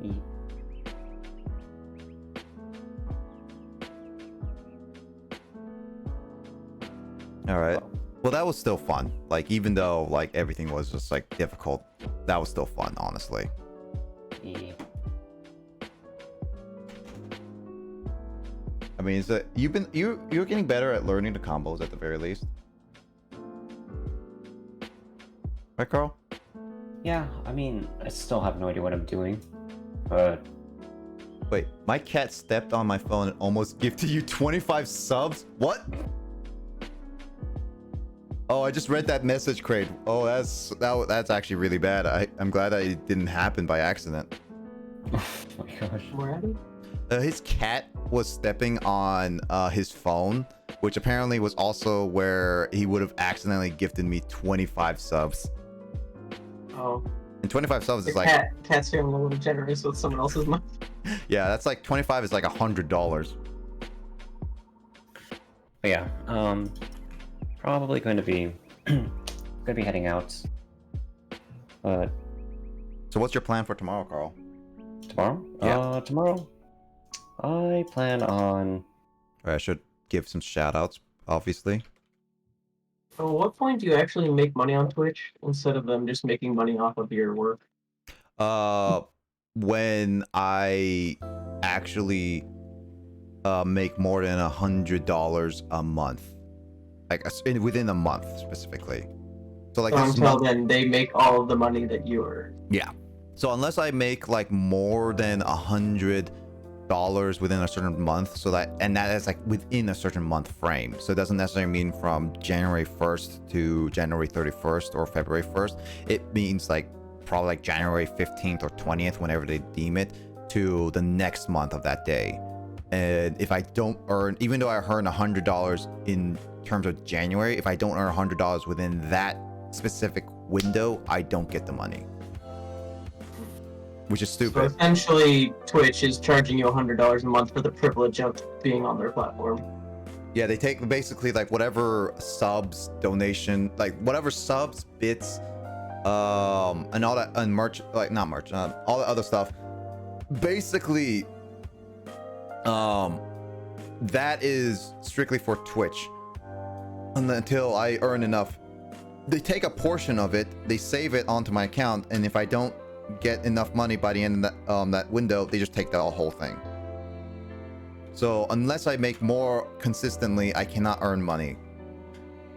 Ye- All right. Oh, Well, that was still fun. Like, even though like everything was just like difficult, that was still fun, honestly. yeah. I mean, is that you're getting better at learning the combos at the very least, right, Carl? Yeah, I mean, I still have no idea what I'm doing, but Wait, my cat stepped on my phone and almost gifted you 25 subs. What? Oh, I just read that message, Crate. Oh, that's actually really bad. I'm glad that it didn't happen by accident. oh my gosh. Already? His cat was stepping on his phone, which apparently was also where he would have accidentally gifted me 25 subs. Oh. And 25 subs is Your like, cat's feeling a little generous with someone else's money. yeah, that's like 25 is like $100. But yeah, probably going to be heading out. But So what's your plan for tomorrow, Carl? tomorrow? Yeah. Tomorrow, I plan on. I should give some shout outs, obviously. So at what point do you actually make money on Twitch instead of them just making money off of your work? When I actually make more than $100 a month, like within a month specifically. So like So this until month, then, they make all of the money that you earn. yeah. So unless I make like more than $100 within a certain month, so that is like within a certain month frame. So it doesn't necessarily mean from January 1st to January 31st or February 1st. It means like probably like January 15th or 20th, whenever they deem it, to the next month of that day. And if I don't earn, even though I earn $100 in terms of January, if I don't earn $100 within that specific window, I don't get the money, which is So stupid. essentially, Twitch is charging you $100 a month for the privilege of being on their platform. Yeah, they take basically like whatever subs, donation, like whatever subs, bits, and all that, and merch, like not merch, all the other stuff. Basically, that is strictly for Twitch. And until I earn enough, they take a portion of it, they save it onto my account, and if I don't get enough money by the end of that window, they just take the whole thing. So unless I make more consistently, I cannot earn money.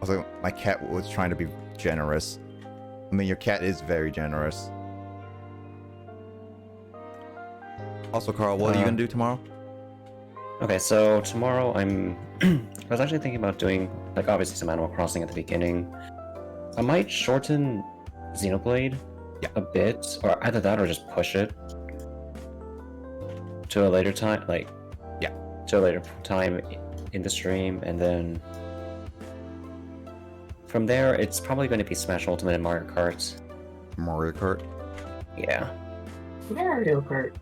Also, my cat was trying to be generous. I mean, your cat is very generous. Also, Carl, what are you gonna do tomorrow? Okay, so tomorrow I was actually thinking about doing, like, obviously some Animal Crossing at the beginning. I might shorten Xenoblade a bit, or either that or just push it to a later time, like, to a later time in the stream, and then from there it's probably going to be Smash Ultimate and Mario Kart. Mario Kart? Yeah. Mario Kart.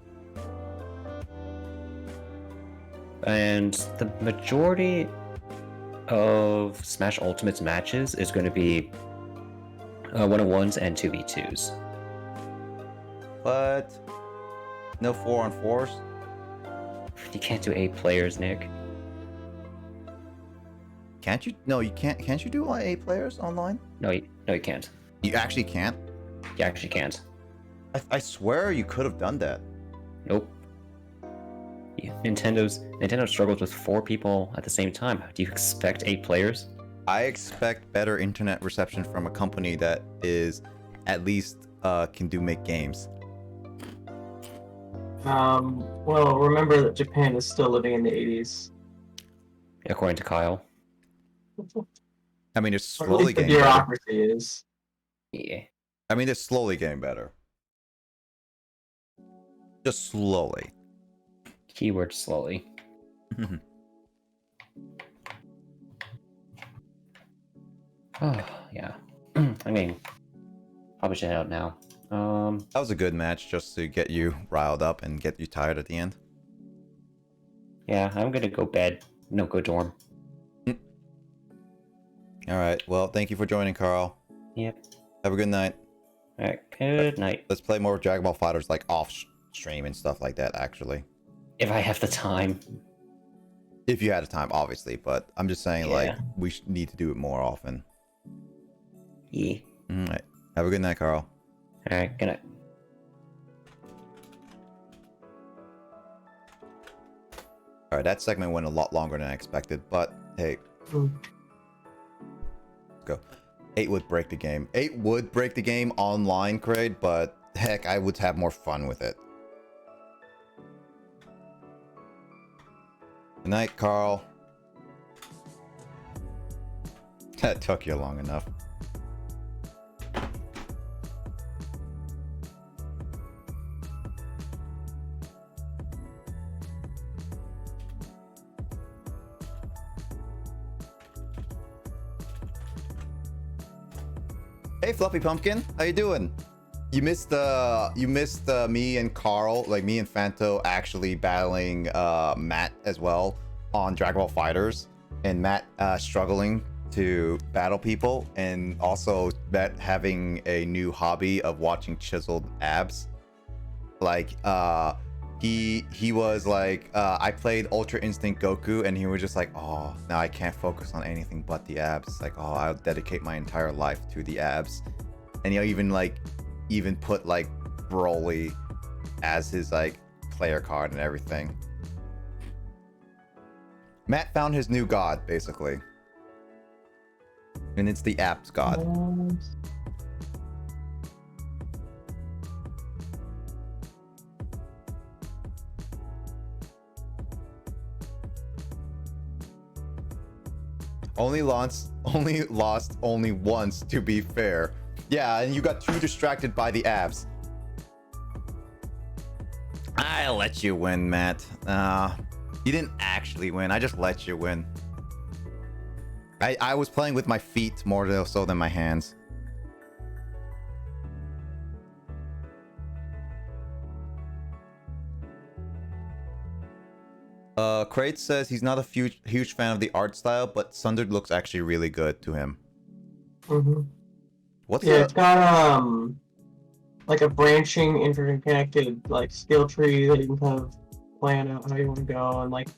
And the majority of Smash Ultimate's matches is going to be 1-on-1s and 2v2s. But no 4-on-4s? You can't do 8 players, Nick. Can't you? No, you can't. Can't you do like 8 players online? No, you can't. You actually can't? You actually can't. I swear you could have done that. Nope. Yeah, Nintendo struggles with 4 people at the same time. Do you expect 8 players? I expect better internet reception from a company that is at least can make games. Well, remember that Japan is still living in the 80s. According to Kyle. I mean, it's Or at slowly least the getting better. bureaucracy is. Yeah. I mean, it's slowly getting better. Just slowly. Keyword slowly. Oh, yeah. I mean, probably should head out now. That was a good match just to get you riled up and get you tired at the end. Yeah, I'm gonna go bed. No, go dorm. Alright, well, thank you for joining, Carl. Yep. Have a good night. Alright, good night. Let's play more Dragon Ball Fighters like stream and stuff like that, actually. If I have the time. If you had the time, obviously, but I'm just saying, Yeah. like, we need to do it more often. Yeah. All right. Have a good night, Carl. Alright, good night. All right, that segment went a lot longer than I expected, but hey, let's go. 8 would break the game. 8 would break the game online, Craig, but heck, I would have more fun with it. Good night, Carl. That took you long enough. Hey, Fluffy Pumpkin, how you doing? You missed me and Carl, like me and Fanto, actually battling Matt as well on Dragon Ball Fighters, and Matt struggling to battle people, and also Matt having a new hobby of watching chiseled abs. Like he was like, I played Ultra Instinct Goku, and he was just like, oh, now I can't focus on anything but the abs. Like, oh, I'll dedicate my entire life to the abs. And he'll even put like Broly as his like player card and everything. Matt found his new god, basically. And it's the abs god. Only lost once, to be fair. Yeah, and you got too distracted by the abs. I'll let you win, Matt. You didn't actually win. I just let you win. I was playing with my feet more so than my hands. Crate says he's not a huge fan of the art style, but Sundered looks actually really good to him. Mm-hmm. What's it's got like a branching, interconnected like skill tree that you can kind of plan out how you want to go, and like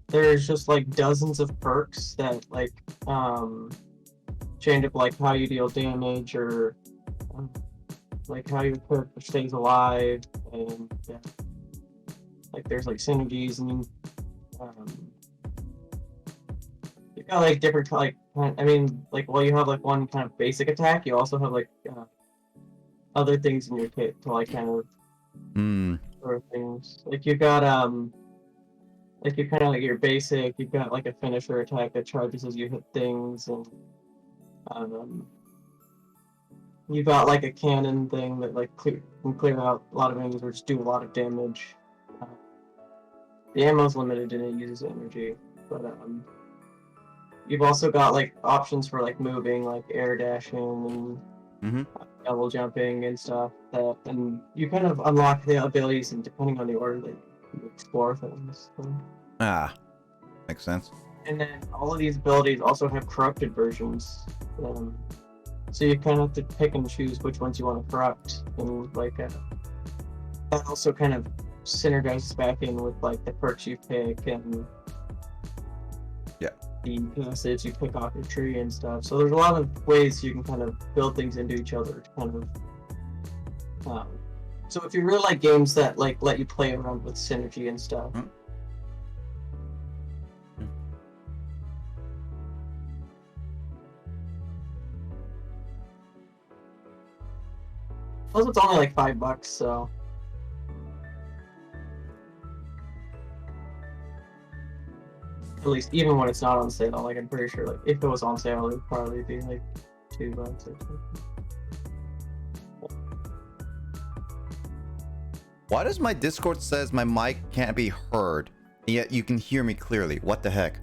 there's just like dozens of perks that like change up like how you deal damage or like how your perk stays alive, and yeah, like there's like synergies, and you got like different like I mean like while you have like one kind of basic attack, you also have like other things in your kit to like kind of sort of things. Like you got like you kind of like your basic, you've got like a finisher attack that charges as you hit things, and you got like a cannon thing that like can clear out a lot of enemies or just do a lot of damage. The ammo's limited and it uses energy, but you've also got like options for like moving, like air dashing and double jumping and stuff. And you kind of unlock the abilities and depending on the order that you explore things. So. Makes sense. And then all of these abilities also have corrupted versions. So you kind of have to pick and choose which ones you want to corrupt, and like that also kind of synergizes back in with like the perks you pick and the passives you pick off your tree and stuff. So there's a lot of ways you can kind of build things into each other to kind of. So if you really like games that like let you play around with synergy and stuff. Plus, it's only like $5, so. At least, even when it's not on sale, like I'm pretty sure, like if it was on sale, it would probably be like $2 or something. Why does my Discord says my mic can't be heard, yet you can hear me clearly? What the heck?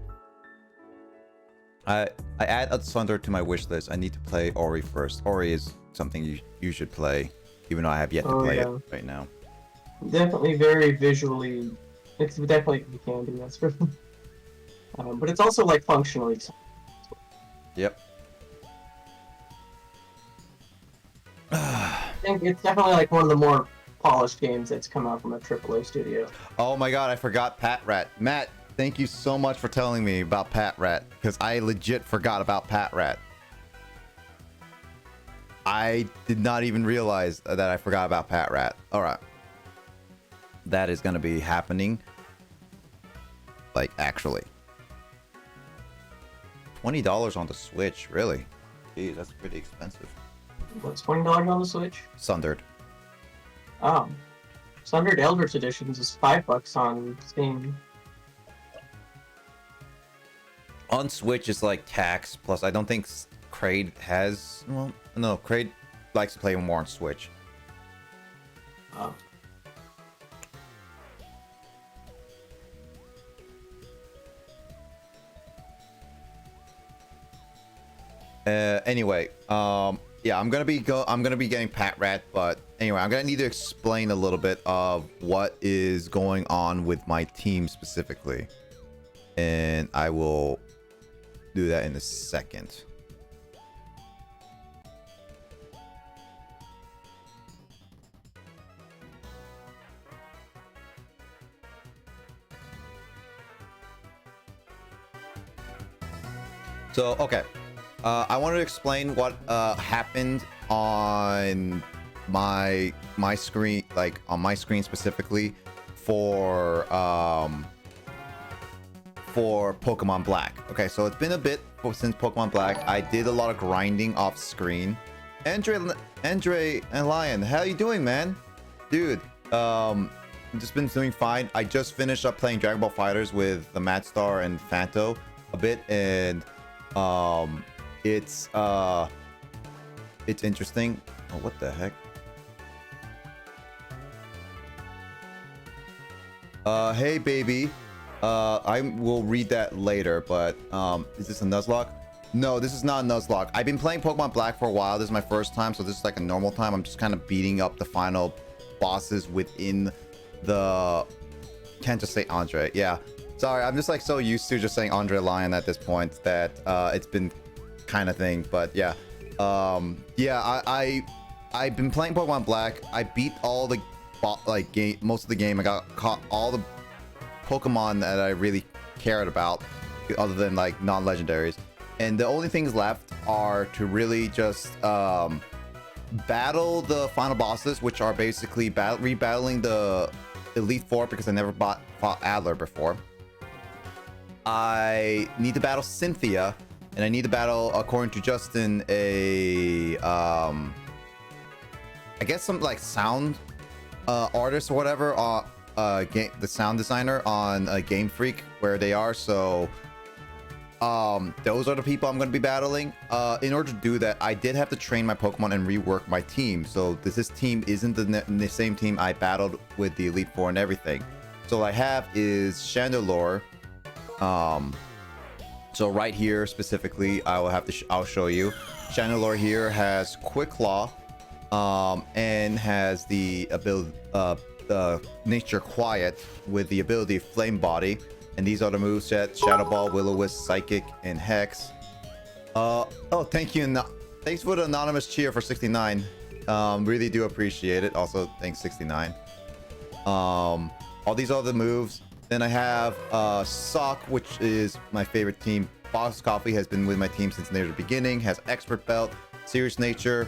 I add Asunder to my wish list. I need to play Ori first. Ori is something you should play, even though I have yet to play it right now. Definitely very visually. It's definitely candy, that's for sure. But it's also like functionally. Yep. I think it's definitely like one of the more polished games that's come out from a AAA studio. Oh my god, I forgot Pat Rat. Matt, thank you so much for telling me about Pat Rat, because I legit forgot about Pat Rat. I did not even realize that I forgot about Pat Rat. All right. That is going to be happening. Like, actually. $20 on the Switch, really? Jeez, that's pretty expensive. What's $20 on the Switch? Sundered. Sundered Eldritch Editions is $5 on Steam. On Switch, it's like tax, plus I don't think Kraid has... Well, no, Kraid likes to play more on Switch. Oh. Anyway, yeah, I'm gonna be getting Pat Rat, but anyway, I'm gonna need to explain a little bit of what is going on with my team specifically, and I will do that in a second. So, okay. I wanted to explain what happened on my screen, like on my screen specifically for Pokemon Black. Okay, so it's been a bit since Pokemon Black. I did a lot of grinding off screen. Andre and Lion, how you doing, man? Dude, just been doing fine. I just finished up playing Dragon Ball Fighters with the Madstar and Fanto a bit, and it's interesting. Oh, what the heck? Hey baby. I will read that later, but is this a Nuzlocke? No, this is not a Nuzlocke. I've been playing Pokemon Black for a while. This is my first time, so this is like a normal time. I'm just kind of beating up the final bosses within the... Can't just say Andre. Yeah. Sorry, I'm just like so used to just saying Andre Lion at this point that it's been kind of thing, but yeah. Yeah, I've been playing Pokemon Black. I beat all the most of the game. I caught all the Pokemon that I really cared about, other than like non-legendaries. And the only things left are to really just battle the final bosses, which are basically rebattling the Elite Four, because I never fought Adler before. I need to battle Cynthia, and I need to battle, according to Justin, a I guess some like sound artist or whatever, the sound designer on Game Freak, where they are. So those are the people I'm going to be battling. In order to do that, I did have to train my Pokemon and rework my team. So this team isn't the same team I battled with the Elite Four and everything. So what I have is Chandelure. So right here specifically, I'll show you. Chandelure here has Quick Claw, and has the ability Nature Quiet with the ability Flame Body, and these are the movesets: Shadow Ball, Will-O-Wisp, Psychic, and Hex. Oh, thank you, thanks for the anonymous cheer for 69. Really do appreciate it. Also, thanks 69. All these are the moves. Then I have Sock, which is my favorite team. Boss Coffee has been with my team since near the beginning. Has Expert Belt, Serious Nature.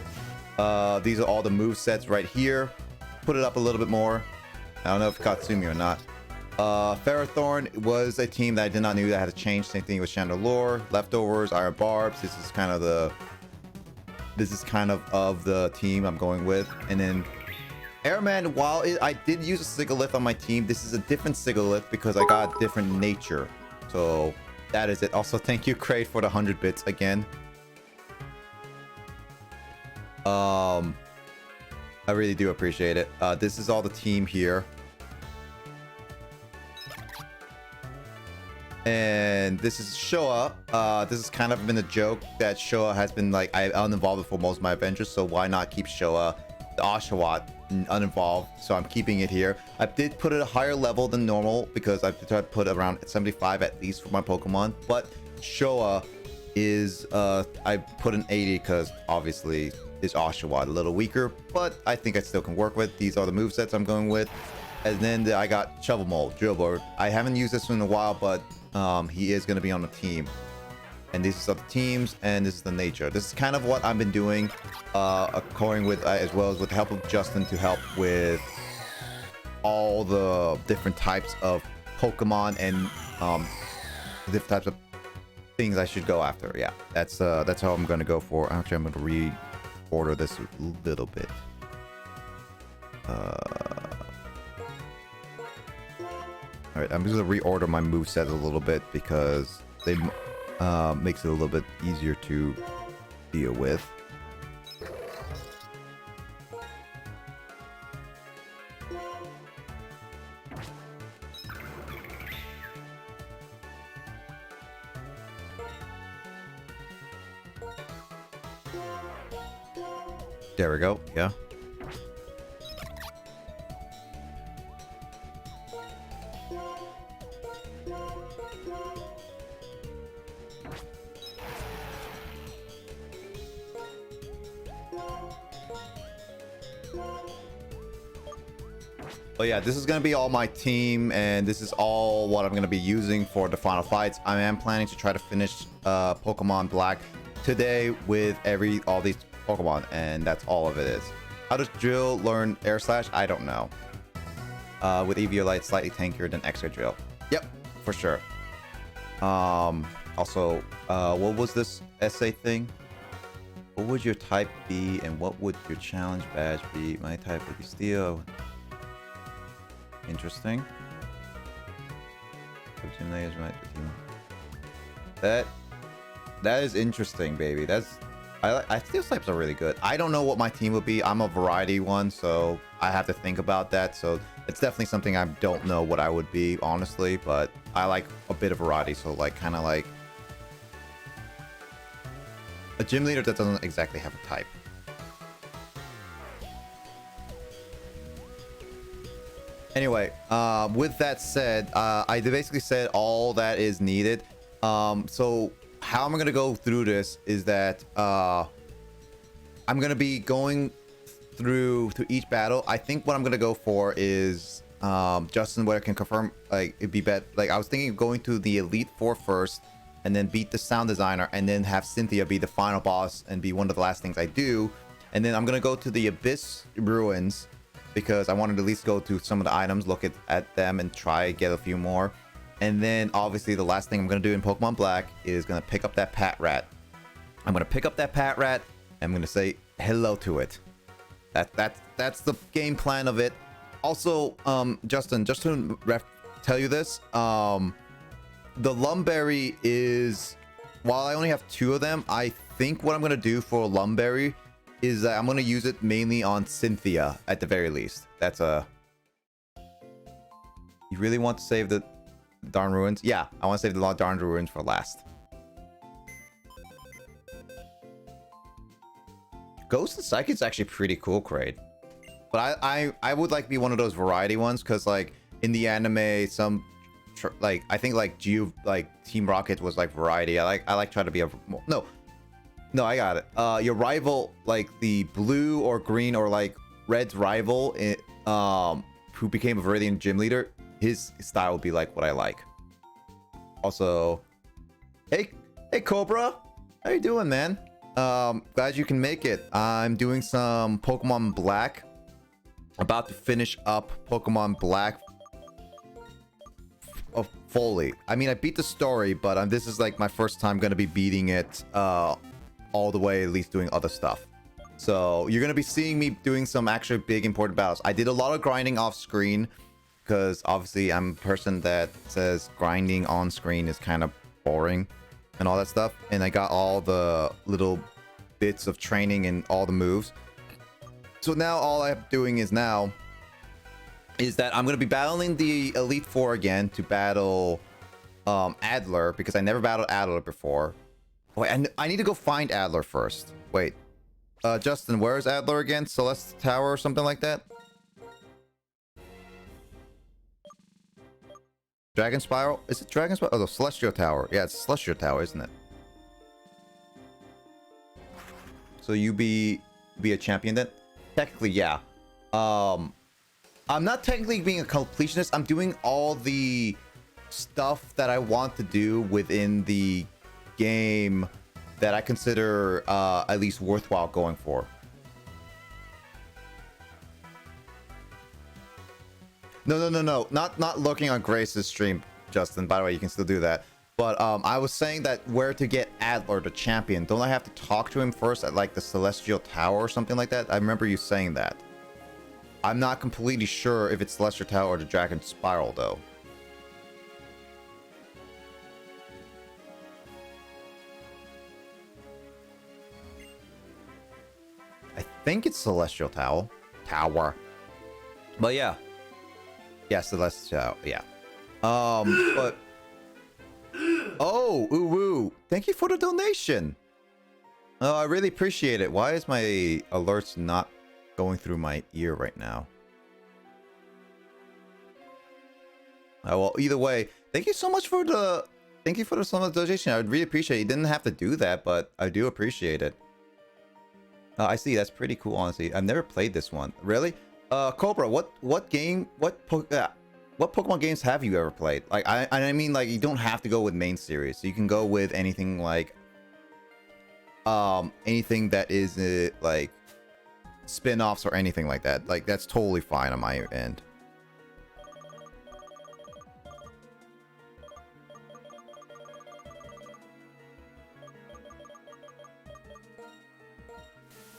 These are all the move sets right here. Put it up a little bit more. I don't know if Katsumi or not. Ferrothorn was a team that I did not know that had to change. Same thing with Chandelure. Leftovers, Iron Barbs. This is kind of the team I'm going with. And then Airman, while I did use a Sigalith on my team, this is a different Sigalith because I got a different nature. So that is it. Also, thank you, Kraid, for the 100 bits again. I really do appreciate it. This is all the team here. And this is Showa. This has kind of been a joke that Showa has been like uninvolved for most of my adventures, so why not keep Showa, the Oshawott, uninvolved? So I'm keeping it here. I did put it a higher level than normal because I tried to put around 75 at least for my Pokemon, but Showa is I put an 80 because obviously is Oshawott, a little weaker, but I think I still can work with. These are the movesets I'm going with. And then I got Shovel Mole, Drillbird. I haven't used this one in a while, but he is going to be on the team. And these are the teams, and this is the nature. This is kind of what I've been doing, according with, as well as with the help of Justin, to help with all the different types of Pokemon and the different types of things I should go after. Yeah, that's how I'm going to go for. Actually, I'm going to reorder this a little bit. All right, I'm just going to reorder my moveset a little bit because they makes it a little bit easier to deal with. There we go. Yeah. But yeah, this is going to be all my team, and this is all what I'm going to be using for the final fights. I am planning to try to finish Pokemon Black today with all these Pokemon, and that's all of it is. How does Drill learn Air Slash? I don't know. With Eviolite slightly tankier than Extra Drill. Yep, for sure. Also, what was this essay thing? What would your type be, and what would your challenge badge be? My type would be Steel. Interesting. That is interesting, baby. I Steel types are really good. I don't know what my team would be. I'm a variety one, so I have to think about that. So it's definitely something I don't know what I would be, honestly. But I like a bit of variety, so like kind of like a gym leader that doesn't exactly have a type. Anyway, with that said, I basically said all that is needed. So how I'm gonna go through this is that I'm gonna be going through to each battle. I think what I'm gonna go for is Justin, what I can confirm, like it'd be better. Like I was thinking of going to the Elite Four first, and then beat the sound designer, and then have Cynthia be the final boss and be one of the last things I do. And then I'm gonna go to the Abyss Ruins, because I wanted to at least go to some of the items, look at them, and try get a few more. And then obviously the last thing I'm going to do in Pokemon Black is going to pick up that Pat Rat. I'm going to pick up that Pat Rat, and I'm going to say hello to it. That's the game plan of it. Also, Justin, just to tell you this, the Lumberry is, while I only have 2 of them, I think what I'm going to do for Lumberry is that I'm going to use it mainly on Cynthia at the very least. That's a... You really want to save the darn ruins? Yeah, I want to save the darn ruins for last. Ghost and Psychic's actually pretty cool, Kraid. But I would like to be one of those variety ones, because like in the anime, some like I think like Team Rocket was like variety. I like trying to be a no, I got it. Your rival, like the blue or green or like red's rival, who became a Viridian gym leader, his style would be like what I like. Also, hey Cobra, how you doing, man? Glad you can make it. I'm doing some Pokemon Black. About to finish up Pokemon Black fully. I mean, I beat the story, but this is like my first time going to be beating it all the way, at least doing other stuff. So you're going to be seeing me doing some actually big important battles. I did a lot of grinding off screen, because obviously I'm a person that says grinding on screen is kind of boring and all that stuff. And I got all the little bits of training and all the moves. So now all I'm doing is that I'm going to be battling the Elite Four again to battle Adler, because I never battled Adler before. Wait, I need to go find Adler first. Wait. Justin, where is Adler again? Celeste Tower or something like that? Dragon Spiral? Is it Dragon Spiral? Oh, the Celestial Tower. Yeah, it's Celestial Tower, isn't it? So you be be a champion then? Technically, yeah. I'm not technically being a completionist. I'm doing all the stuff that I want to do within the game that I consider at least worthwhile going for. No. Not looking on Grace's stream, Justin. By the way, you can still do that. But I was saying that where to get Adler, the champion. Don't I have to talk to him first at like the Celestial Tower or something like that? I remember you saying that. I'm not completely sure if it's Celestial Tower or the Dragon Spiral though. I think it's Celestial Tower. But yeah. Yeah, Celestial, yeah. But oh, ooh woo. Thank you for the donation. Oh, I really appreciate it. Why is my alerts not going through my ear right now? Oh, well, either way, thank you so much for the so much donation. I would really appreciate it. You didn't have to do that, but I do appreciate it. I see. That's pretty cool, honestly. I've never played this one. Really? Cobra, what Pokemon games have you ever played? Like, I mean, like, you don't have to go with main series. You can go with anything like, anything that is like spin-offs or anything like that. Like, that's totally fine on my end.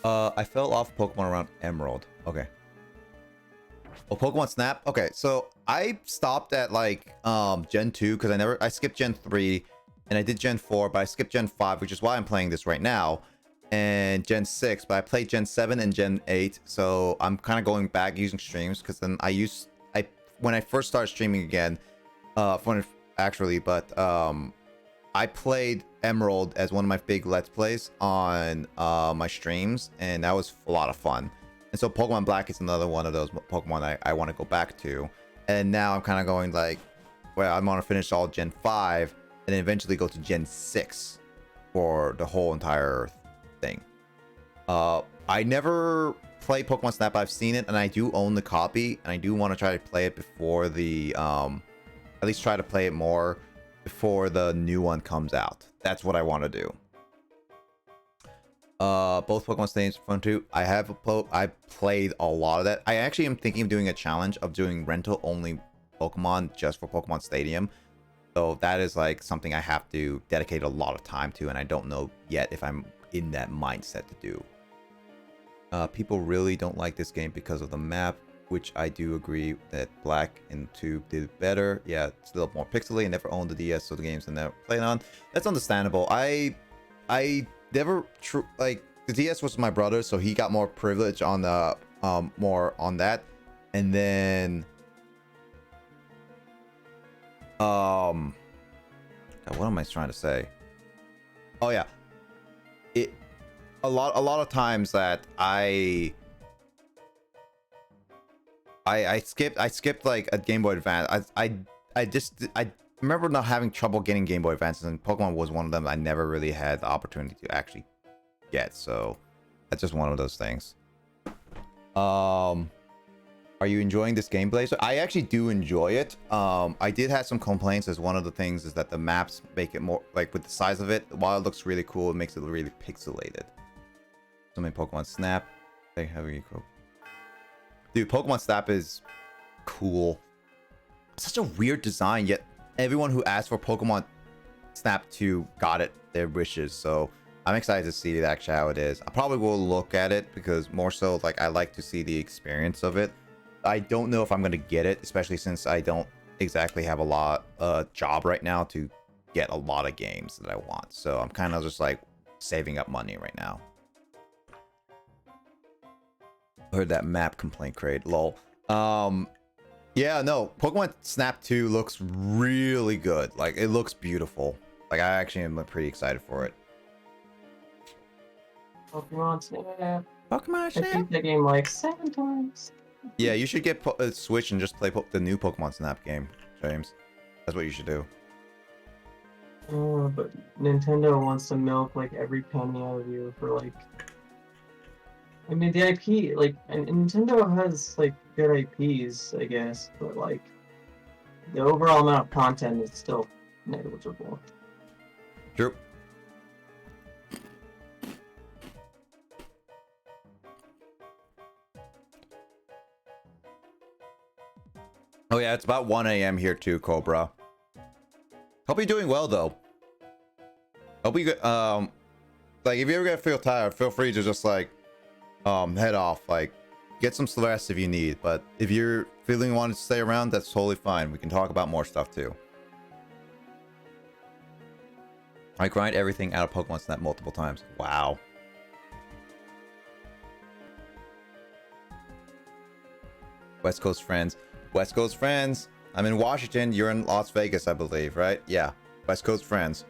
I fell off Pokemon around Emerald. Okay. Oh, Pokemon Snap? Okay, so I stopped at like Gen 2 because I skipped Gen 3 and I did Gen 4, but I skipped Gen 5, which is why I'm playing this right now. And Gen 6, but I played Gen 7 and Gen 8, so I'm kind of going back using streams because then when I first started streaming again, I played Emerald as one of my big Let's Plays on my streams, and that was a lot of fun. And so Pokemon Black is another one of those Pokemon I want to go back to. And now I'm kind of going like, well, I'm going to finish all Gen 5 and then eventually go to Gen 6 for the whole entire thing. I never played Pokemon Snap. I've seen it and I do own the copy, and I do want to try to play it before the at least try to play it more before the new one comes out. That's what I want to do. Both Pokemon Stadium's fun too. I played a lot of that. I actually am thinking of doing a challenge of doing rental only Pokemon just for Pokemon Stadium. So that is like something I have to dedicate a lot of time to, and I don't know yet if I'm in that mindset to do. People really don't like this game because of the map, which I do agree that Black and 2 did better. Yeah, it's a little more pixelated. I never owned the DS, so the games I never played on. That's understandable. I never like the DS was my brother, so he got more privilege on the more on that. And then God, what am I trying to say? Oh yeah, a lot of times that I skipped like a Game Boy Advance. I remember not having trouble getting Game Boy Advances, and Pokemon was one of them I never really had the opportunity to actually get. So that's just one of those things. Are you enjoying this gameplay? So I actually do enjoy it. I did have some complaints, as one of the things is that the maps make it more like, with the size of it, while it looks really cool, it makes it really pixelated. So many Pokemon Snap. They have you cool. Dude, Pokemon Snap is cool. Such a weird design, yet everyone who asked for Pokemon Snap 2 got it, their wishes. So I'm excited to see actually how it is. I probably will look at it because more so like I like to see the experience of it. I don't know if I'm going to get it, especially since I don't exactly have a lot job right now to get a lot of games that I want. So I'm kind of just like saving up money right now. Heard that map complaint crate, lol. Yeah, no, Pokemon Snap 2 looks really good. Like, it looks beautiful. Like, I actually am pretty excited for it. Pokemon Snap. Pokemon Snap. I beat the game like 7 times. Yeah, you should get a Switch and just play the new Pokemon Snap game, James. That's what you should do. Oh, but Nintendo wants to milk like every penny out of you for like I mean, the IP, like, and Nintendo has, like, good IPs, I guess, but, like, the overall amount of content is still negligible. True. Oh yeah, it's about 1 a.m. here too, Cobra. Hope you're doing well though. Hope you like if you ever get feel tired, feel free to just like head off. Like get some rest if you need. But if you're feeling wanting to stay around, that's totally fine. We can talk about more stuff too. I grind everything out of Pokemon Snap multiple times. Wow. West Coast friends. West Coast friends. I'm in Washington. You're in Las Vegas, I believe, right? Yeah. West Coast friends.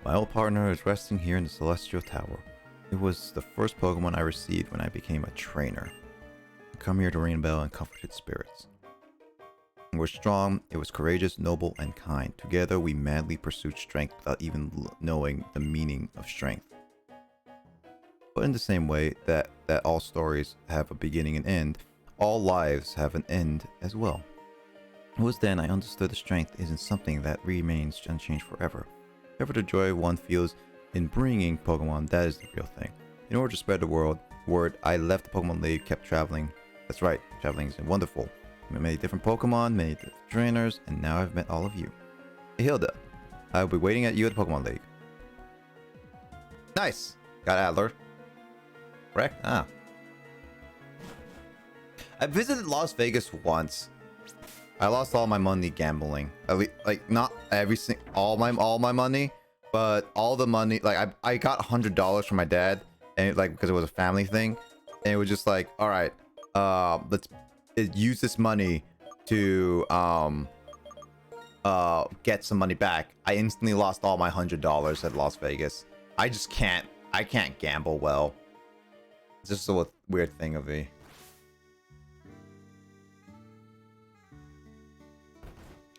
My old partner is resting here in the Celestial Tower. It was the first Pokemon I received when I became a trainer. I come here to ring a bell and comfort its spirits. It was strong, it was courageous, noble, and kind. Together we madly pursued strength without even knowing the meaning of strength. But in the same way that all stories have a beginning and end, all lives have an end as well. It was then I understood the strength isn't something that remains unchanged forever. However, the joy one feels in bringing Pokemon, that is the real thing. In order to spread the word, I left the Pokemon League, kept traveling. That's right, traveling is wonderful. I met many different Pokemon, many different trainers, and now I've met all of you. Hey Hilda, I will be waiting at you at the Pokemon League. Nice! Got Adler. Correct? Ah. I visited Las Vegas once. I lost all my money gambling. At least, like not all my money, but all the money. Like I got $100 from my dad, and because it was a family thing, and it was just like, all right, let's use this money to get some money back. I instantly lost all my $100 at Las Vegas. I just can't. I can't gamble well. It's just a weird thing of me.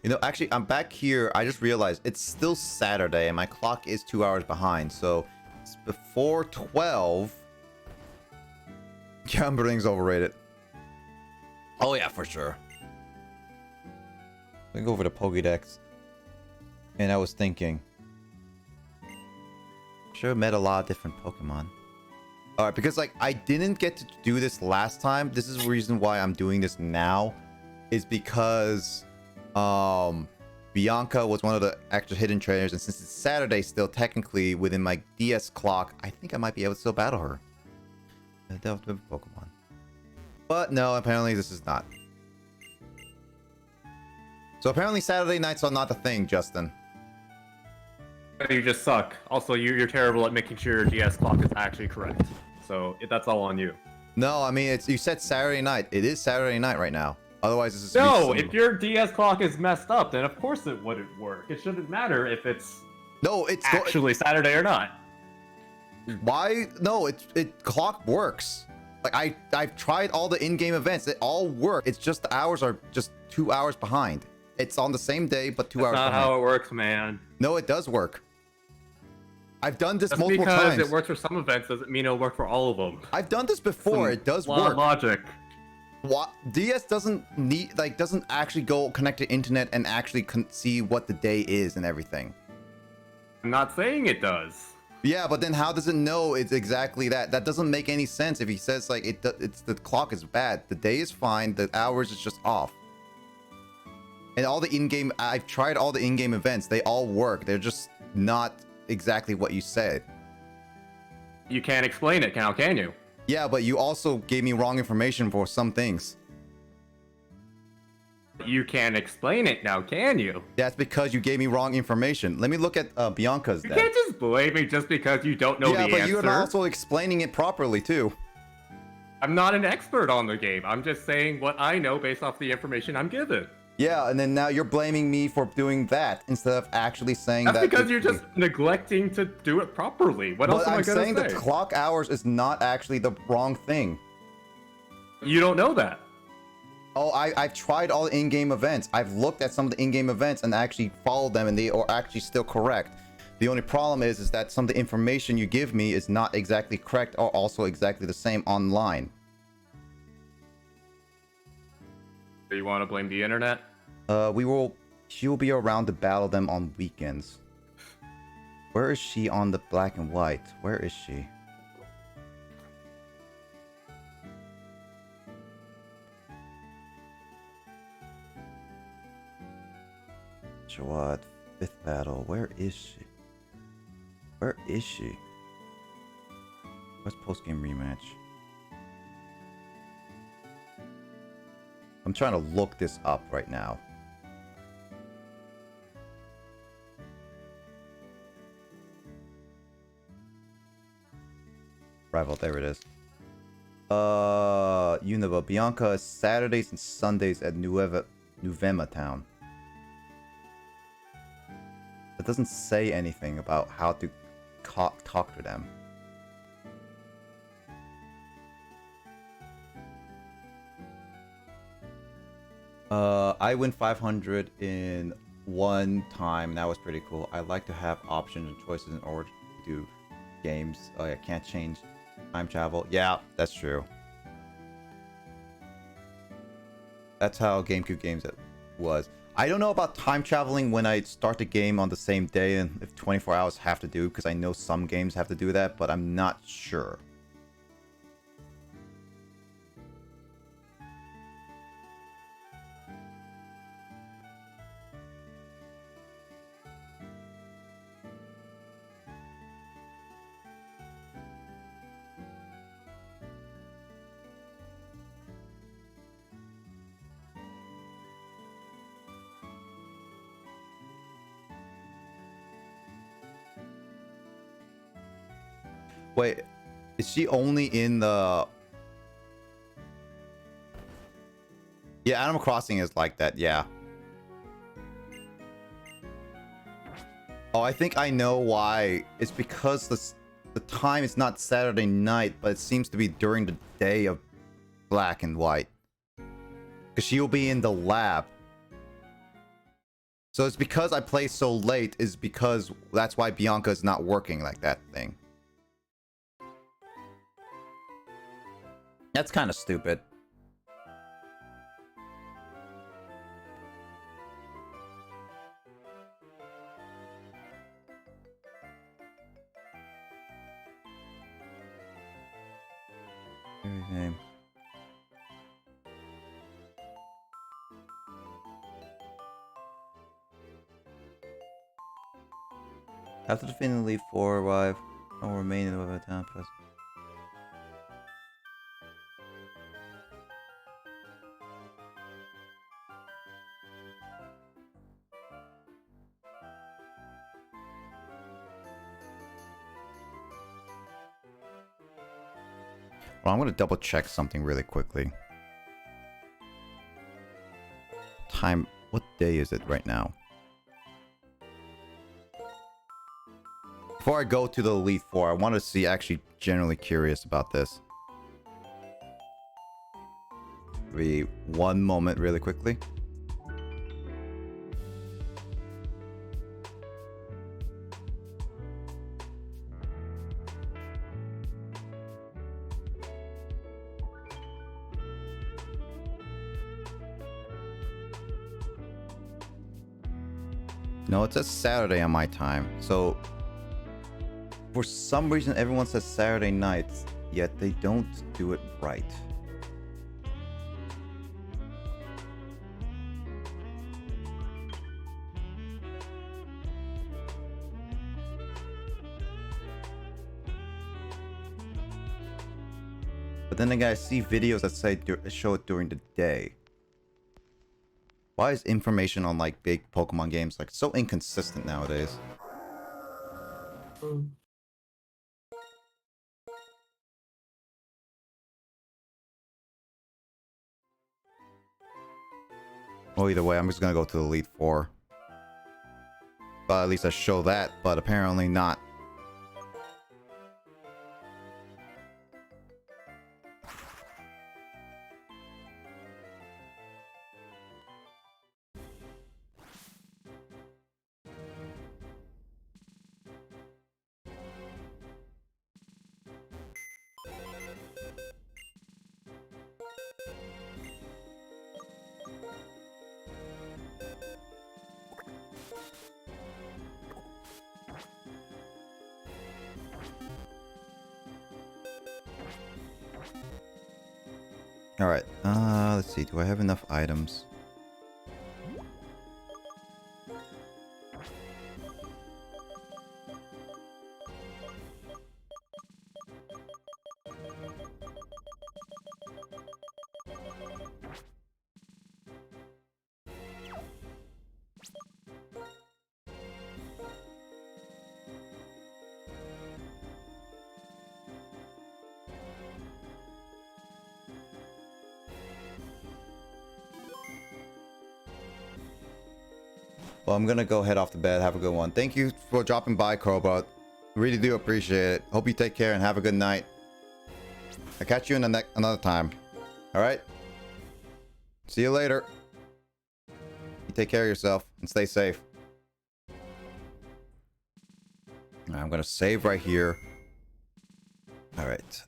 You know, actually, I'm back here. I just realized it's still Saturday and my clock is 2 hours behind. So it's before 12. Gambling's overrated. Oh, yeah, for sure. Let me go over to Pokédex. And I was thinking. Sure, met a lot of different Pokemon. Alright, because like I didn't get to do this last time. This is the reason why I'm doing this now. Is because Bianca was one of the extra hidden trainers, and since it's Saturday still, technically within my DS clock, I think I might be able to still battle her. Pokemon. But no, apparently this is not. So apparently Saturday nights are not a thing, Justin. You just suck. Also, you're terrible at making sure your DS clock is actually correct. So that's all on you. No, I mean you said Saturday night. It is Saturday night right now. Otherwise, this is no. If your DS clock is messed up, then of course it wouldn't work. It shouldn't matter if it's actually Saturday or not. Why? No, it clock works. Like I've tried all the in-game events. They all work. It's just the hours are just 2 hours behind. It's on the same day, but 2 hours behind. That's not how it works, man. No, it does work. I've done this Just multiple because times. it works for some events doesn't mean it'll work for all of them. I've done this before. It does work. Logic. What? DS doesn't actually go connect to internet and actually see what the day is and everything. I'm not saying it does. Yeah, but then how does it know it's exactly that? That doesn't make any sense if he says like it's the clock is bad. The day is fine. The hours is just off. And all the in-game, I've tried all the in-game events. They all work. They're just not exactly what you said. You can't explain it, now can you? Yeah, but you also gave me wrong information for some things. You can't explain it now, can you? That's because you gave me wrong information. Let me look at Bianca's You then. can't just blame me just because you don't know the answer. Yeah, but you're also explaining it properly too. I'm not an expert on the game. I'm just saying what I know based off the information I'm given. Yeah, and then now you're blaming me for doing that instead of actually saying That's that. That's because you're just neglecting to do it properly. What else am I gonna say? I'm saying the clock hours is not actually the wrong thing. You don't know that. Oh, I've tried all the in-game events. I've looked at some of the in-game events and actually followed them, and they are actually still correct. The only problem is that some of the information you give me is not exactly correct or also exactly the same online. Do you want to blame the internet? She will be around to battle them on weekends. Where is she on the black and white? Where is she? Jawad, 5th battle. Where is she? Where is she? What's post-game rematch? I'm trying to look this up right now. Rival, there it is. Unova. Bianca is Saturdays and Sundays at Nuvema Town. It doesn't say anything about how to talk to them. I win 500 in one time. That was pretty cool. I like to have options and choices in order to do games. Oh, yeah, can't change time travel. Yeah, that's true. That's how GameCube games it was. I don't know about time traveling when I start the game on the same day and if 24 hours have to do, because I know some games have to do that, but I'm not sure. Wait, is she only in the... Yeah, Animal Crossing is like that, yeah. Oh, I think I know why. It's because the time is not Saturday night, but it seems to be during the day of black and white. Because she'll be in the lab. So it's because I play so late, is because that's why Bianca is not working like that thing. That's kind of stupid. Name. After defeating the Elite Four, arrive and will remain in the town. Well, I'm going to double check something really quickly. Time. What day is it right now? Before I go to the Elite Four, I want to see, actually generally curious about this. Be one moment really quickly. No, it says Saturday on my time. So, for some reason, everyone says Saturday nights, yet they don't do it right. But then again, I see videos that say show it during the day. Why is information on like big Pokemon games like so inconsistent nowadays? Well, either way, I'm just gonna go to the Elite Four. But at least I show that, but apparently not. All right. Let's see. Do I have enough items? Well, I'm gonna go head off to bed. Have a good one. Thank you for dropping by, Crowbot. Really do appreciate it. Hope you take care and have a good night. I'll catch you in the another time. All right. See you later. You take care of yourself and stay safe. All right, I'm gonna save right here. All right.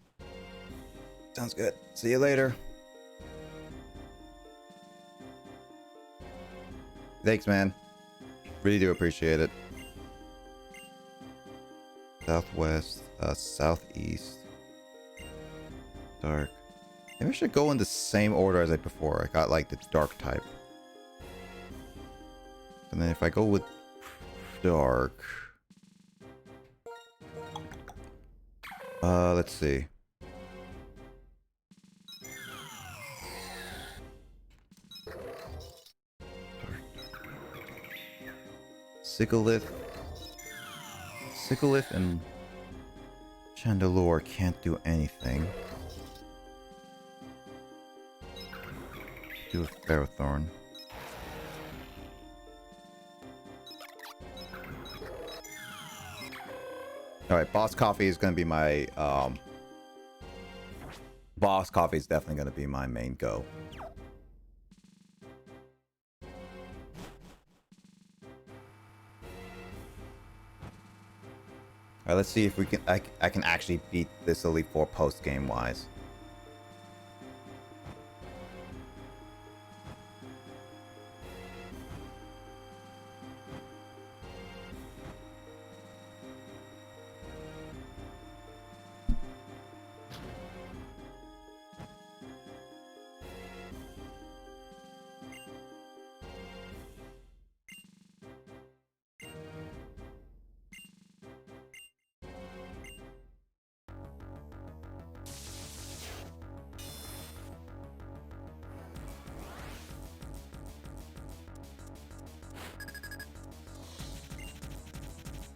Sounds good. See you later. Thanks, man. Really do appreciate it. Southwest, southeast, dark. Maybe I should go in the same order as I before. I got like the dark type. And then if I go with dark. Let's see. Sigalith and Chandelure can't do anything. Do a Ferrothorn. Alright, Boss Coffee is gonna be my Boss Coffee is definitely gonna be my main go. Alright, let's see if we can I can actually beat this Elite Four post game wise.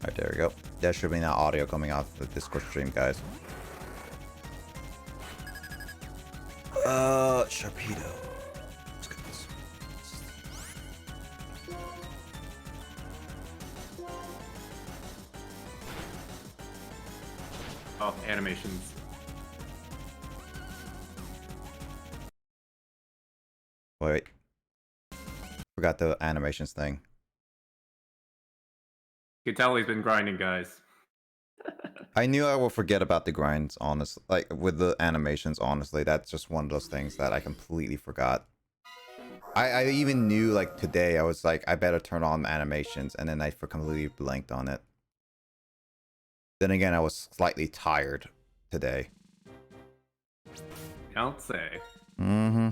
Alright, there we go. There should be now audio coming out of the Discord stream, guys. Sharpedo. Let's get this. Oh, animations. Wait. Forgot the animations thing. You can tell he's been grinding, guys. I knew I will forget about the grinds, honestly. Like, with the animations, honestly. That's just one of those things that I completely forgot. I even knew, like, today, I was like, I better turn on animations, and then I completely blanked on it. Then again, I was slightly tired today. Don't say. Mm-hmm.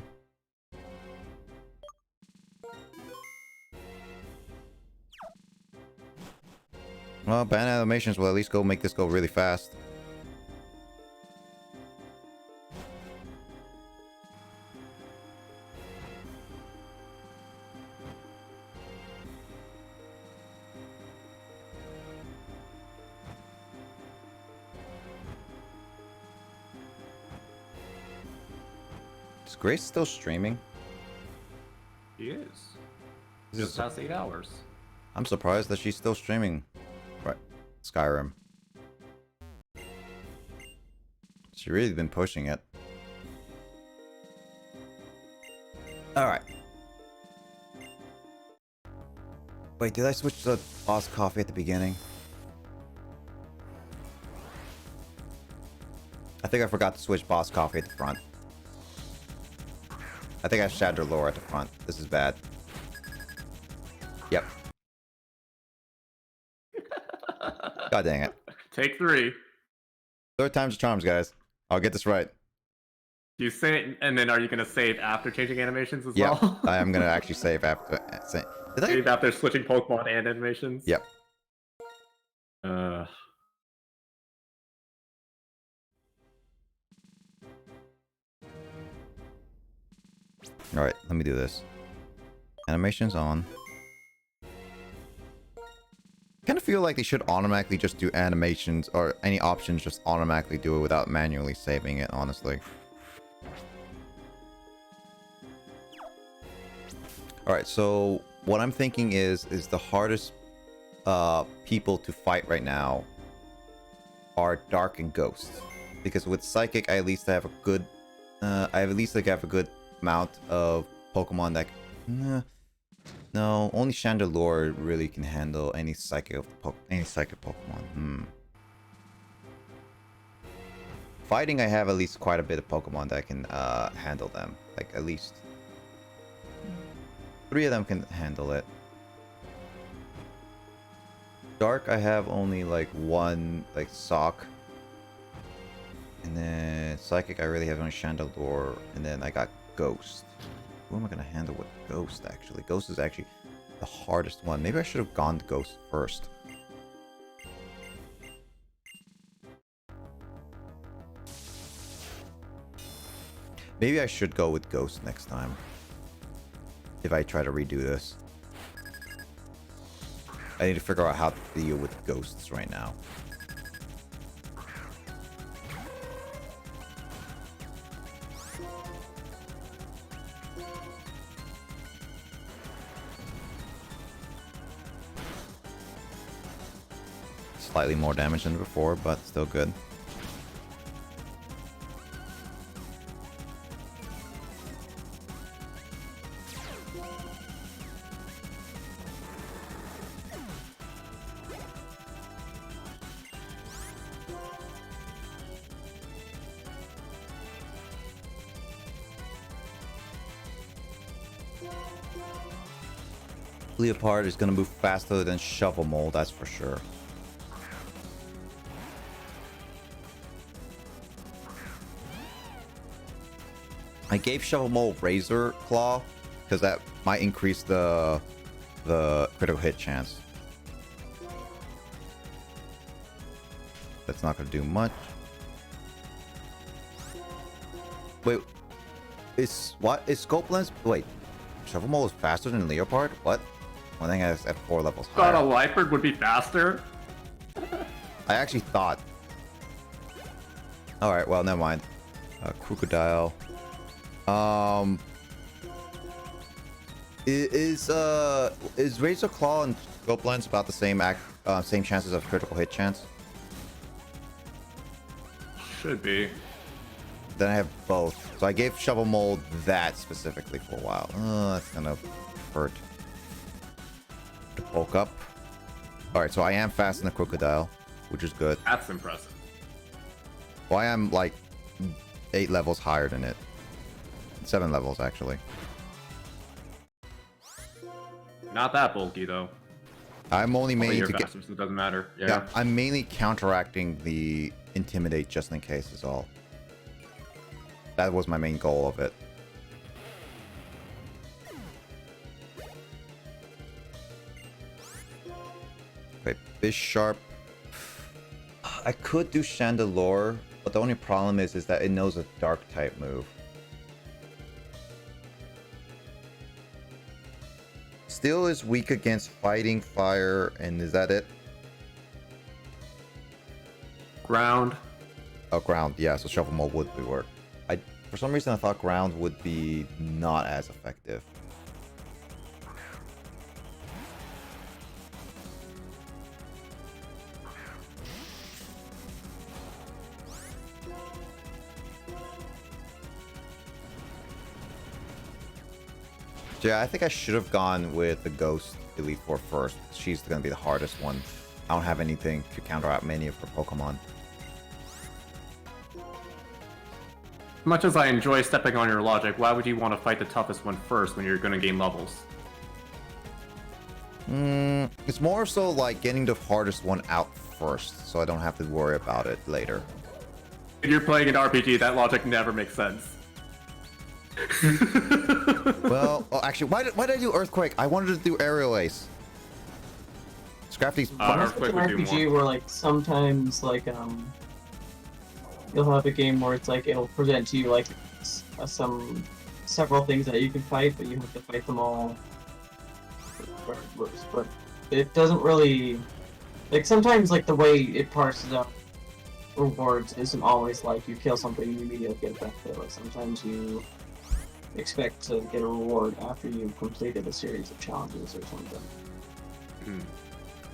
Well, ban animations will at least make this go really fast. Is Grace still streaming? He is. This Just is- past 8 hours. I'm surprised that she's still streaming. Right, Skyrim. She really been pushing it. Alright. Wait, did I switch to Boss Coffee at the beginning? I think I forgot to switch Boss Coffee at the front. I think I have Chandelure at the front. This is bad. Yep. God dang it. Take 3. Third time's the charms, guys. I'll get this right. Do you save, and then are you gonna save after changing animations as Yeah, well? I am gonna actually save after. Did I? Save after switching Pokemon and animations? Yep. All right, let me do this. Animations on. Kind of feel like they should automatically just do animations or any options just automatically do it without manually saving it, honestly. All right, so what I'm thinking is the hardest people to fight right now are Dark and Ghost, because with Psychic I at least have a good have a good amount of Pokemon that no, only Chandelure really can handle any psychic Pokemon. Fighting, I have at least quite a bit of Pokemon that can handle them. Like at least 3 of them can handle it. Dark, I have only like 1 like Sock. And then Psychic, I really have only Chandelure, and then I got Ghost. Who am I gonna handle with Ghost, actually? Ghost is actually the hardest one. Maybe I should have gone to Ghost first. Maybe I should go with Ghost next time. If I try to redo this. I need to figure out how to deal with ghosts right now. Slightly more damage than before, but still good. Leopard is going to move faster than Shovel Mole, that's for sure. I gave Shovel Mole Razor Claw because that might increase the critical hit chance. That's not going to do much. Wait, is Scope Lens? Wait, Shovel Mole is faster than Leopard? What? I think I was at 4 levels higher. Thought a Leopard would be faster? I actually thought. Alright, well, never mind. Crocodile. Is Razor Claw and Scope Lens about the same same chances of critical hit chance? Should be. Then I have both. So I gave Shovel Mole that specifically for a while. That's gonna hurt. To bulk up. Alright, so I am fast in the Crocodile, which is good. That's impressive. Well, I am like 8 levels higher than it. 7 levels, actually. Not that bulky, though. I'm only mainly You're to faster, so it doesn't matter. Yeah, I'm mainly counteracting the Intimidate just in case is all. That was my main goal of it. Okay, Bisharp. I could do Chandelure, but the only problem is that it knows a Dark type move. Steel is weak against Fighting, Fire, and is that it? Ground. Oh, Ground. Yeah, so Shovel Mole would work. For some reason, I thought Ground would be not as effective. Yeah, I think I should have gone with the Ghost Elite Four first. She's going to be the hardest one. I don't have anything to counteract many of her Pokemon. Much as I enjoy stepping on your logic, why would you want to fight the toughest one first when you're going to gain levels? It's more so like getting the hardest one out first, so I don't have to worry about it later. When you're playing an RPG, that logic never makes sense. Well, oh, actually, why did I do Earthquake? I wanted to do Aerial Ace. Scrap these. It's Earthquake an would do RPG more. where like sometimes you'll have a game where it's like it'll present to you like several things that you can fight, but you have to fight them all. But it doesn't really like sometimes like the way it parses out rewards isn't always like you kill something and you immediately get a benefit. Like sometimes you expect to get a reward after you've completed a series of challenges or something.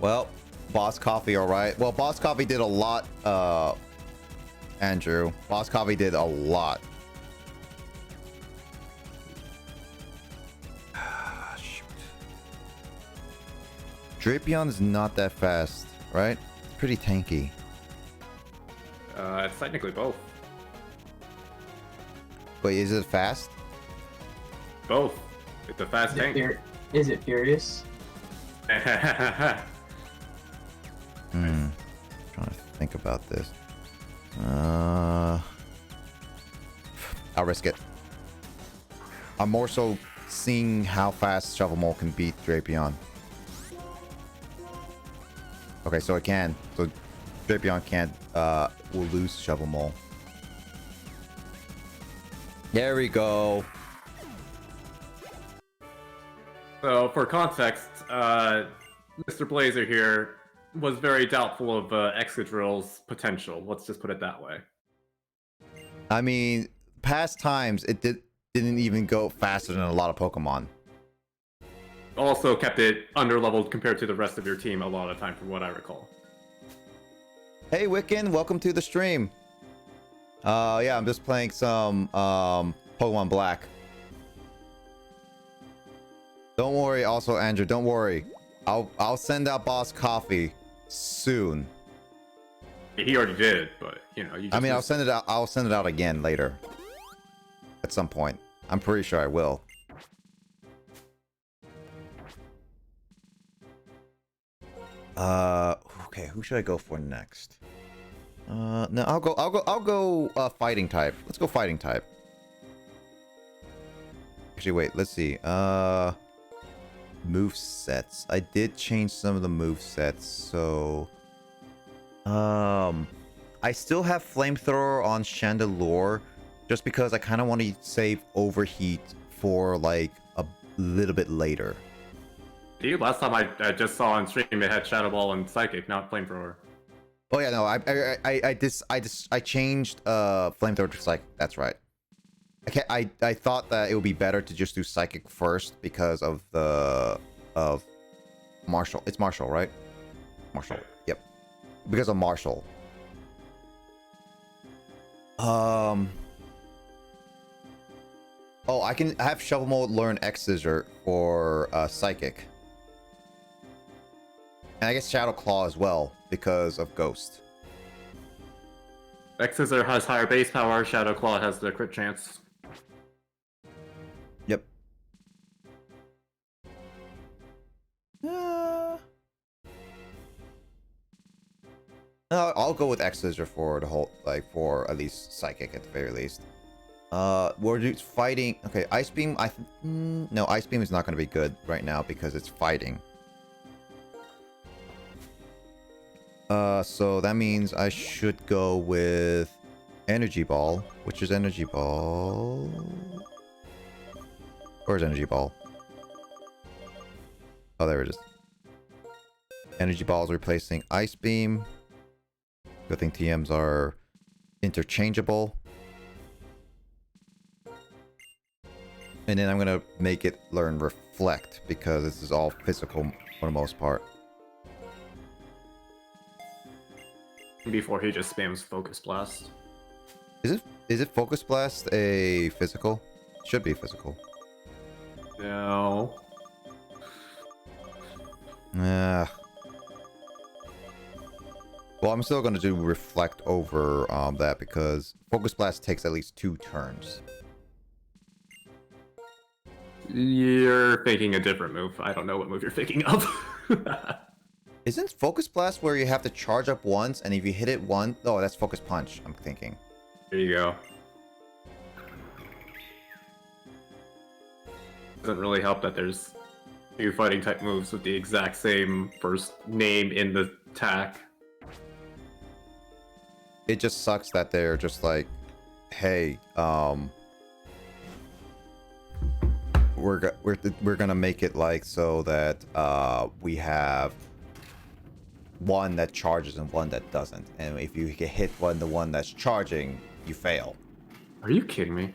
Well, Boss Coffee, all right. Well, Boss Coffee did a lot, Andrew. Boss Coffee did a lot. Shoot. Drapion is not that fast, right? It's pretty tanky. It's technically both. Wait, is it fast? Both. It's a fast tank. Is it furious? Trying to think about this. I'll risk it. I'm more so seeing how fast Shovel Mole can beat Drapion. Okay, so it can. So Drapion can't. Will lose Shovel Mole. There we go. So, for context, Mr. Blazer here was very doubtful of Excadrill's potential. Let's just put it that way. I mean, past times it didn't even go faster than a lot of Pokemon. Also kept it underleveled compared to the rest of your team a lot of time, from what I recall. Hey Wiccan, welcome to the stream. Yeah, I'm just playing some Pokemon Black. Don't worry, also Andrew, don't worry. I'll send out Boss Coffee soon. He already did, but you know, you just I mean, I'll send it out. I'll send it out again later. At some point, I'm pretty sure I will. Okay, who should I go for next? No, I'll go fighting type. Let's go fighting type. Actually, wait, let's see. Move sets. I did change some of the move sets, so I still have flamethrower on Chandelure just because I kind of want to save overheat for like a little bit later. Last time I just saw on stream it had Shadow Ball and Psychic, not Flamethrower. Oh yeah, no, I changed flamethrower to psychic. That's right. I thought that it would be better to just do psychic first because of Marshall. It's Marshall, right? Marshall. Yep. Because of Marshall. Oh, I can have Shovel Mode learn X Scissor for psychic. And I guess Shadow Claw as well because of Ghost. X-Scissor has higher base power, Shadow Claw has the crit chance. Yep. I'll go with X Scissor for the whole, like, for at least Psychic at the very least. We're just fighting. Okay, Ice Beam. No, Ice Beam is not going to be good right now because it's fighting. So that means I should go with Energy Ball, which is Energy Ball. Where's Energy Ball? Oh, there it is. Energy Ball is replacing Ice Beam. Good thing TMs are interchangeable. And then I'm gonna make it learn Reflect because this is all physical for the most part. Before he just spams Focus Blast. Is it Focus Blast a physical? Should be physical. No. Well, I'm still gonna do Reflect over that because Focus Blast takes at least 2 turns. You're thinking a different move. I don't know what move you're thinking of. Isn't Focus Blast where you have to charge up once, and if you hit it once... Oh, that's Focus Punch, I'm thinking. There you go. Doesn't really help that there's two fighting type moves with the exact same first name in the attack. It just sucks that they're just like, hey, we're gonna make it like so that we have one that charges and one that doesn't, and if you get hit the one that's charging, you fail. Are you kidding me?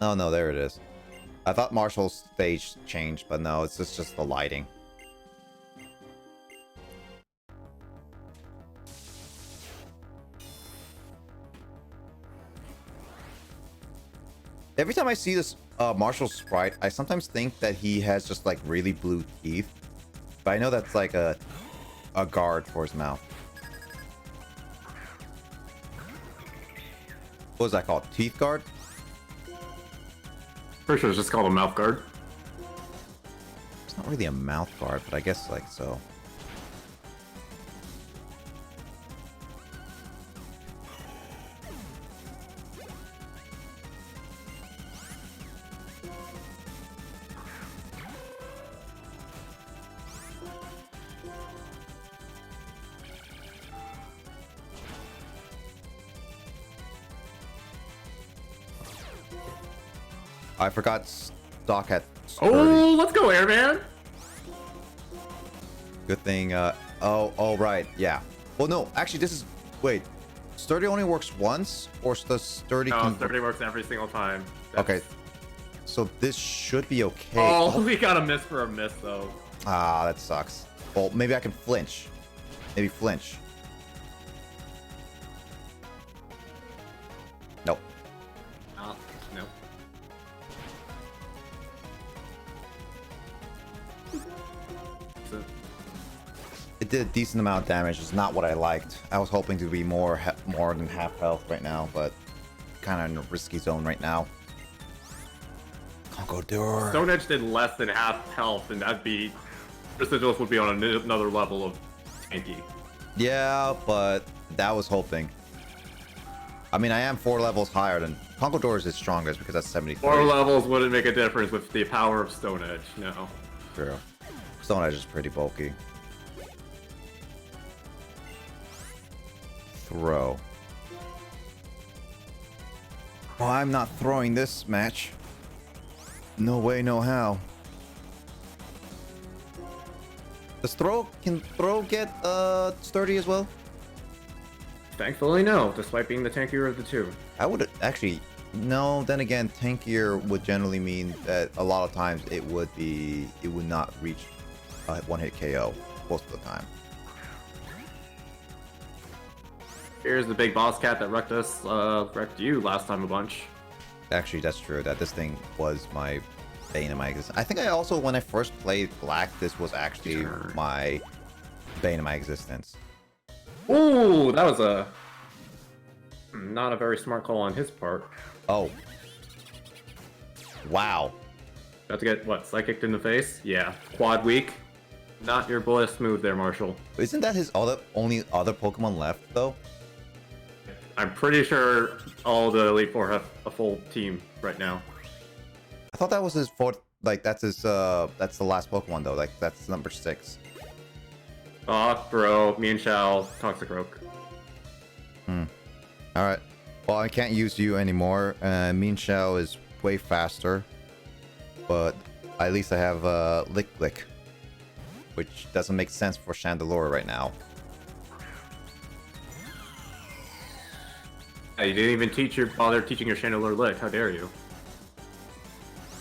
Oh no, there it is. I thought Marshall's stage changed, but no, it's just the lighting. Every time I see this Marshall sprite, I sometimes think that he has just like really blue teeth, but I know that's like a guard for his mouth. What was that called? Teeth guard? Pretty sure it's just called a mouth guard. It's not really a mouth guard, but I guess like so. I forgot stock at sturdy. Oh, let's go, Airman! Good thing, oh, right, yeah. Well, no, actually, this is, wait, sturdy only works once, or does sturdy... No, sturdy works every single time. Okay, so this should be okay. Oh, we got a miss for a miss, though. Ah, that sucks. Well, maybe I can flinch. Maybe flinch. Nope. Oh, no. It did a decent amount of damage. It's not what I liked. I was hoping to be more than half health right now, but kind of in a risky zone right now. Congo door. Stone Edge did less than half health, and that'd be... Residuals would be on another level of tanky. Yeah, but that was hoping. I mean, I am 4 levels higher than... Congo door is its strongest because that's 73. 4 levels wouldn't make a difference with the power of Stone Edge, no. True. Stone Edge is pretty bulky. Throw. Well, I'm not throwing this match. No way, no how. Can throw get sturdy as well? Thankfully, no, despite being the tankier of the two. I would actually no. Then again, tankier would generally mean that a lot of times it would not reach a one-hit KO most of the time. Here's the big boss cat that wrecked you last time a bunch. Actually, that's true. That this thing was my bane of my existence. I think I also, when I first played Black, this was actually my bane of my existence. Ooh, that was not a very smart call on his part. Oh. Wow. About to get, what, psychicked in the face? Yeah. Quad weak. Not your best move there, Marshall. Isn't that his only other Pokemon left, though? I'm pretty sure all the Elite Four have a full team right now. I thought that was his fourth, like, that's his, that's the last Pokemon, though. Like, that's number 6. Bro, me and Shao, Toxic Roke. Alright. Well, I can't use you anymore. Mean Shao is way faster. But at least I have Lick Lick. Which doesn't make sense for Chandelure right now. Yeah, you didn't even bother teaching your Chandelure Lick. How dare you?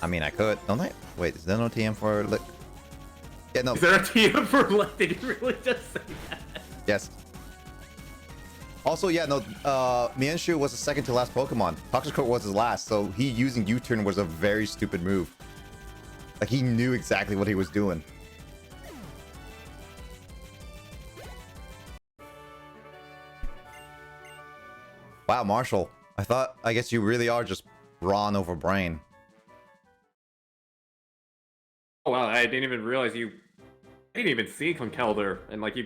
I mean, I could. Don't I? Wait, is there no TM for Lick? Yeah, no. Is there a TM for Lick? Did you really just say that? Yes. Also, yeah, no, Mienshu was the second to last Pokemon. Toxicroak was his last, so he using U-turn was a very stupid move. Like, he knew exactly what he was doing. Wow, Marshall. I guess you really are just brawn over brain. Oh wow, I didn't even realize you. I didn't even see Conkeldurr, and like you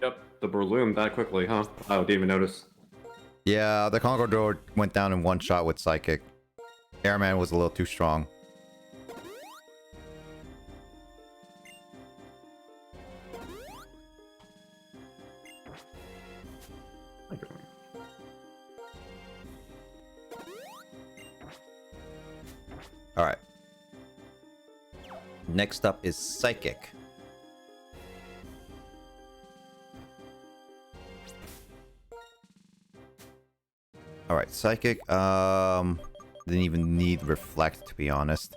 up the Breloom that quickly, huh? Oh, didn't even notice. Yeah, the Conkeldurr went down in one shot with Psychic. Airman was a little too strong. Alright. Next up is Psychic. Alright, Psychic, didn't even need Reflect, to be honest.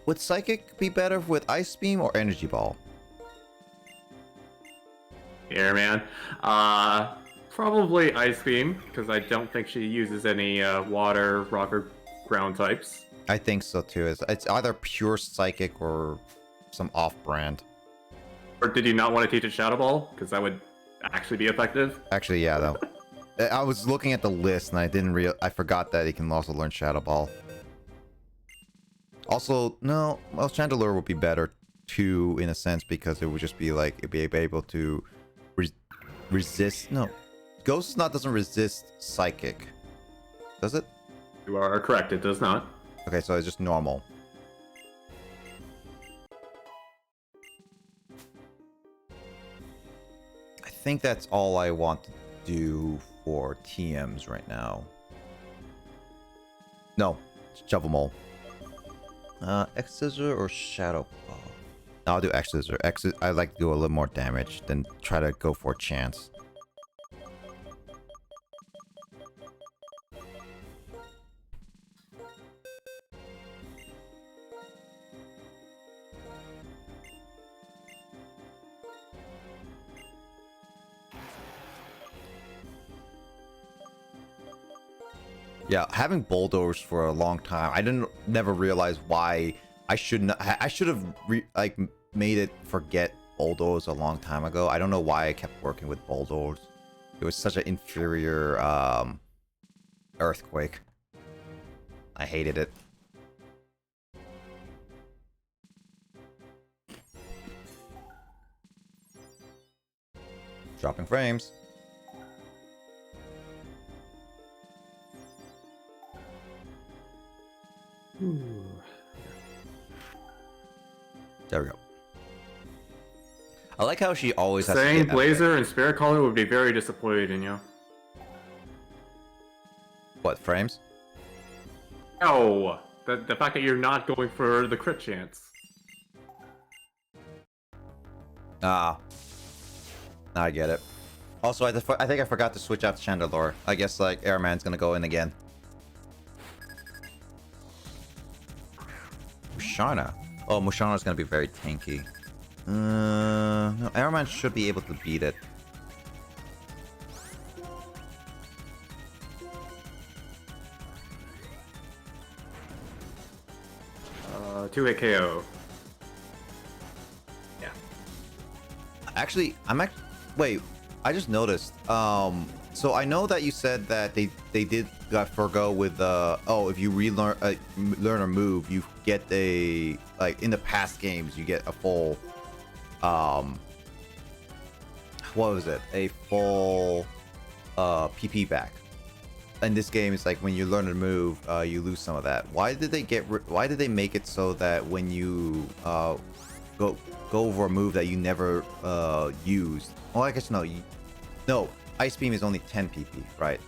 Would Psychic be better with Ice Beam or Energy Ball? Here, man. Probably Ice Beam, because I don't think she uses any water, rock, or ground types. I think so too. It's either pure Psychic or some off-brand. Or did you not want to teach it Shadow Ball? Because that would actually be effective. Actually, yeah, though. I was looking at the list and I forgot that he can also learn Shadow Ball. Also, no, well, Chandelure would be better too, in a sense, because it would just be like, it'd be able to resist. No, Ghost Knot doesn't resist Psychic, does it? You are correct, it does not. Okay, so it's just normal. I think that's all I want to do for TMs right now. No, Shovel Mole. X-Scissor or Shadow Ball? No, I'll do X-Scissor. I like to do a little more damage than try to go for a chance. Yeah, having Bulldoze for a long time, I never realized why I should have made it forget Bulldoze a long time ago. I don't know why I kept working with Bulldoze. It was such an inferior Earthquake. I hated it. Dropping frames. There we go. I like how she always has Saying to get Blazer and Spirit Caller would be very disappointed in you. What, frames? No! The fact that you're not going for the crit chance. Ah. Now I get it. Also, I think I forgot to switch out Chandelure. I guess, like, Airman's gonna go in again. Mushana. Oh, Mushana's gonna be very tanky. No, Airman should be able to beat it. Uh, 2-hit KO. Yeah. Actually, wait, I just noticed. So I know that you said that they did forgo with if you relearn learn a move, you get a, like, in the past games you get a full what was it? A full PP back. In this game, it's like when you learn a move, you lose some of that. Why did they make it so that when you go over a move that you never used? Well, I guess no. No, Ice Beam is only 10 PP, right?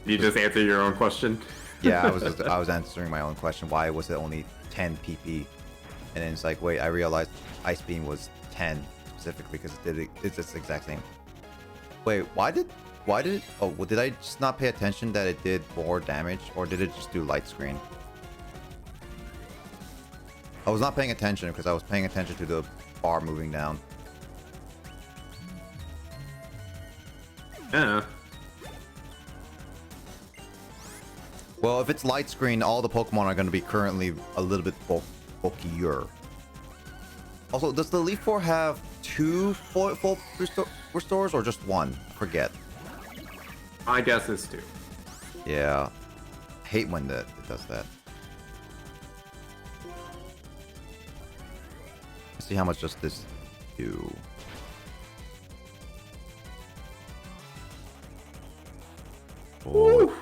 You just answer your own question. Yeah, I was answering my own question. Why was it only 10 PP? And then it's like, wait, I realized Ice Beam was 10 specifically because it's just the exact same. Wait, why did it? Oh, well, did I just not pay attention that it did more damage, or did it just do light screen? I was not paying attention because I was paying attention to the bar moving down. Yeah. Well, if it's light screen, all the Pokemon are going to be currently a little bit bulkier. Also, does the Leaf 4 have 2 full restores or just 1? I forget. My guess is 2. Yeah. I hate when it does that. Let's see how much does this do. Oh.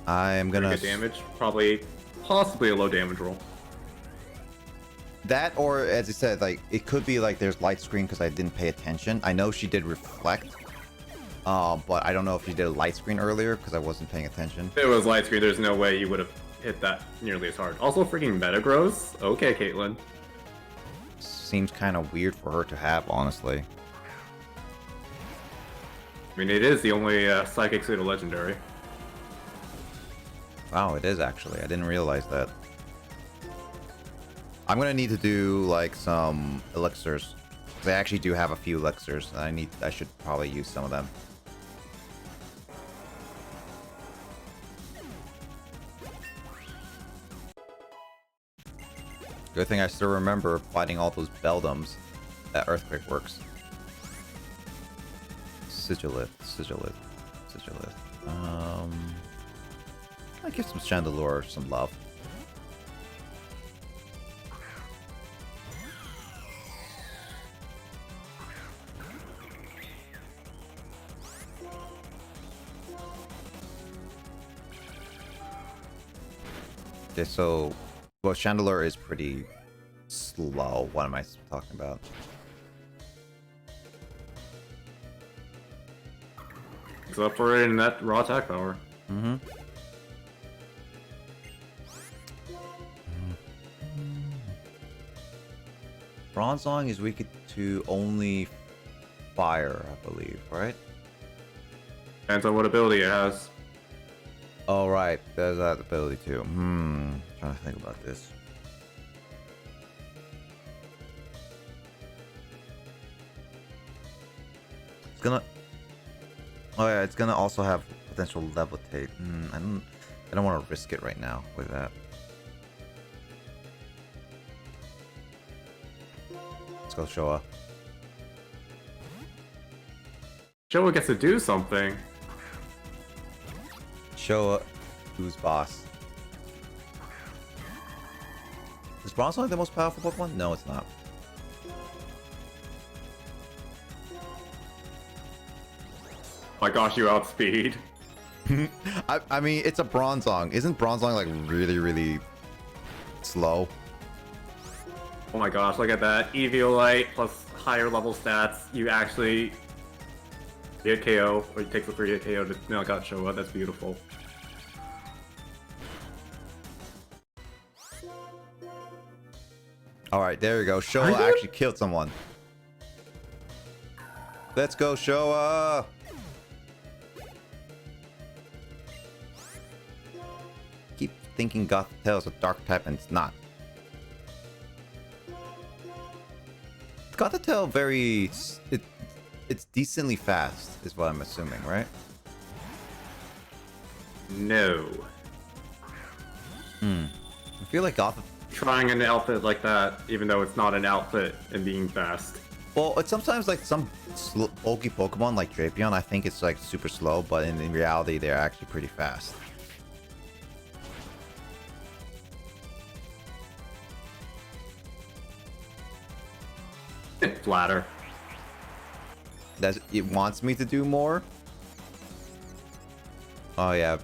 I am gonna Pretty good damage. Probably, possibly a low damage roll. that, or as I said, like it could be like there's light screen because I didn't pay attention. I know she did reflect, but I don't know if she did a light screen earlier because I wasn't paying attention. If it was light screen, there's no way you would have hit that nearly as hard. Also, freaking Metagross. Okay, Caitlyn. Seems kind of weird for her to have, honestly. I mean, it is the only Psychic Pseudo Legendary. Wow, it is actually. I didn't realize that. I'm gonna need to do like some elixirs. 'Cause I actually do have a few elixirs. And I should probably use some of them. Good thing I still remember fighting all those Beldums at Earthquake Works. Sigilith. I give some Chandelure some love. Okay, so well, Chandelure is pretty slow. What am I talking about? It's up for it in that raw attack power. Mm-hmm. Bronzong is weak to only fire, I believe, right? Depends on what ability it has. Oh, right. There's that ability too. Trying to think about this. It's gonna... Oh yeah, it's gonna also have potential levitate. I don't want to risk it right now with that. Let's go, Showa. Showa gets to do something. Showa, who's boss? Is Bronzong the most powerful Pokemon? No, it's not. Oh my gosh, you outspeed. I mean, it's a Bronzong. Isn't Bronzong like really, really slow? Oh my gosh, look at that. Eviolite plus higher level stats. You actually get KO, or it takes a 3-hit KO to knock out Showa. That's beautiful. All right, there you go. Showa actually killed someone. Let's go, Showa! Keep thinking Gothitelle is a dark type, and it's not. Gothitelle it's decently fast, is what I'm assuming, right? No. I feel like Gothitelle. Trying an outfit like that, even though it's not an outfit, and being fast. Well, it's sometimes like some bulky Pokemon like Drapion, I think it's like super slow, but in reality, they're actually pretty fast. Flatter. It wants me to do more. Oh yeah.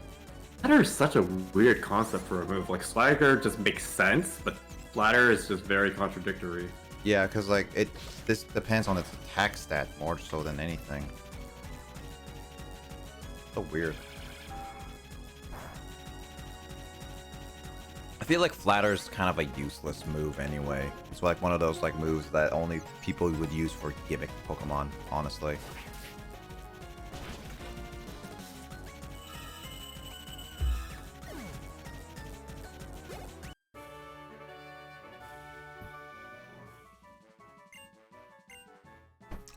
Flatter is such a weird concept for a move. Like, Swagger just makes sense, but Flatter is just very contradictory. Yeah, because like this depends on its attack stat more so than anything. So weird. I feel like Flatter's kind of a useless move anyway. It's like one of those like moves that only people would use for gimmick Pokemon, honestly.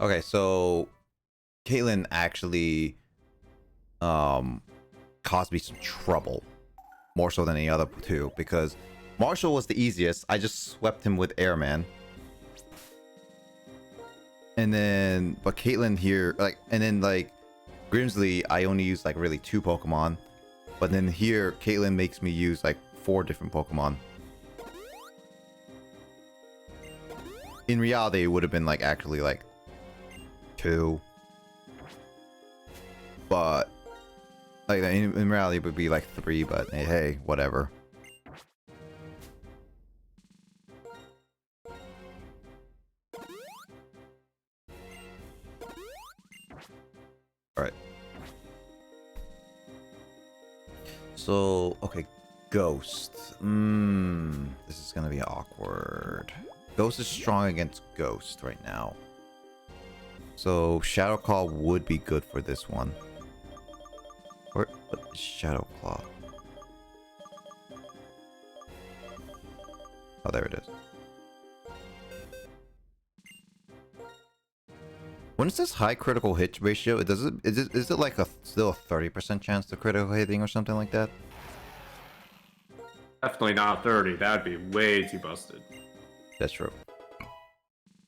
Okay, so Caitlyn actually caused me some trouble. More so than any other two, because Marshall was the easiest. I just swept him with Airman. And then, but Caitlyn here, like, and then like, Grimsley, I only use like really 2 Pokemon. But then here, Caitlyn makes me use like 4 different Pokemon. In reality, it would have been like actually like 2. But like in reality, it would be like 3. But hey, whatever. All right. So okay, Ghost. This is gonna be awkward. Ghost is strong against Ghost right now. So Shadow Claw would be good for this one. What is Shadow Claw? Oh, there it is. When it says high critical hit ratio, is it like still a 30% chance to critical hitting or something like that? Definitely not 30. That'd be way too busted. That's true.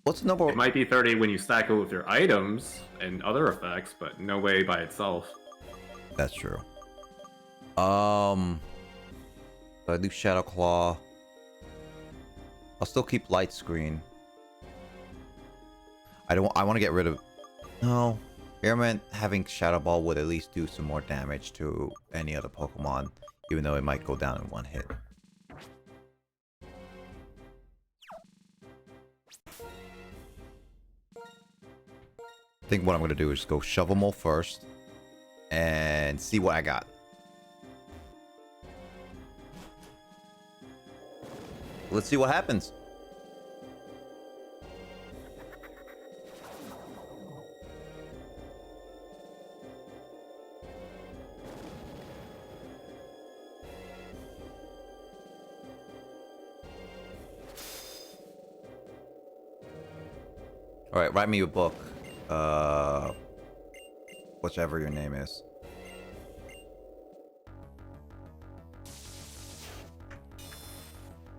What's the number? It might be 30 when you stack it with your items and other effects, but no way by itself. That's true. So I do Shadow Claw. I'll still keep Light Screen. I want to get rid of. No, Airman having Shadow Ball would at least do some more damage to any other Pokemon, even though it might go down in 1 hit. I think what I'm going to do is go Shovel Mole first and see what I got. Let's see what happens. All right, write me a book. Whichever your name is.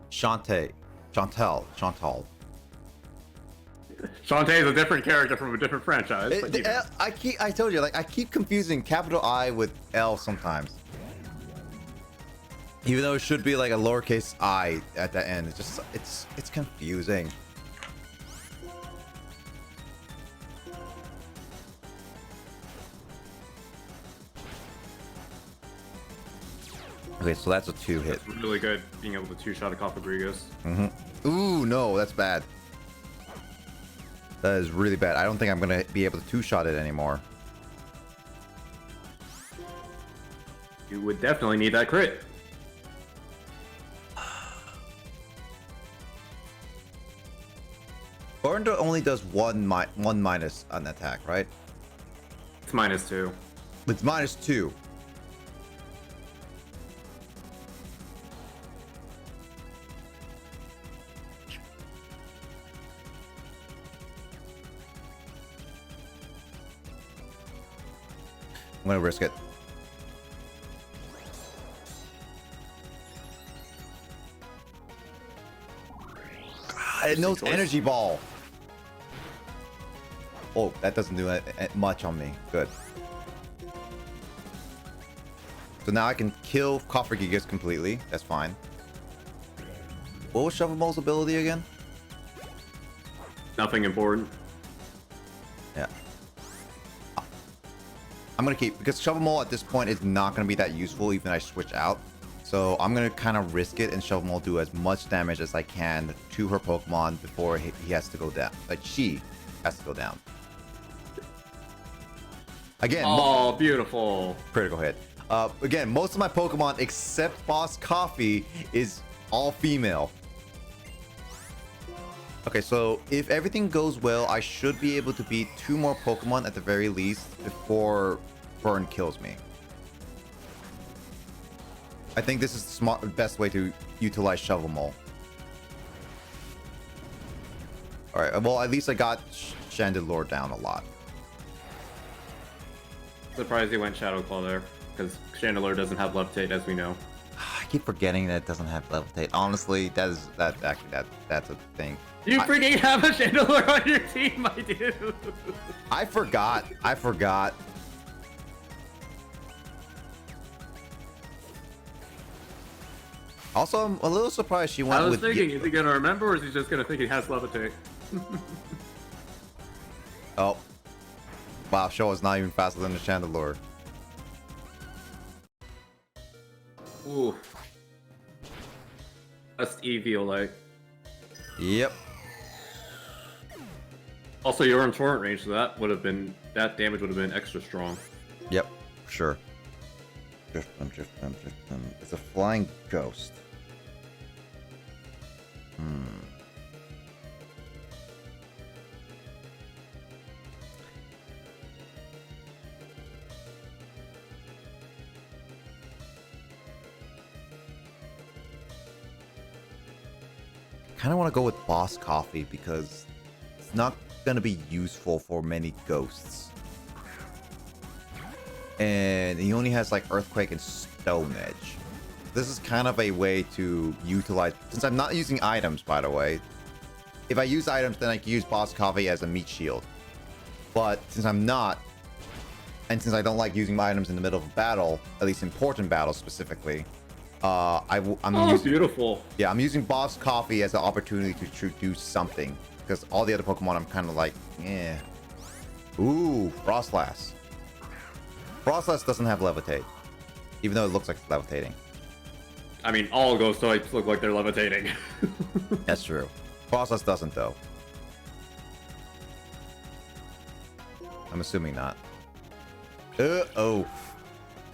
Chantal. Shantae is a different character from a different franchise. But you know. I told you, like, I keep confusing capital I with L sometimes. Even though it should be like a lowercase I at the end. It's just, it's confusing. Okay, so that's a 2-hit. It's really good being able to 2-shot a Cofagrigus. Ooh, no, that's bad. That is really bad. I don't think I'm gonna be able to 2-shot it anymore. You would definitely need that crit. Burn only does one minus on attack, right? It's -2. It's -2. I'm gonna risk it. God, it knows energy ball. Oh, that doesn't do much on me. Good. So now I can kill Cofagrigus completely. That's fine. What was Shovel Mole's ability again? Nothing important. Yeah. I'm gonna keep, because Shovel Mole at this point is not gonna be that useful even if I switch out. So I'm gonna kind of risk it and Shovel Mole do as much damage as I can to her Pokemon before he has to go down. Like, she has to go down. Again, oh, beautiful. Critical hit. Again, most of my Pokemon except Boss Coffee is all female. Okay, so if everything goes well, I should be able to beat 2 more Pokemon at the very least before Burn kills me. I think this is the best way to utilize Shovel Mole. Alright, well, at least I got Chandelure down a lot. Surprised he went Shadow Claw there, because Chandelure doesn't have Levitate, as we know. I keep forgetting that it doesn't have Levitate. Honestly, that's a thing. You freaking have a Chandelure on your team, my dude! I forgot. Also, I'm a little surprised she I went was with. thinking, is he gonna remember or is he just gonna think he has levitate? Oh. Wow, Show is not even faster than the Chandelure. Ooh. That's Eviolite. Yep. Also, you're in torrent range, so that damage would have been extra strong. Yep, sure. Drift them. It's a flying ghost. Kind of want to go with Boss Coffee because it's not going to be useful for many ghosts. And he only has like Earthquake and Stone Edge. This is kind of a way to utilize, since I'm not using items, by the way. If I use items, then I can use Boss Coffee as a meat shield. But since I'm not, and since I don't like using my items in the middle of a battle, at least important battles specifically, I'm Beautiful. Yeah, I'm using Boss Coffee as an opportunity to do something. Because all the other Pokemon, I'm kind of like, eh. Ooh, Frostlass. Frostlass doesn't have Levitate. Even though it looks like it's levitating. I mean, all ghost types look like they're levitating. That's true. Frostlass doesn't, though. I'm assuming not. Oh.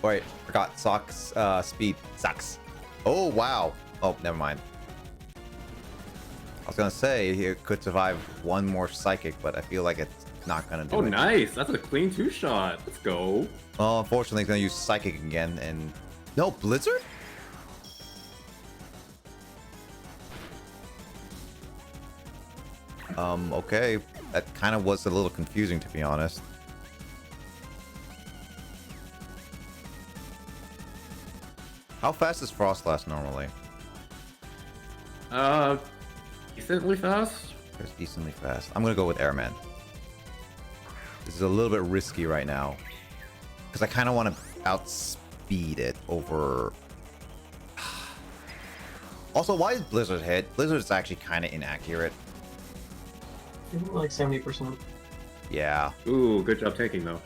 Wait, forgot. Socks, speed. Sucks. Oh, wow. Oh, never mind. I was gonna say, it could survive one more Psychic, but I feel like it's not gonna do it. Oh, nice. That's a clean two-shot. Let's go. Well, unfortunately, it's gonna use Psychic again, and... No, Blizzard? Okay. That kind of was a little confusing, to be honest. How fast is Frostlass normally? Decently fast? It's decently fast. I'm gonna go with Airman. This is a little bit risky right now. Because I kind of want to outspeed it over... Also, why is Blizzard hit? Blizzard is actually kind of inaccurate. Like 70%. Yeah. Ooh, good job taking, though.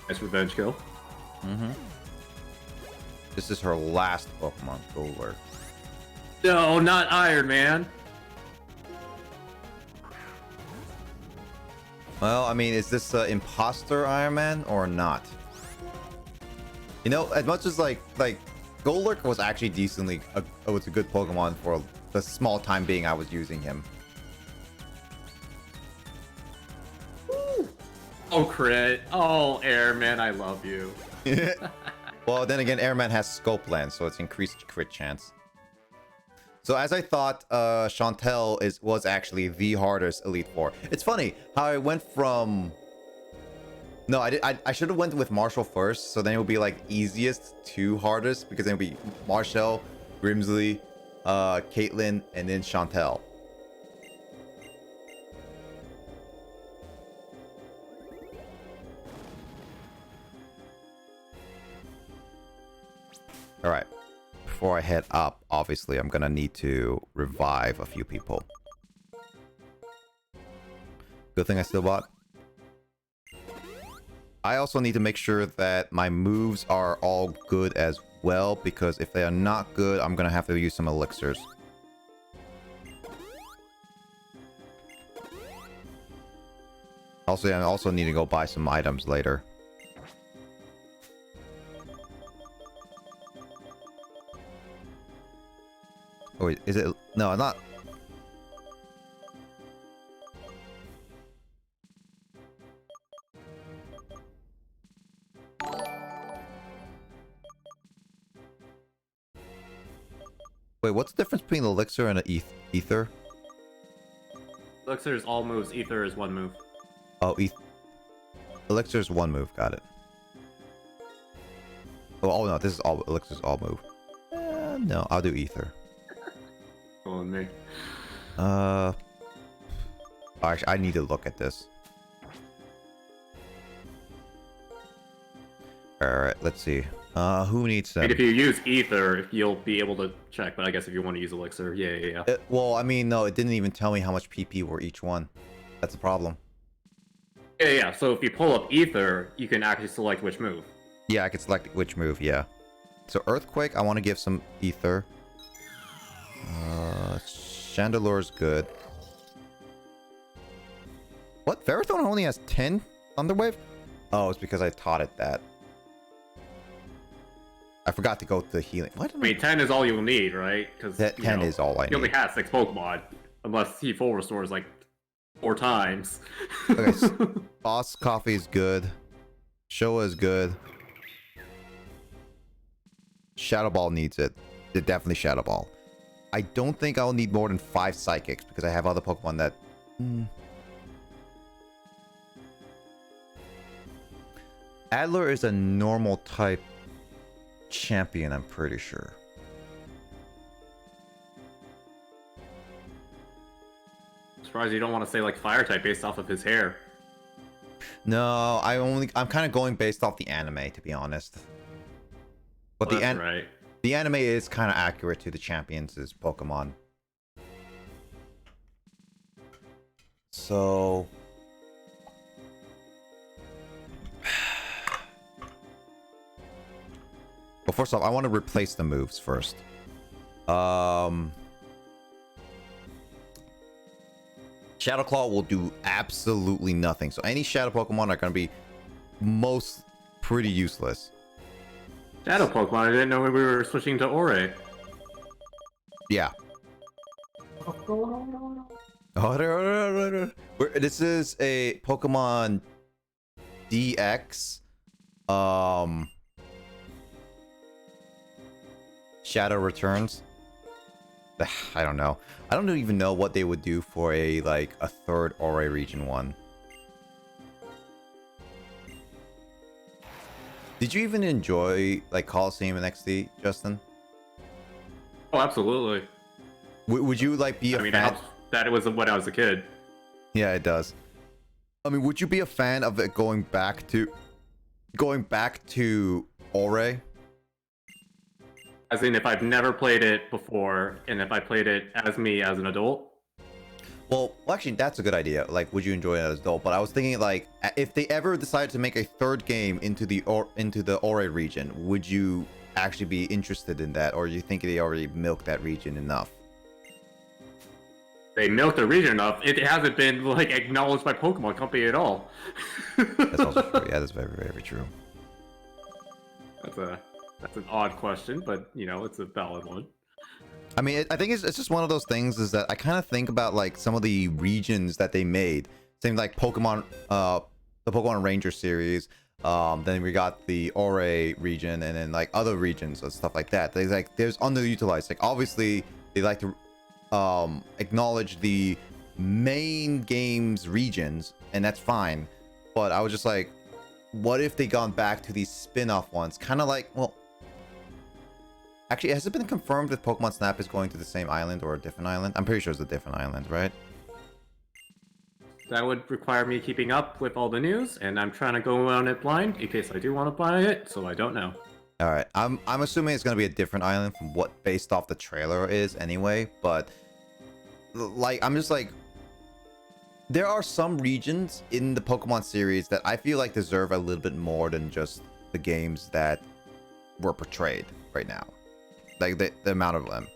Nice revenge kill. Mm-hmm. This is her last Pokemon, Golurk. No, not Iron Man. Well, I mean, is this imposter Iron Man or not? You know, as much as like Golurk was actually decently, was a good Pokemon for the small time being I was using him. Oh, crit. Oh, Airman, I love you. Well, then again, Airman has Scope Lens, so it's increased crit chance. So as I thought, Chantel was actually the hardest Elite Four. It's funny how I went from... No, I should have went with Marshall first, so then it would be like easiest to hardest, because then it would be Marshall, Grimsley, Caitlyn, and then Chantel. All right. Before I head up, obviously, I'm gonna need to revive a few people. Good thing I still bought. I also need to make sure that my moves are all good as well, because if they are not good, I'm gonna have to use some elixirs. Also, I also need to go buy some items later. Oh, wait, is it? No, not. Wait, what's the difference between elixir and an ether? Elixir is all moves, Ether is one move. Oh, elixir is one move. Got it. Oh no, this is all elixir's all move. No, I'll do ether. On me. Actually, I need to look at this. Alright, let's see. Who needs them? And if you use Ether, you'll be able to check, but I guess if you want to use Elixir, yeah. Well, I mean, no, it didn't even tell me how much PP were each one. That's the problem. Yeah, so if you pull up Ether, you can actually select which move. Yeah, I could select which move, yeah. So Earthquake, I want to give some Ether. Chandelure's good. What? Ferrothorn only has 10 Thunderwave? Oh, it's because I taught it that. I forgot to go to the healing. What? I mean, 10 is all you'll need, right? Because 10 is all I He only need. has 6 Pokemon, unless he full restores like 4 times. Okay, Boss Coffee is good. Showa is good. Shadow Ball needs it. Definitely Shadow Ball. I don't think I'll need more than 5 Psychics because I have other Pokemon that... Adler is a normal type champion, I'm pretty sure. Surprised you don't want to say like Fire type based off of his hair. No, I'm kind of going based off the anime, to be honest. But Well, that's right. the anime is kind of accurate to the champions' Pokemon. So... Well, first off, I want to replace the moves first. Shadow Claw will do absolutely nothing. So any Shadow Pokemon are going to be most pretty useless. Shadow Pokemon, I didn't know we were switching to Ore. Yeah. This is a Pokemon DX. Shadow Returns. I don't know. I don't even know what they would do for a third Ore region one. Did you even enjoy like Coliseum and XD, Justin? Oh, absolutely. Would you like be a I mean, fan? it helps that it was when I was a kid. Yeah, it does. I mean, would you be a fan of it going back to Ore? As in, if I've never played it before, and if I played it as me as an adult. Well, actually, that's a good idea. Like, would you enjoy it as an adult? But I was thinking, like, if they ever decided to make a third game into the Ore region, would you actually be interested in that, or do you think they already milked that region enough? They milked the region enough. It hasn't been like acknowledged by Pokemon Company at all. That's also true. Yeah, that's very, very true. That's an odd question, but you know, it's a valid one. I mean, I think it's just one of those things is that I kind of think about like some of the regions that they made. Same like Pokemon, the Pokemon Ranger series. Then we got the Ore region, and then like other regions and stuff like that. There's underutilized. Like obviously they like to acknowledge the main game's regions, and that's fine. But I was just like, what if they gone back to these spin-off ones? Kind of like, well, actually, has it been confirmed if Pokemon Snap is going to the same island or a different island? I'm pretty sure it's a different island, right? That would require me keeping up with all the news, and I'm trying to go on it blind in case I do want to buy it, so I don't know. All right, I'm assuming it's gonna be a different island from what based off the trailer is anyway. But like, I'm just like, there are some regions in the Pokemon series that I feel like deserve a little bit more than just the games that were portrayed right now. Like the amount of them,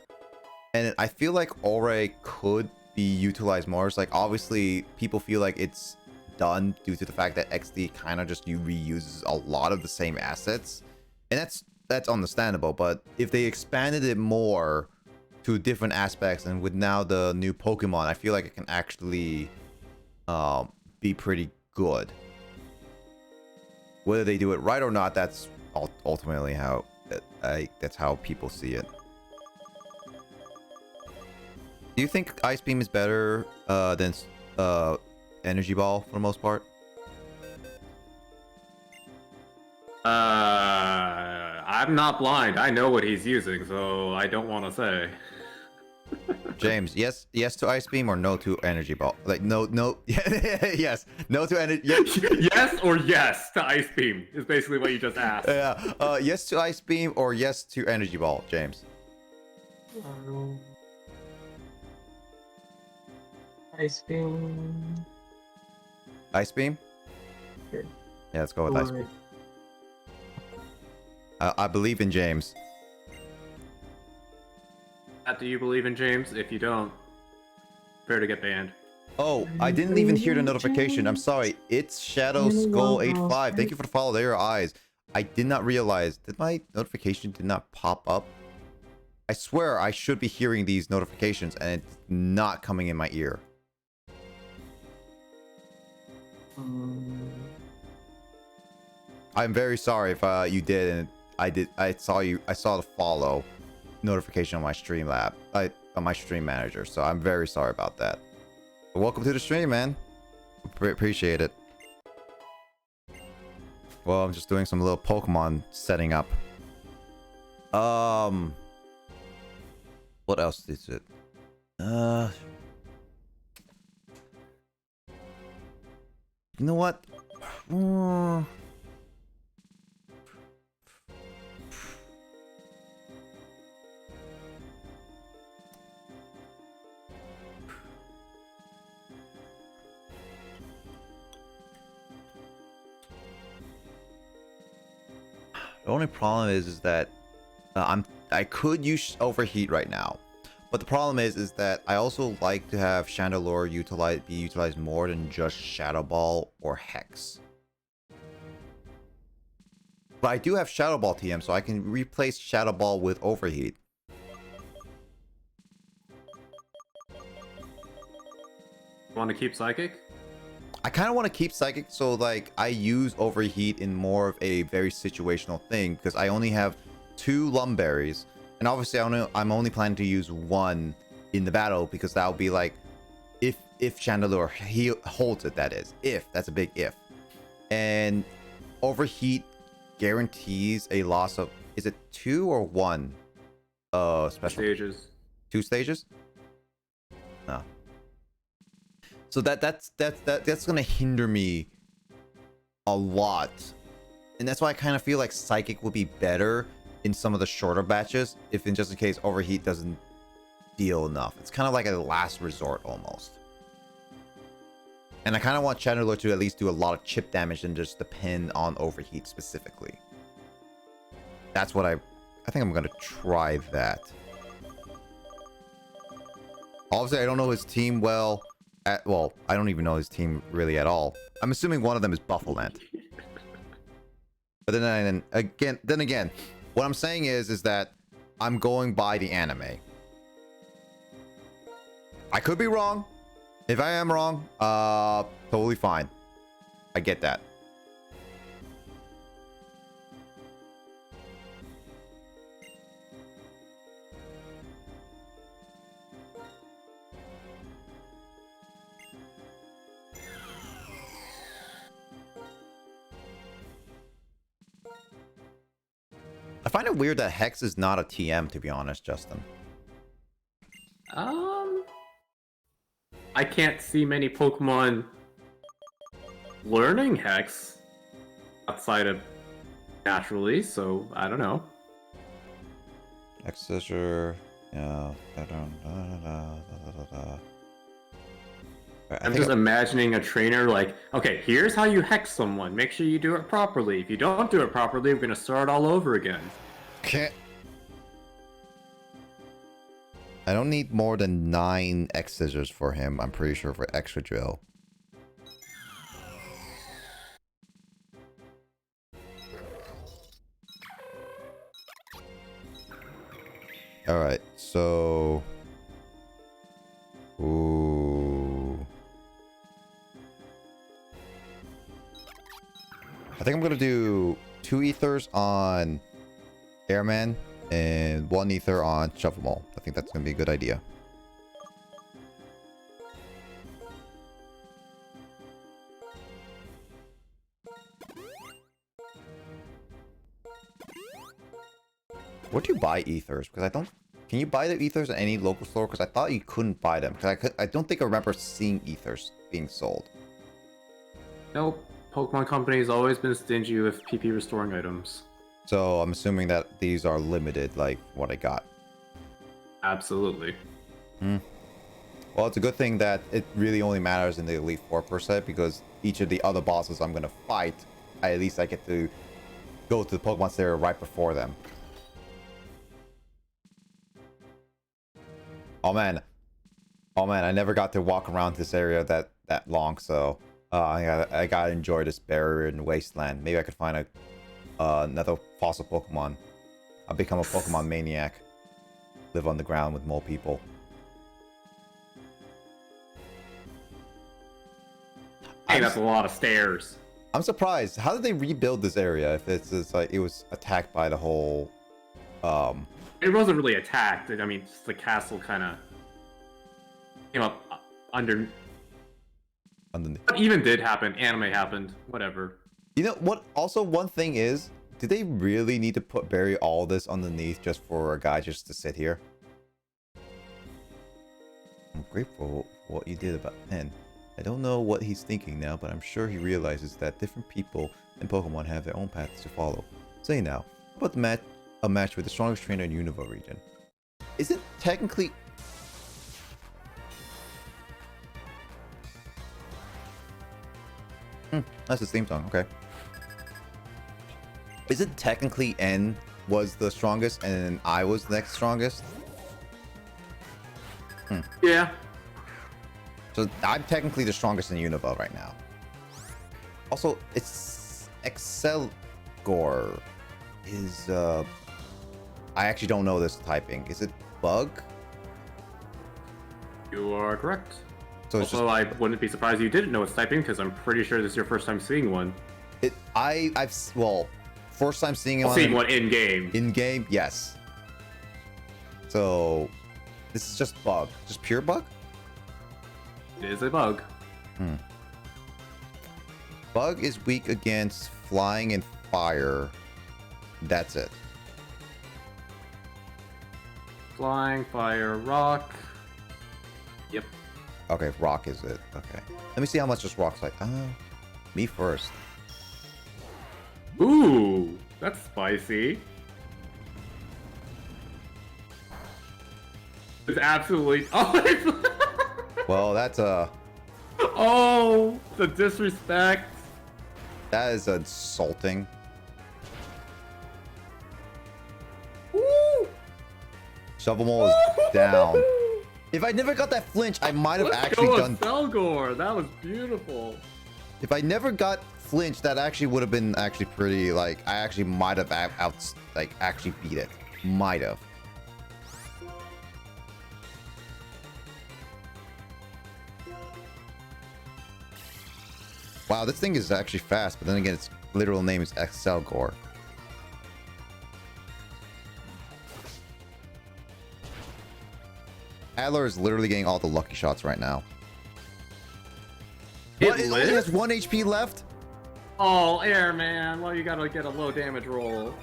and I feel like Ore could be utilized more. It's like obviously people feel like it's done due to the fact that XD kind of just reuses a lot of the same assets, and that's understandable. But if they expanded it more to different aspects, and with now the new Pokemon, I feel like it can actually be pretty good. Whether they do it right or not, that's ultimately how that's how people see it. Do you think Ice Beam is better than Energy Ball for the most part? I'm not blind. I know what he's using, so I don't want to say. James, yes to ice beam or no to energy ball? Like no, yes, no to energy. Yes or yes to ice beam is basically what you just asked. Yeah. Yes to ice beam or yes to energy ball, James. Ice beam. Ice beam. Sure. Yeah, let's go with ice beam. I believe in James. Do you believe in James? If you don't, prepare to get banned. Oh, I didn't even hear the notification. I'm sorry. It's Shadow Skull 85. Thank you for the follow. There are your eyes. I did not realize. Did my notification did not pop up? I swear I should be hearing these notifications and it's not coming in my ear. I'm very sorry if you did and I saw the follow notification on my stream on my stream manager, so I'm very sorry about that. But welcome to the stream, man. Appreciate it. Well, I'm just doing some little Pokemon setting up. What else is it? You know what? The only problem is that I could use overheat right now, but the problem is that I also like to have Chandelure be utilized more than just Shadow Ball or Hex. But I do have Shadow Ball TM, so I can replace Shadow Ball with overheat. Want to keep Psychic? I kind of want to keep Psychic, so like I use overheat in more of a very situational thing because I only have 2 Lumberries, and obviously I'm only planning to use 1 in the battle because that would be like if Chandelure holds it, that is, if that's a big if. And overheat guarantees a loss of, is it 2 or 1 special Stages. 2 stages? No. So that's gonna hinder me a lot, and that's why I kind of feel like Psychic would be better in some of the shorter batches, if in just in case overheat doesn't deal enough. It's kind of like a last resort almost. And I kind of want Chandelure to at least do a lot of chip damage and just depend on overheat specifically. That's what I think I'm gonna try that. Obviously, I don't know his team well. Well, I don't even know his team really at all. I'm assuming one of them is Buffleland. But then again, what I'm saying is that I'm going by the anime. I could be wrong. If I am wrong, totally fine. I get that. I find it weird that Hex is not a TM, to be honest, Justin. I can't see many Pokemon learning Hex outside of naturally, so I don't know. Hex Scissor, yeah. I'm just imagining a trainer like, okay, here's how you hex someone. Make sure you do it properly. If you don't do it properly, we're gonna start all over again. Okay. I don't need more than 9 X scissors for him, I'm pretty sure, for extra drill. Alright, so... Ooh. I think I'm gonna do 2 ethers on Airman and 1 ether on Shuffle Mall. I think that's gonna be a good idea. Where do you buy ethers? Because I don't Can you buy the ethers at any local store? Because I thought you couldn't buy them. Because I don't think I remember seeing ethers being sold. Nope. Pokemon Company's always been stingy with PP restoring items. So I'm assuming that these are limited, like what I got. Absolutely. Well, it's a good thing that it really only matters in the Elite Four per se, because each of the other bosses I'm gonna fight, at least I get to go to the Pokemon Center right before them. Oh man, I never got to walk around this area that long, so I gotta enjoy this barrier and wasteland. Maybe I could find another fossil Pokemon. I'll become a Pokemon maniac. Live on the ground with mole people. Hey, that's a lot of stairs. I'm surprised. How did they rebuild this area if it's like it was attacked by the whole It wasn't really attacked. I mean, just the castle kind of came up under. underneath? What even did happen? Anime happened. Whatever. You know what? Also, one thing is, do they really need to bury all this underneath just for a guy just to sit here? I'm grateful for what you did about Pen. I don't know what he's thinking now, but I'm sure he realizes that different people in Pokemon have their own paths to follow. Say now, how about a match with the strongest trainer in Unova region? Is it technically... that's the theme song, okay. Is it technically N was the strongest and then I was the next strongest? Yeah. So I'm technically the strongest in Unova right now. Also, it's Excelgor is I actually don't know this typing. Is it bug? You are correct. So it's Also, I wouldn't be surprised you didn't know it's typing because I'm pretty sure this is your first time seeing one. well, first time seeing it Seeing one in game. in game, yes. So this is just bug, just pure bug. It is a bug. Bug is weak against flying and fire. That's it. Flying, fire, rock. Yep. Okay, rock is it. Okay. Let me see how much this rock's like. Me first. Ooh, that's spicy. It's absolutely. Well, that's Oh, the disrespect. that is insulting. Woo! Shovel Mole is down. If I never got that flinch, I might have actually done. Selgor. That was beautiful. If I never got flinch, that actually would have been actually pretty. Like I actually might have actually beat it. Might have. Wow, this thing is actually fast, but then again, its literal name is Excelgor. Adler is literally getting all the lucky shots right now. What? It only has 1 HP left? Oh, Airman. Well, you gotta get a low damage roll.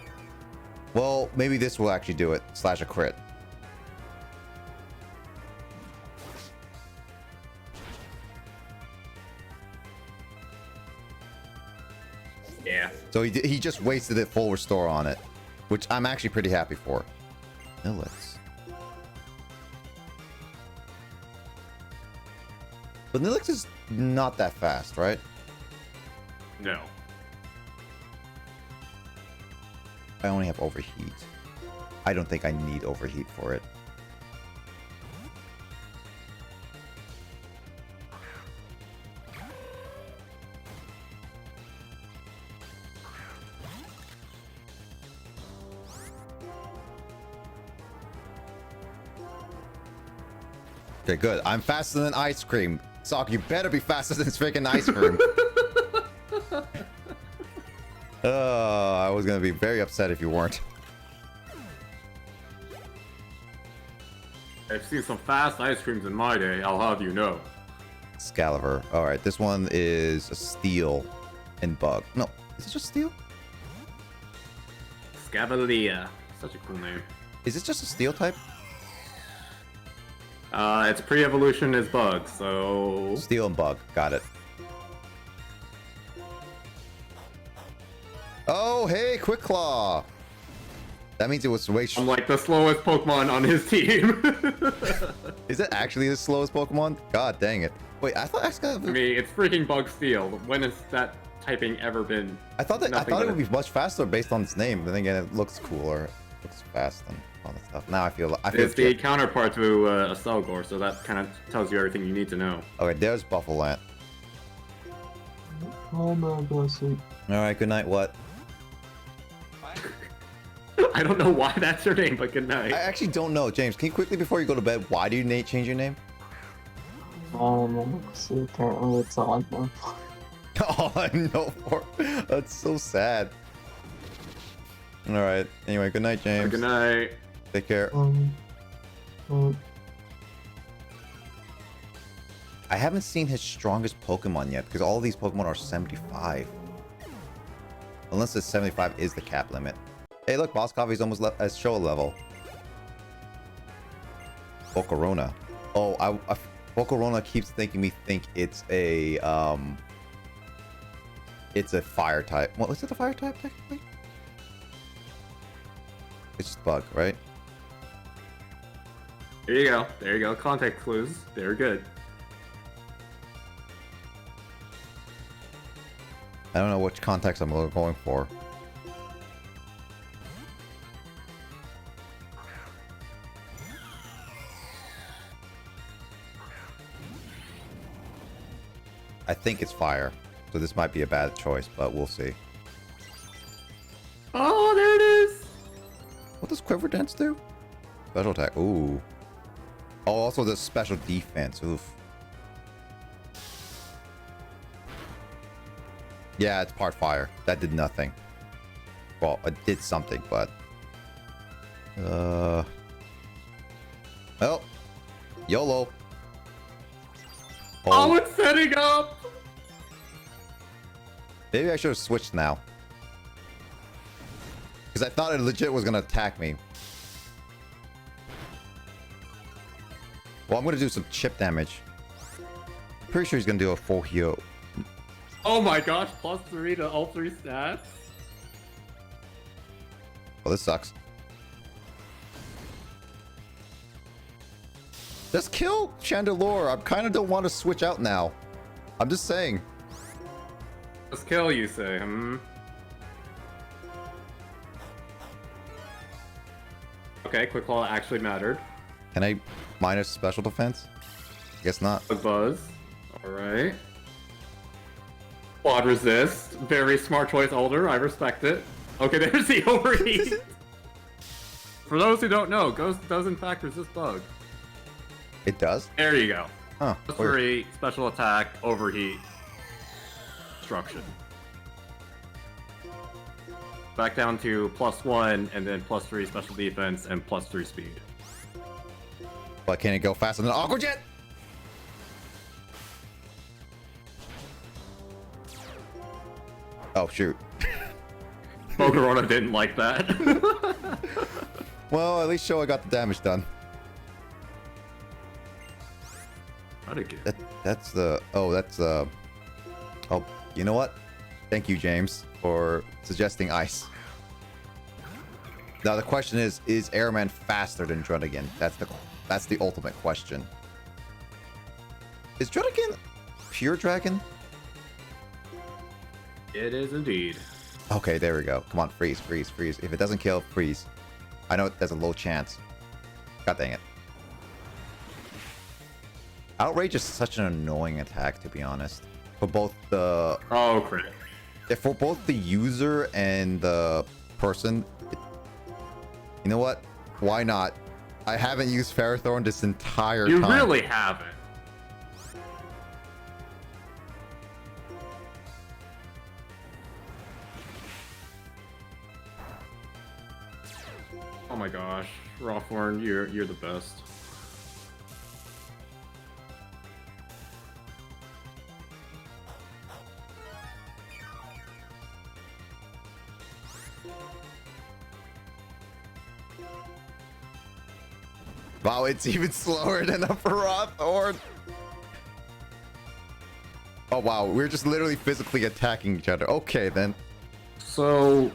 Well, maybe this will actually do it. Slash a crit. Yeah. So he just wasted it full restore on it, which I'm actually pretty happy for. Nilix. But Nilix is not that fast, right? No. I only have overheat. I don't think I need overheat for it. Okay, good. I'm faster than ice cream. Sock, you better be faster than freaking ice cream. I was gonna be very upset if you weren't. I've seen some fast ice creams in my day, I'll have you know. Scaliver. Alright, this one is a steel and bug. No, is it just steel? Scavalia. Such a cool name. Is it just a steel type? Its pre-evolution is bug, so Steel and bug. Got it. Oh, hey, Quick Claw. That means it was way. I'm like the slowest Pokemon on his team. Is it actually the slowest Pokemon? God dang it. Wait, I thought I mean, it's freaking bug steel. When has that typing ever been? I thought nothing it but would be much faster based on its name. Then again, it looks cooler. It looks fast and all that stuff. Now I feel It's the counterpart to a Selgor, so that kind of tells you everything you need to know. Okay, there's Buffalo. Oh my bless you. All right, good night. What? I don't know why that's your name, but good night. I actually don't know, James. Can you quickly before you go to bed? Why do you change your name? See, apparently it's all I know. All I know for. That's so sad. All right. Anyway, good night, James. Good night. Take care. I haven't seen his strongest Pokemon yet because all of these Pokemon are 75. Unless it's 75 is the cap limit. Hey, look, Boss Coffee's almost at show level. Volcarona. Oh, Volcarona keeps making me think it's a fire type. What was it? A fire type technically? It's just bug, right? There you go. There you go. Context clues. They're good. I don't know which context I'm going for. I think it's fire, so this might be a bad choice, but we'll see. Oh, there it is. What does Quiver Dance do? Special attack. Ooh. Oh, also the special defense. Oof. Yeah, it's part fire. That did nothing. Well, it did something, but... Well. YOLO. Oh, it's setting up. Maybe I should have switched now. Because I thought it legit was going to attack me. Well, I'm going to do some chip damage. Pretty sure he's going to do a full heal. Oh my gosh, +3 to all 3 stats. Well, this sucks. Just kill Chandelure. I kind of don't want to switch out now. I'm just saying. Just kill, you say, Okay, Quick Claw actually mattered. Can I minus special defense? Guess not. Buzz. Alright. Quad resist. Very smart choice, Alder. I respect it. Okay, there's the overheat. For those who don't know, Ghost does in fact resist bug. It does? There you go. Huh. +3, special attack, overheat, destruction. Back down to +1, and then +3 special defense, and +3 speed. But can it go faster than Aqua Jet? Oh, shoot. Pokerona didn't like that. Well, at least show I got the damage done. That's the... Oh, that's... Oh, you know what? Thank you, James, for suggesting ice. Now, the question is Airman faster than Druddigan? That's the ultimate question. Is Druddigan pure dragon? It is indeed. Okay, there we go. Come on, freeze, freeze, freeze. If it doesn't kill, freeze. I know there's a low chance. God dang it. Outrage is such an annoying attack, to be honest. For both the... Oh, crit. For both the user and the person. You know what? Why not? I haven't used Ferrothorn this entire time. You really haven't. Oh my gosh, Rawthorn, you're the best. Wow, it's even slower than a Frothorn. Oh wow, we're just literally physically attacking each other. Okay then. So,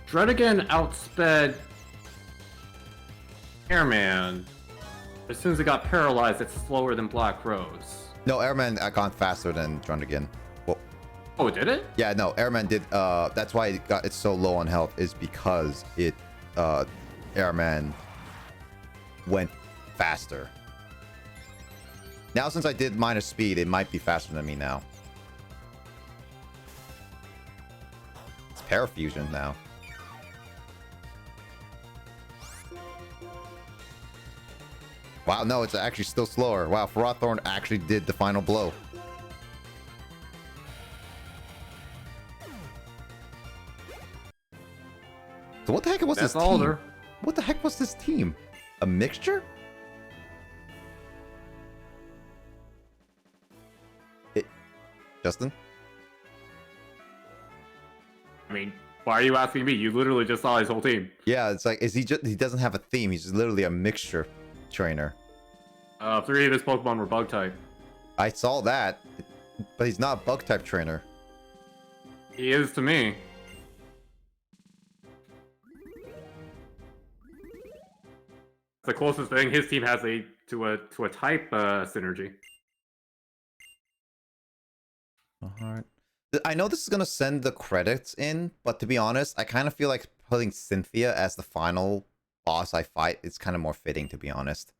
Dredigan outsped Airman. As soon as it got paralyzed, it's slower than Black Rose. No, Airman gone faster than Drundigan. Well, Oh, did it? yeah, no, Airman did. That's why it's so low on health, is because Airman went faster. Now, since I did minus speed, it might be faster than me now. It's parafusion now. Wow, no, it's actually still slower. Wow, Frothorn actually did the final blow. So what the heck was this team? Alder. What the heck was this team? A mixture? Justin? I mean, why are you asking me? You literally just saw his whole team. Yeah, it's like, he doesn't have a theme. He's just literally a mixture trainer. 3 of his Pokemon were bug type. I saw that, but he's not a bug type trainer. He is to me. The closest thing his team has to a type synergy. Alright. I know this is gonna send the credits in, but to be honest, I kind of feel like putting Cynthia as the final boss I fight is kind of more fitting, to be honest.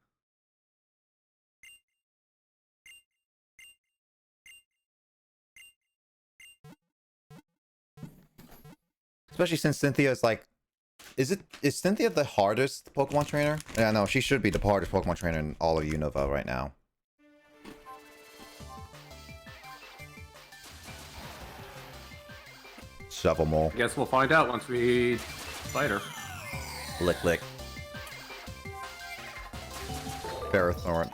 Especially since Cynthia is like, is Cynthia the hardest Pokemon trainer? Yeah, no, she should be the hardest Pokemon trainer in all of Unova right now. Shovel mole. I guess we'll find out once we fight her. Lick lick. Ferrothorn.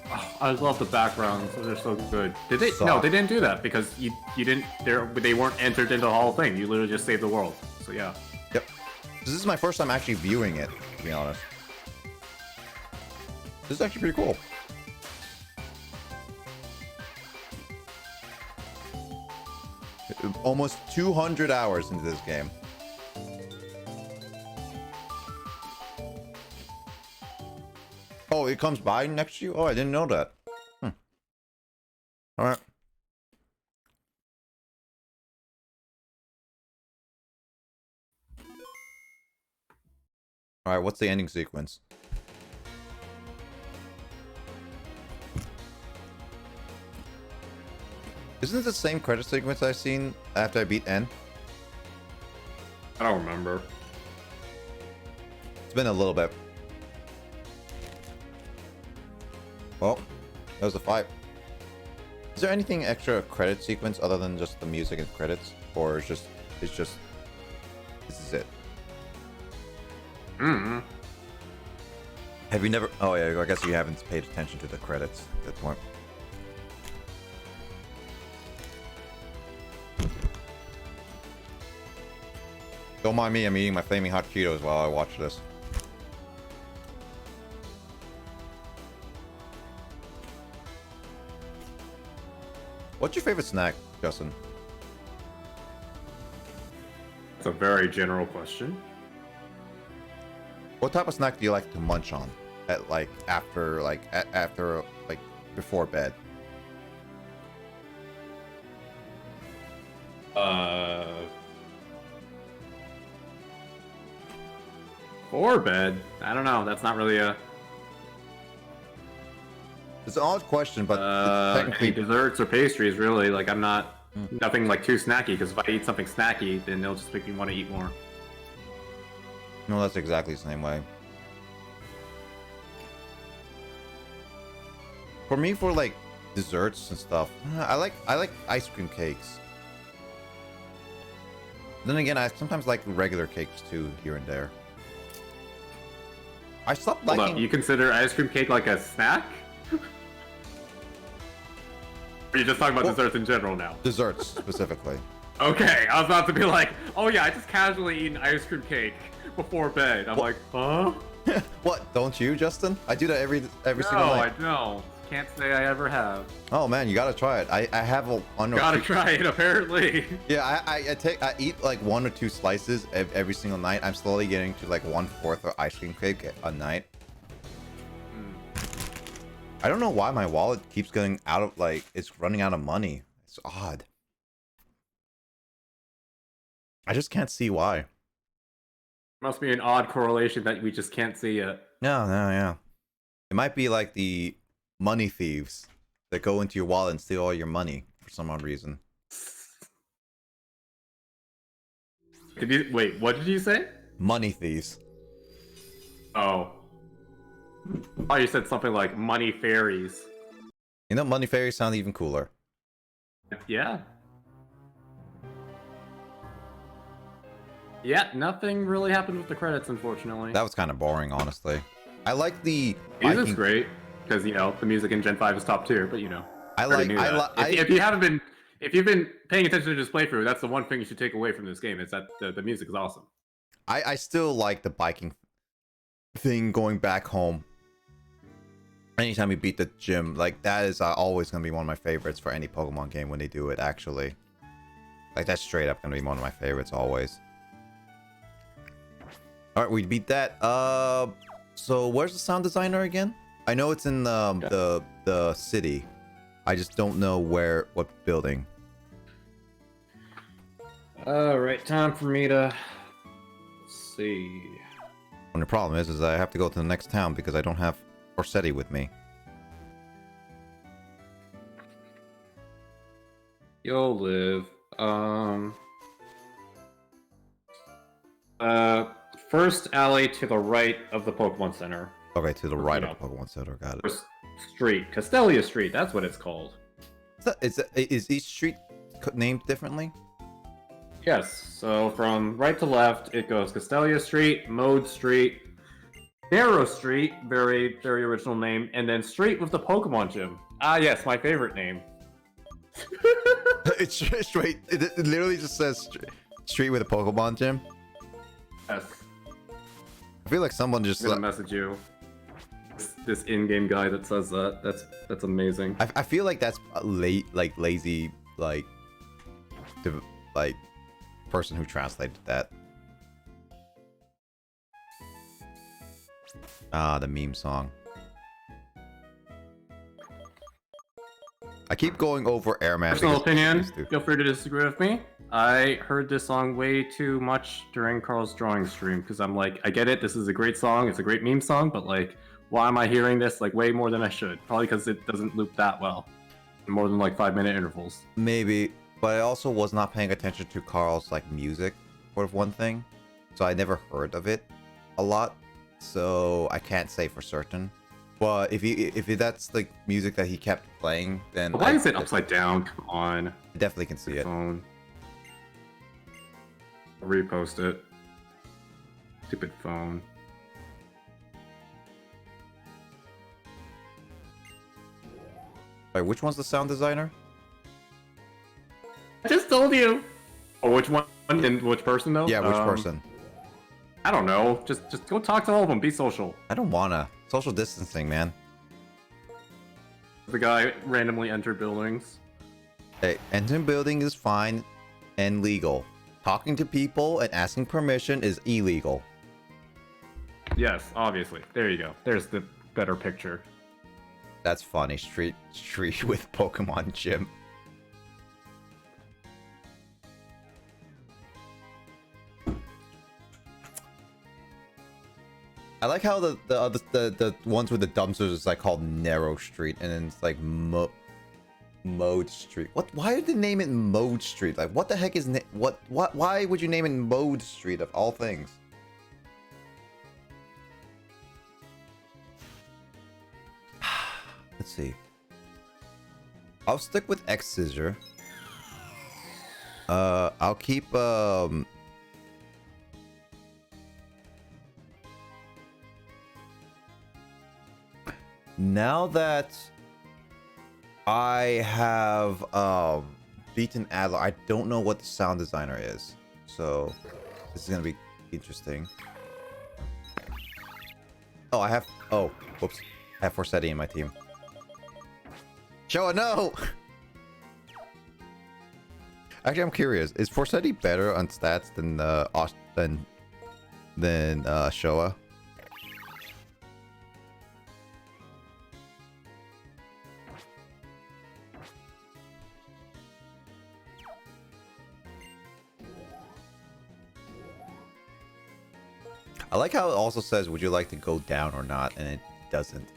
Oh, I love the backgrounds; they're so good. Did they? Soft. No, they didn't do that because you didn't. They weren't entered into the Hall of Fame. You literally just saved the world. So yeah. Yep. This is my first time actually viewing it, to be honest. This is actually pretty cool. Almost 200 hours into this game. Oh, it comes by next to you? Oh, I didn't know that. Alright. Alright, what's the ending sequence? Isn't it the same credit sequence I've seen after I beat N? I don't remember. It's been a little bit. Well, that was a fight. Is there anything extra credit sequence other than just the music and credits? Or it's just this is it? Mm-hmm. Have you never, oh yeah, I guess you haven't paid attention to the credits at that point. Don't mind me, I'm eating my flaming hot Cheetos while I watch this. What's your favorite snack, Justin? It's a very general question. What type of snack do you like to munch on at after before bed? For bed? I don't know. That's not really a. It's an odd question, but technically desserts or pastries. Really, like I'm not nothing like too snacky. Because if I eat something snacky, then it'll just make me want to eat more. No, that's exactly the same way. For me, for like desserts and stuff, I like ice cream cakes. Then again, I sometimes like regular cakes too, here and there. I stopped liking. Hold up, you consider ice cream cake like a snack? Or are you just talking about desserts in general now? Desserts specifically. Okay, I was about to be like, oh yeah, I just casually eat an ice cream cake before bed. I'm like, huh? What? Don't you, Justin? I do that every single No, night. I don't. Can't say I ever have. Oh man, you gotta try it. I have a one or Gotta two. try it, apparently. Yeah, I eat like 1 or 2 slices every single night. I'm slowly getting to like 1/4 of ice cream cake a night. I don't know why my wallet keeps getting out of like it's running out of money. It's odd. I just can't see why. Must be an odd correlation that we just can't see yet. No, yeah. It might be like the money thieves that go into your wallet and steal all your money for some odd reason. Wait, what did you say? Money thieves. Oh. Oh, you said something like money fairies. You know, money fairies sound even cooler. Yeah. Yeah, nothing really happened with the credits, unfortunately. That was kind of boring, honestly. I like the Music's great because you know the music in Gen 5 is top tier, but you know. If you've been paying attention to this playthrough, that's the one thing you should take away from this game. Is that the music is awesome. I still like the biking thing going back home. Anytime you beat the gym, like that is always gonna be one of my favorites for any Pokemon game when they do it. Actually, like that's straight up gonna be one of my favorites always. All right, we beat that. So where's the sound designer again? I know it's in the city. I just don't know what building. Alright, time for me to... Let's see... And the problem is I have to go to the next town because I don't have Corsetti with me. You'll live. First alley to the right of the Pokemon Center. Okay, to the right of the Pokemon Center. Got it. First street. Castelia Street, that's what it's called. Is each street named differently? Yes, so from right to left, it goes Castelia Street, Mode Street, Narrow Street, very, very original name, and then Street with the Pokemon Gym. Ah, yes, my favorite name. It's straight. It literally just says street with a Pokemon gym. Yes. I feel like someone just I'm gonna message you. This in-game guy that says that. That's amazing. I feel like that's a lazy like person who translated that. Ah, the meme song. I keep going over Airman. Personal opinion, feel free to disagree with me. I heard this song way too much during Carl's drawing stream because I'm like, I get it, this is a great song, it's a great meme song, but like, why am I hearing this like way more than I should? Probably because it doesn't loop that well. More than like 5-minute intervals. Maybe, but I also was not paying attention to Carl's like music for one thing, so I never heard of it a lot, so I can't say for certain. But if that's like music that he kept playing, then Why is it upside down? Come on. I definitely can see it. Phone. I'll repost it. Stupid phone. Wait, which one's the sound designer? I just told you. Oh, which one and which person though? Yeah, which person? I don't know. Just go talk to all of them. Be social. I don't wanna. Social distancing, man. The guy randomly entered buildings. Hey, entering building is fine and legal. Talking to people and asking permission is illegal. Yes, obviously. There you go. There's the better picture. That's funny. Street with Pokemon Gym. I like how the ones with the dumpsters is like called Narrow Street, and then it's like Mode Street. What? Why did they name it Mode Street? Like, what the heck is what? Why would you name it Mode Street of all things? Let's see. I'll stick with X Scissor. I'll keep now that I have beaten Adler, I don't know what the sound designer is, so this is gonna be interesting. Oh, I have. Oh, whoops. I have Forsetti in my team. Showa, no! Actually, I'm curious. Is Forsetti better on stats than Showa? I like how it also says, would you like to go down or not? And it doesn't.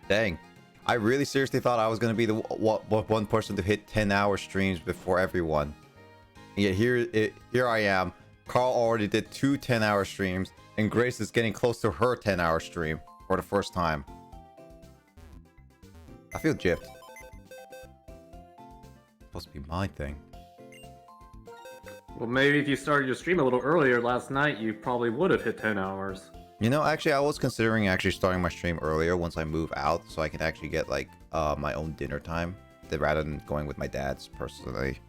Dang. I really seriously thought I was going to be the one person to hit 10-hour streams before everyone. And yet here I am. Carl already did 2 10-hour streams, and Grace is getting close to her 10-hour stream for the first time. I feel gypped. Supposed to be my thing. Well, maybe if you started your stream a little earlier last night, you probably would have hit 10 hours. You know, actually, I was considering actually starting my stream earlier once I move out, so I can actually get like my own dinner time, rather than going with my dad's personally.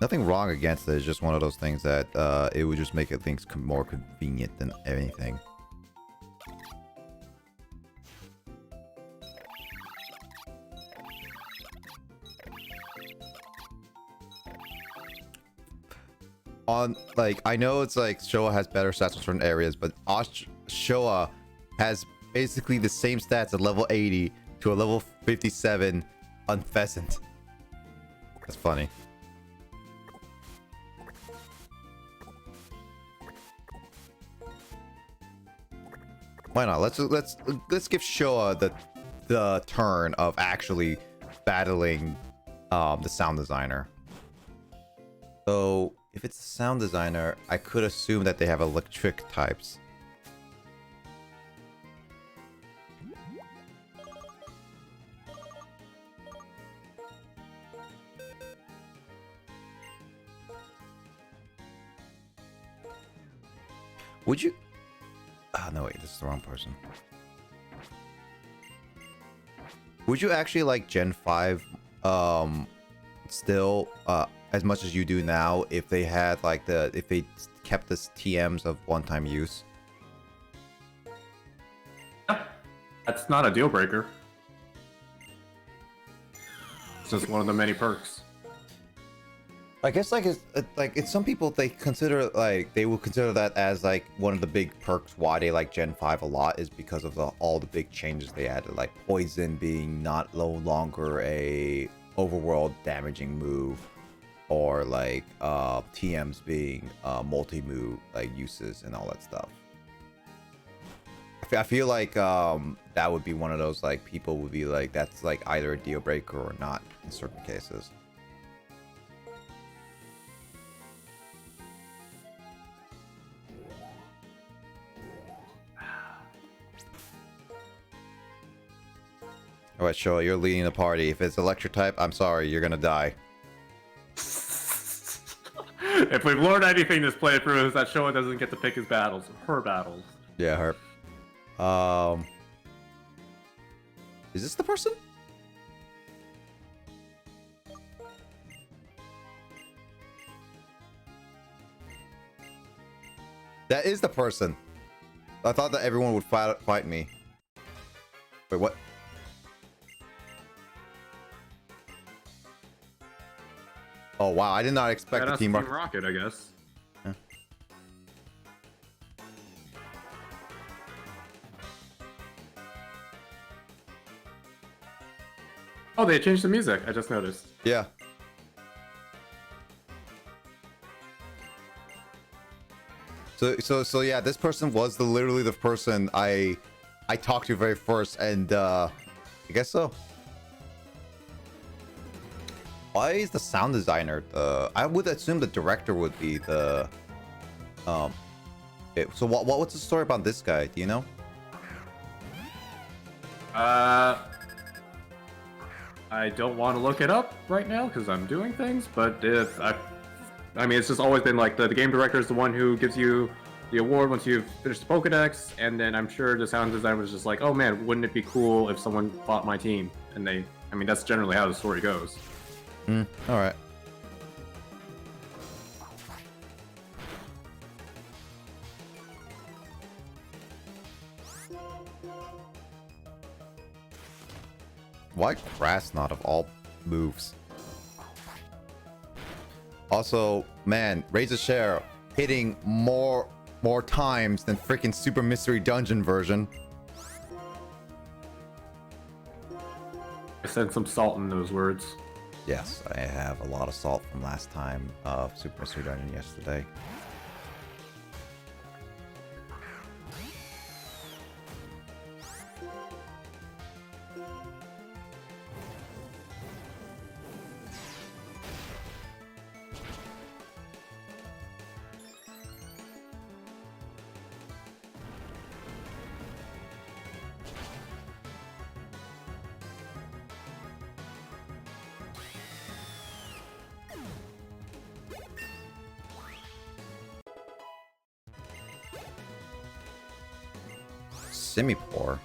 Nothing wrong against it. It's just one of those things that it would just make things more convenient than anything. On like, I know it's like Showa has better stats in certain areas, but Showa has basically the same stats at level 80 to a level 57 on Pheasant. That's funny. Why not? Let's give Showa the turn of actually battling the sound designer. So if it's a sound designer, I could assume that they have electric types. Would you... Oh, no, wait, this is the wrong person. Would you actually like Gen 5 still as much as you do now if they had like if they kept this TMs of one-time use? Yeah, that's not a deal breaker. It's just one of the many perks. I guess like it's some people they consider like they will consider that as like one of the big perks why they like Gen 5 a lot is because of all the big changes they added, like poison being no longer a overworld damaging move, or like TMs being multi-move like uses and all that stuff. I feel like that would be one of those like people would be like that's like either a deal breaker or not in certain cases. Alright, Showa, you're leading the party. If it's electric type, I'm sorry, you're gonna die. If we've learned anything this playthrough is that Showa doesn't get to pick his battles, her battles. Yeah, her. Is this the person? That is the person. I thought that everyone would fight me. Wait, what? Oh wow, I did not expect the Team Rocket, I guess. Yeah. Oh, they changed the music. I just noticed. Yeah. So yeah, this person was literally the person I talked to very first, and I guess so. Why is the sound designer the... I would assume the director would be the... So what's the story about this guy? Do you know? I don't want to look it up right now because I'm doing things, but I mean, it's just always been like the game director is the one who gives you the award once you've finished the Pokedex, and then I'm sure the sound design was just like, oh man, wouldn't it be cool if someone fought my team? And I mean, that's generally how the story goes. All right. Why grass not of all moves? Also, man, Razor Share hitting more times than freaking Super Mystery Dungeon version. I said some salt in those words. Yes, I have a lot of salt from last time of Super Mystery Dungeon yesterday. Semi-poor.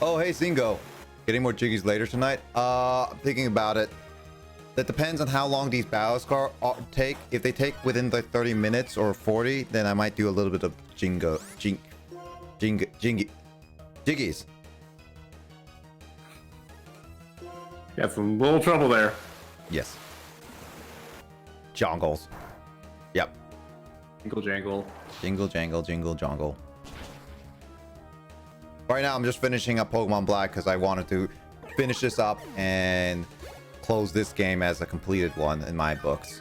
Oh, hey, Zingo. Getting more jiggies later tonight? I'm thinking about it. That depends on how long these battles take. If they take within like 30 minutes or 40, then I might do a little bit of jiggies. Got some little trouble there. Yes. Jongles. Yep. Jingle jangle. Jingle jangle, jingle jongle. Right now, I'm just finishing up Pokemon Black because I wanted to finish this up and close this game as a completed one in my books.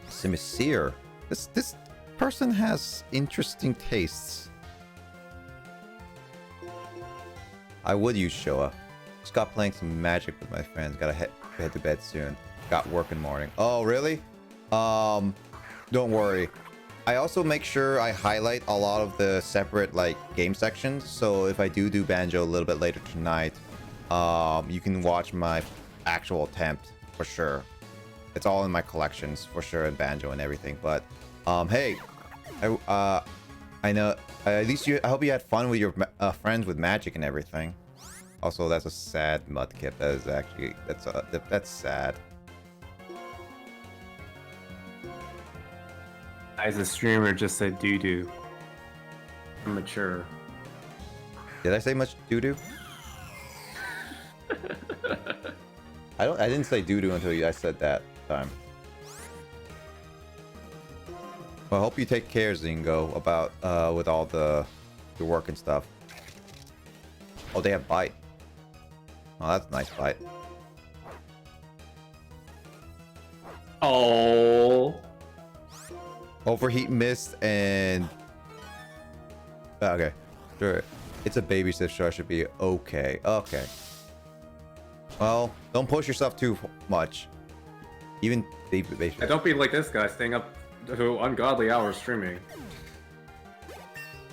Simisear. This person has interesting tastes. I would use Showa. Just got playing some Magic with my friends. Gotta head to bed soon. Got work in the morning. Oh, really? Don't worry. I also make sure I highlight a lot of the separate like game sections. So if I do Banjo a little bit later tonight, you can watch my actual attempt for sure. It's all in my collections for sure, and Banjo and everything. But hey, I know at least I hope you had fun with your friends with Magic and everything. Also, that's a sad Mudkip. That is actually that's sad. As a streamer, just said doo doo. I'm mature. Did I say much doo doo? I didn't say doo doo until I said that time. Well, I hope you take care, Zingo, about with all your work and stuff. Oh, they have bite. Oh, that's a nice bite. Oh. Overheat mist and okay, sure. It's a baby, so sure, I should be okay. Okay. Well, don't push yourself too much. Even baby. Yeah, don't be like this guy, staying up to ungodly hours streaming.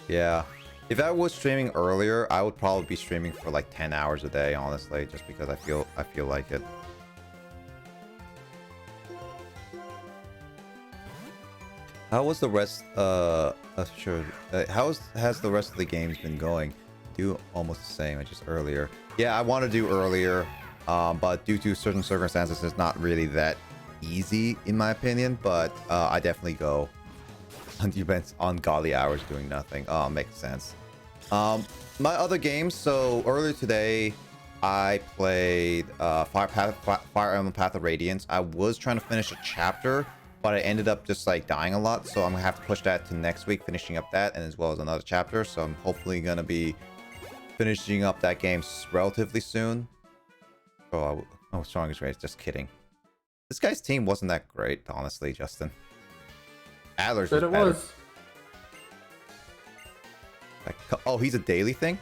Yeah. If I was streaming earlier, I would probably be streaming for like 10 hours a day, honestly, just because I feel like it. How was the rest sure. Has the rest of the games been going? Do almost the same, just earlier. Yeah, I want to do earlier, but due to certain circumstances, it's not really that easy in my opinion, but I definitely go on events on godly hours doing nothing. Oh, makes sense. My other games, so earlier today I played Fire Emblem Path of Radiance. I was trying to finish a chapter, but I ended up just like dying a lot, so I'm gonna have to push that to next week, finishing up that, and as well as another chapter. So I'm hopefully gonna be finishing up that game relatively soon. Oh, strongest race, just kidding. This guy's team wasn't that great, honestly, Justin. Adler's was better. Like, oh, he's a daily thing?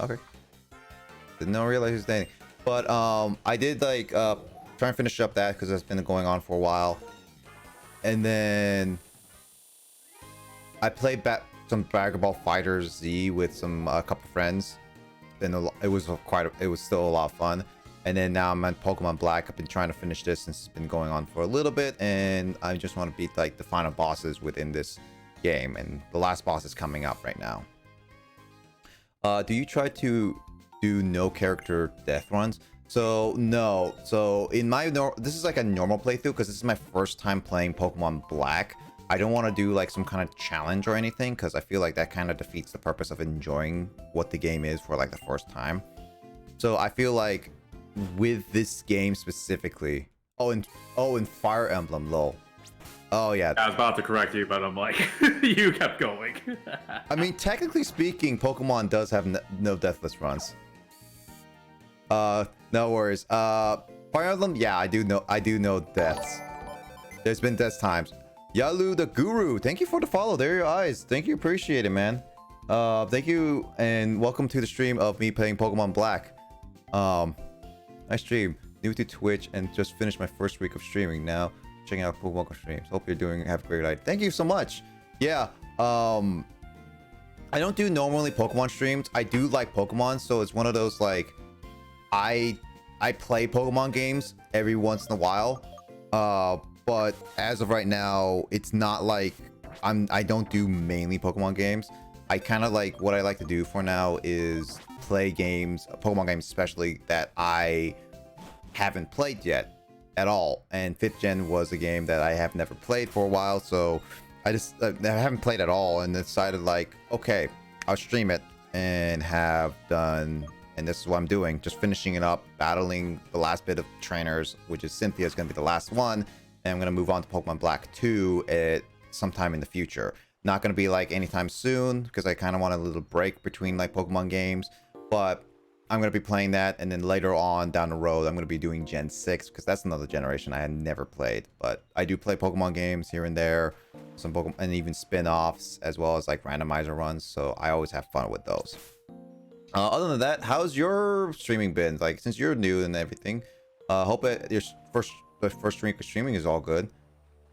Okay. Didn't know realize he was dating. But I did like try and finish up that because that's been going on for a while. And then I played some Dragon Ball Fighters Z with some a couple friends. And it was still a lot of fun. And then now I'm on Pokemon Black. I've been trying to finish this since it's been going on for a little bit, and I just want to beat like the final bosses within this game, and the last boss is coming up right now. Do you try to do no character death runs? So no. So in my this is like a normal playthrough because this is my first time playing Pokemon Black. I don't want to do like some kind of challenge or anything because I feel like that kind of defeats the purpose of enjoying what the game is for like the first time. So I feel like with this game specifically, and Fire Emblem, lol. Oh yeah, I was about to correct you, but I'm like, you kept going. I mean, technically speaking, Pokemon does have no deathless runs. No worries. Fire Emblem, yeah, I do know deaths. There's been death times. Yalu the Guru, thank you for the follow. There are your eyes. Thank you, appreciate it, man. Thank you, and welcome to the stream of me playing Pokemon Black. Nice stream. New to Twitch and just finished my first week of streaming. Now checking out Pokemon streams. Hope you're have a great night. Thank you so much. Yeah. I don't do normally Pokemon streams. I do like Pokemon, so it's one of those like I play Pokemon games every once in a while. But as of right now, it's not like I don't do mainly Pokemon games. I kind of like what I like to do for now is play games, Pokemon games especially, that I haven't played yet at all. And 5th Gen was a game that I have never played for a while, so I haven't played at all and decided like, okay, I'll stream it and have done, and this is what I'm doing, just finishing it up, battling the last bit of trainers, which is Cynthia is going to be the last one, and I'm going to move on to Pokemon Black 2 at sometime in the future. Not going to be like anytime soon because I kind of want a little break between like Pokemon games, but I'm going to be playing that, and then later on down the road I'm going to be doing Gen 6 because that's another generation I had never played. But I do play Pokemon games here and there, some Pokemon, and even spin-offs as well as like randomizer runs, so I always have fun with those. Other than that, how's your streaming been? Like, since you're new and everything, hope your first week of streaming is all good.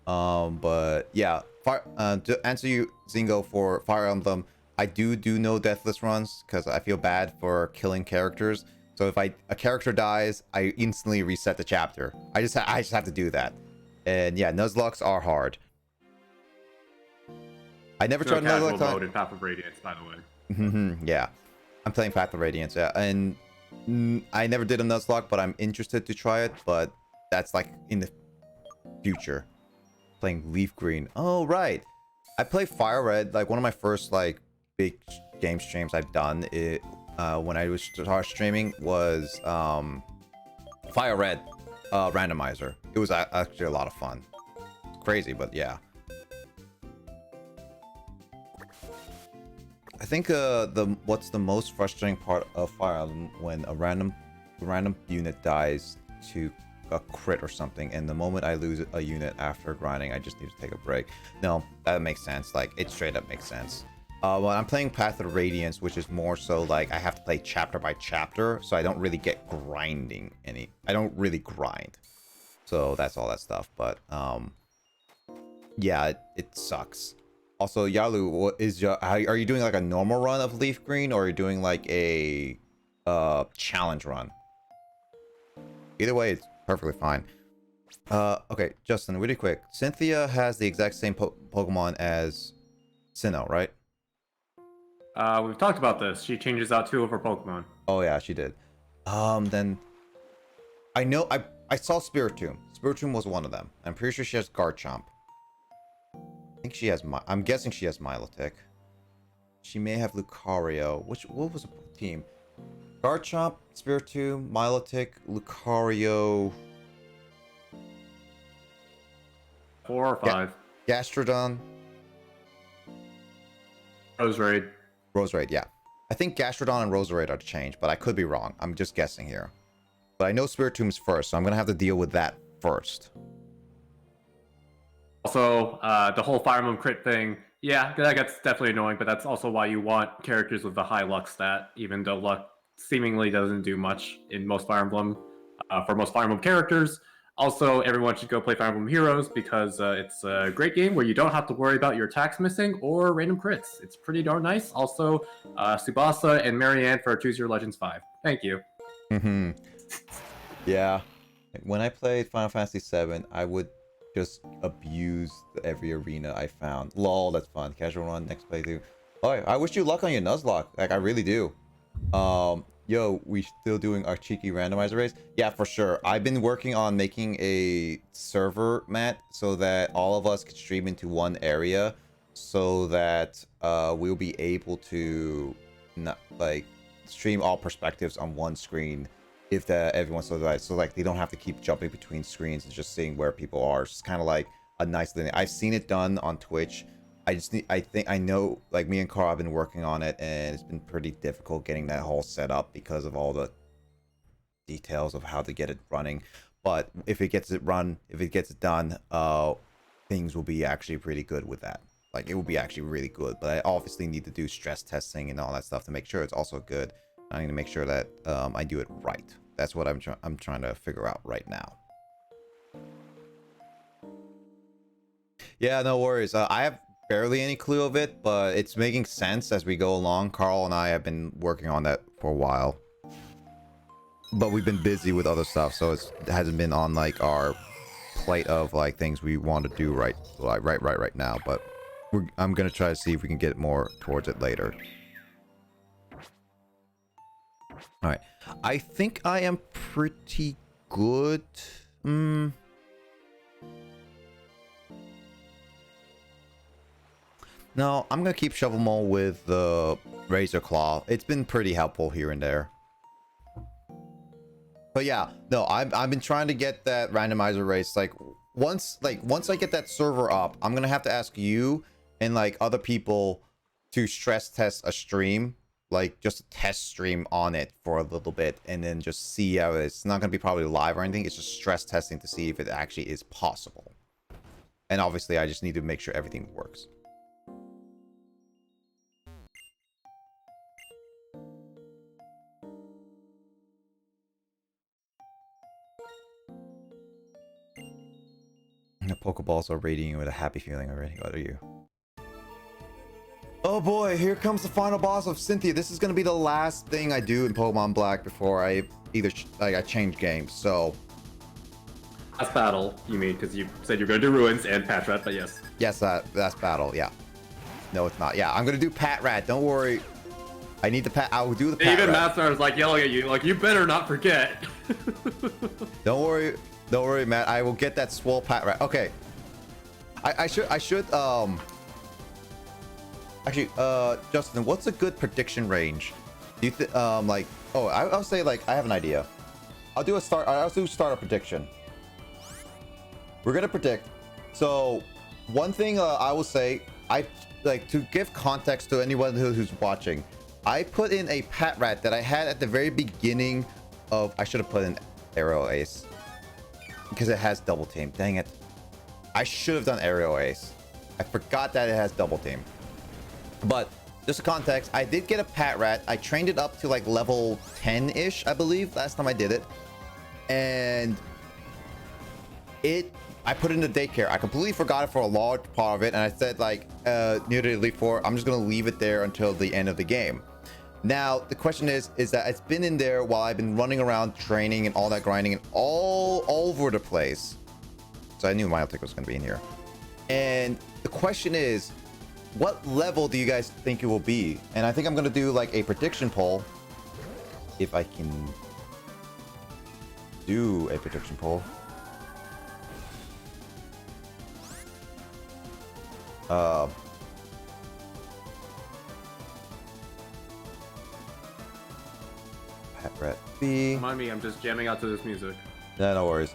But yeah, to answer you, Zingo, for Fire Emblem, I do no deathless runs because I feel bad for killing characters. So if a character dies, I instantly reset the chapter. I just have to do that. And yeah, Nuzlocke are hard. I never tried Nuzlocke mode in Path of Radiance, by the way. Yeah, I'm playing Path of Radiance. Yeah, and I never did a Nuzlocke, but I'm interested to try it. But that's like in the future. Playing Leaf Green. Oh right, I play Fire Red. Like one of my first like big game streams I've done it when I was streaming was Fire Red randomizer. It was actually a lot of fun. It's crazy, but yeah. I think what's the most frustrating part of Fire Emblem when a random unit dies to a crit or something, and the moment I lose a unit after grinding, I just need to take a break. No, that makes sense. Like, it straight up makes sense. Well, I'm playing Path of Radiance, which is more so like I have to play chapter by chapter, so I don't really get grinding I don't really grind. So that's all that stuff. But yeah, it sucks. Also, Yalu, what is are you doing like a normal run of Leaf Green, or are you doing like a challenge run? Either way, it's perfectly fine. Okay, Justin, really quick. Cynthia has the exact same Pokemon as Sinnoh, right? We've talked about this. She changes out 2 of her Pokemon. Oh yeah, she did. Then I know I saw Spiritomb. Spiritomb was one of them. I'm pretty sure she has Garchomp. I think she has I'm guessing she has Milotic. She may have Lucario. What was the team? Garchomp, Spiritomb, Milotic, Lucario. 4 or 5. Gastrodon. Roserade. Roserade, yeah. I think Gastrodon and Roserade are to change, but I could be wrong. I'm just guessing here. But I know Spiritomb's first, so I'm going to have to deal with that first. Also, the whole Fire Emblem crit thing, yeah, that gets definitely annoying, but that's also why you want characters with the high luck stat, even though luck seemingly doesn't do much in most Fire Emblem, for most Fire Emblem characters. Also, everyone should go play Fire Emblem Heroes because it's a great game where you don't have to worry about your attacks missing or random crits. It's pretty darn nice. Also, Tsubasa and Marianne for Choose Your Legends 5. Thank you. Mm-hmm. Yeah. When I played Final Fantasy VII, I would just abuse every arena I found. Lol, that's fun. Casual run, next playthrough. Oh, I wish you luck on your Nuzlocke. Like, I really do. Yo, we still doing our cheeky randomizer race? Yeah, for sure. I've been working on making a server, Matt, so that all of us can stream into one area, so that we'll be able to not like stream all perspectives on one screen if everyone's so right. So like they don't have to keep jumping between screens and just seeing where people are. It's just kind of like a nice thing. I've seen it done on Twitch. I know, like, me and Carl have been working on it, and it's been pretty difficult getting that whole set up because of all the details of how to get it running. But if it gets it done, things will be actually pretty good with that. Like, it will be actually really good. But I obviously need to do stress testing and all that stuff to make sure it's also good. I need to make sure that I do it right. That's what I'm trying to figure out right now. Yeah, no worries. I have barely any clue of it, but it's making sense as we go along. Carl and I have been working on that for a while, but we've been busy with other stuff, so it hasn't been on like our plate of like things we want to do right now. But I'm gonna try to see if we can get more towards it later. All right, I think I am pretty good. No, I'm gonna keep Shovel Mole with the Razor Claw. It's been pretty helpful here and there. But yeah, no, I've been trying to get that randomizer race. Like once I get that server up, I'm gonna have to ask you and like other people to stress test a stream, like just a test stream on it for a little bit, and then just see how it's not gonna be probably live or anything. It's just stress testing to see if it actually is possible. And obviously, I just need to make sure everything works. The Pokeballs are radiating you with a happy feeling already. What are you? Oh boy, here comes the final boss of Cynthia. This is gonna be the last thing I do in Pokemon Black before I either I change games. So Last battle, you mean, because you said you're going to do Ruins and Patrat, but yes. yes, that's battle. Yeah. No, it's not. Yeah, I'm gonna do Patrat. Don't worry. I need the Pat. I will do the Patrat. Even Master is like yelling at you, like you better not forget. Don't worry. Don't worry, Matt. I will get that swole Patrat. Okay. I should actually, Justin, what's a good prediction range? Do you think like, oh, I'll say like I have an idea. I'll do starter prediction. We're gonna predict. So one thing I will say, I like to give context to anyone who's watching. I put in a Patrat that I had at the very beginning of. I should have put in Aerial Ace because it has double team. Dang it! I should have done Aerial Ace. I forgot that it has double team. But just a context, I did get a Patrat. I trained it up to like level 10-ish, I believe, last time I did it. And I put it in the daycare. I completely forgot it for a large part of it. And I said like, near the Elite Four, I'm just going to leave it there until the end of the game. Now, the question is that it's been in there while I've been running around training and all that grinding and all over the place. So I knew Milotic was going to be in here. And the question is, what level do you guys think it will be? And I think I'm going to do like a prediction poll. If I can do a prediction poll. Patrat B. Remind me, I'm just jamming out to this music. Yeah, no worries.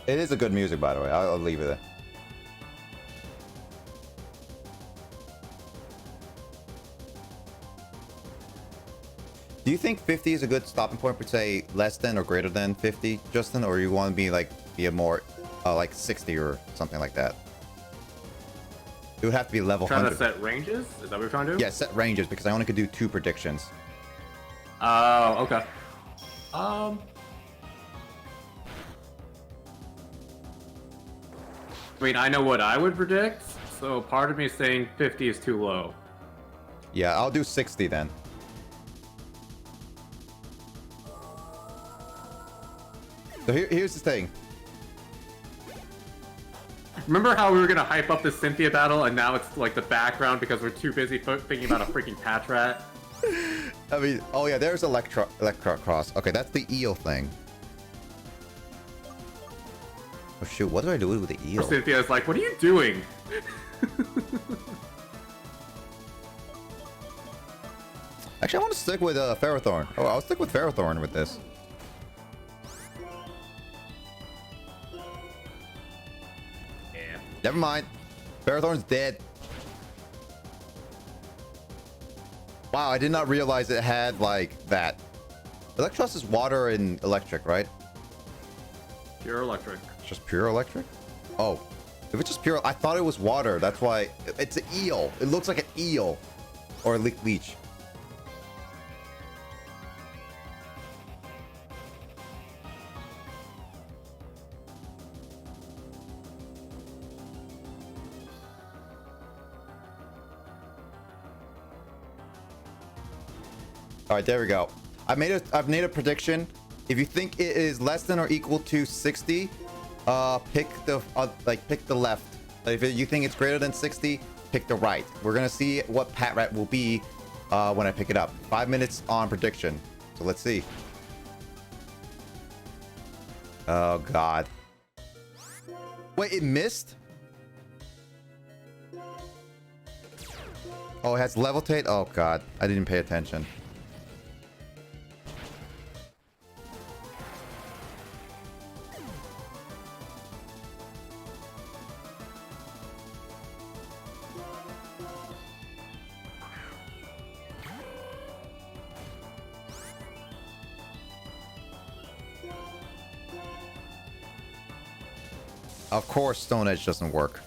It is a good music, by the way. I'll leave it there. Do you think 50 is a good stopping point for, say, less than or greater than 50, Justin? Or you want to be a more, like 60 or something like that? It would have to be level Trying 100. to set ranges? Is that what you're trying to do? Yeah, set ranges, because I only could do 2 predictions. Oh, okay. I mean, I know what I would predict, so part of me is saying 50 is too low. Yeah, I'll do 60 then. So here's the thing. Remember how we were gonna hype up this Cynthia battle, and now it's like the background because we're too busy thinking about a freaking patch rat? I mean, oh yeah, there's Electro Cross. Okay, that's the eel thing. Oh shoot, what do I do with the eel? Cynthia's like, what are you doing? Actually, I want to stick with Ferrothorn. Oh, I'll stick with Ferrothorn with this. Yeah. Never mind. Ferrothorn's dead. Wow, I did not realize it had, like, that. Electros is water and electric, right? Pure electric. It's just pure electric? Oh. If it's just pure... I thought it was water. That's why... It's an eel. It looks like an eel. Or a leech. All right, there we go. I've made a prediction. If you think it is less than or equal to 60, pick the left. If you think it's greater than 60, pick the right. We're gonna see what Pat Rat will be when I pick it up. 5 minutes on prediction. So let's see. Oh God. Wait, it missed? Oh, it has levitate. Oh God, I didn't pay attention. Of course, Stone Edge doesn't work.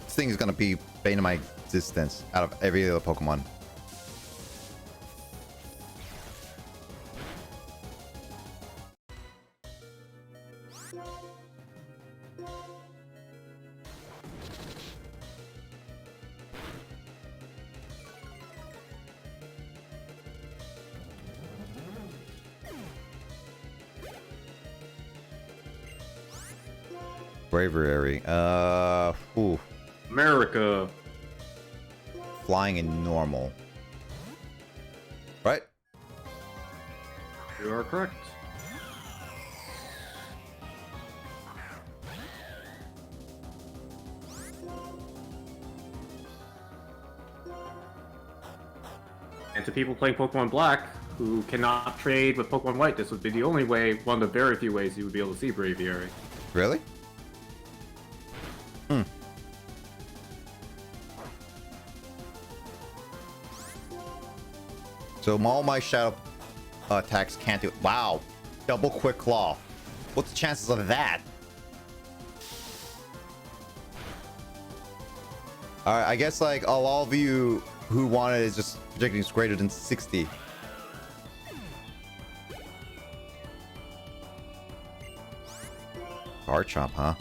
This thing is gonna be bane of my existence out of every other Pokemon. Bravery. Ooh. America. Flying in normal. Right? You are correct. And to people playing Pokemon Black who cannot trade with Pokemon White, this would be the only way, one of the very few ways you would be able to see Braviary. Really? Hmm. So all my shadow attacks can't do it. Wow. Double quick claw. What's the chances of that? Alright, I guess like all of you who wanted is just predicting it's greater than 60. Garchomp, huh?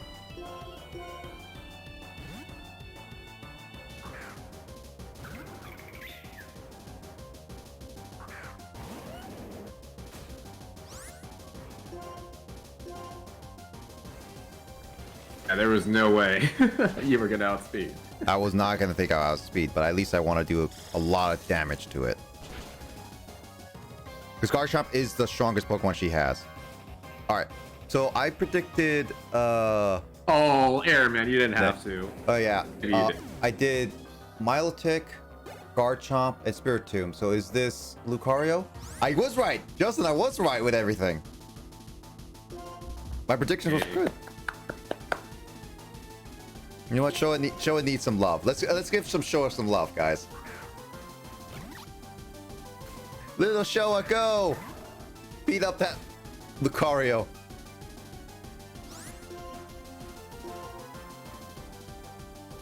Yeah, there was no way you were gonna outspeed. I was not going to think I outspeed, but at least I want to do a lot of damage to it. Because Garchomp is the strongest Pokemon she has. Alright, so I predicted... Oh, Airman, you didn't have to. Oh yeah, Maybe you did. I did Milotic, Garchomp, and Spiritomb. So is this Lucario? I was right! Justin, I was right with everything. My prediction was good. You know what? Showa needs some love. Let's give Showa some love, guys. Little Showa, go! Beat up that Lucario.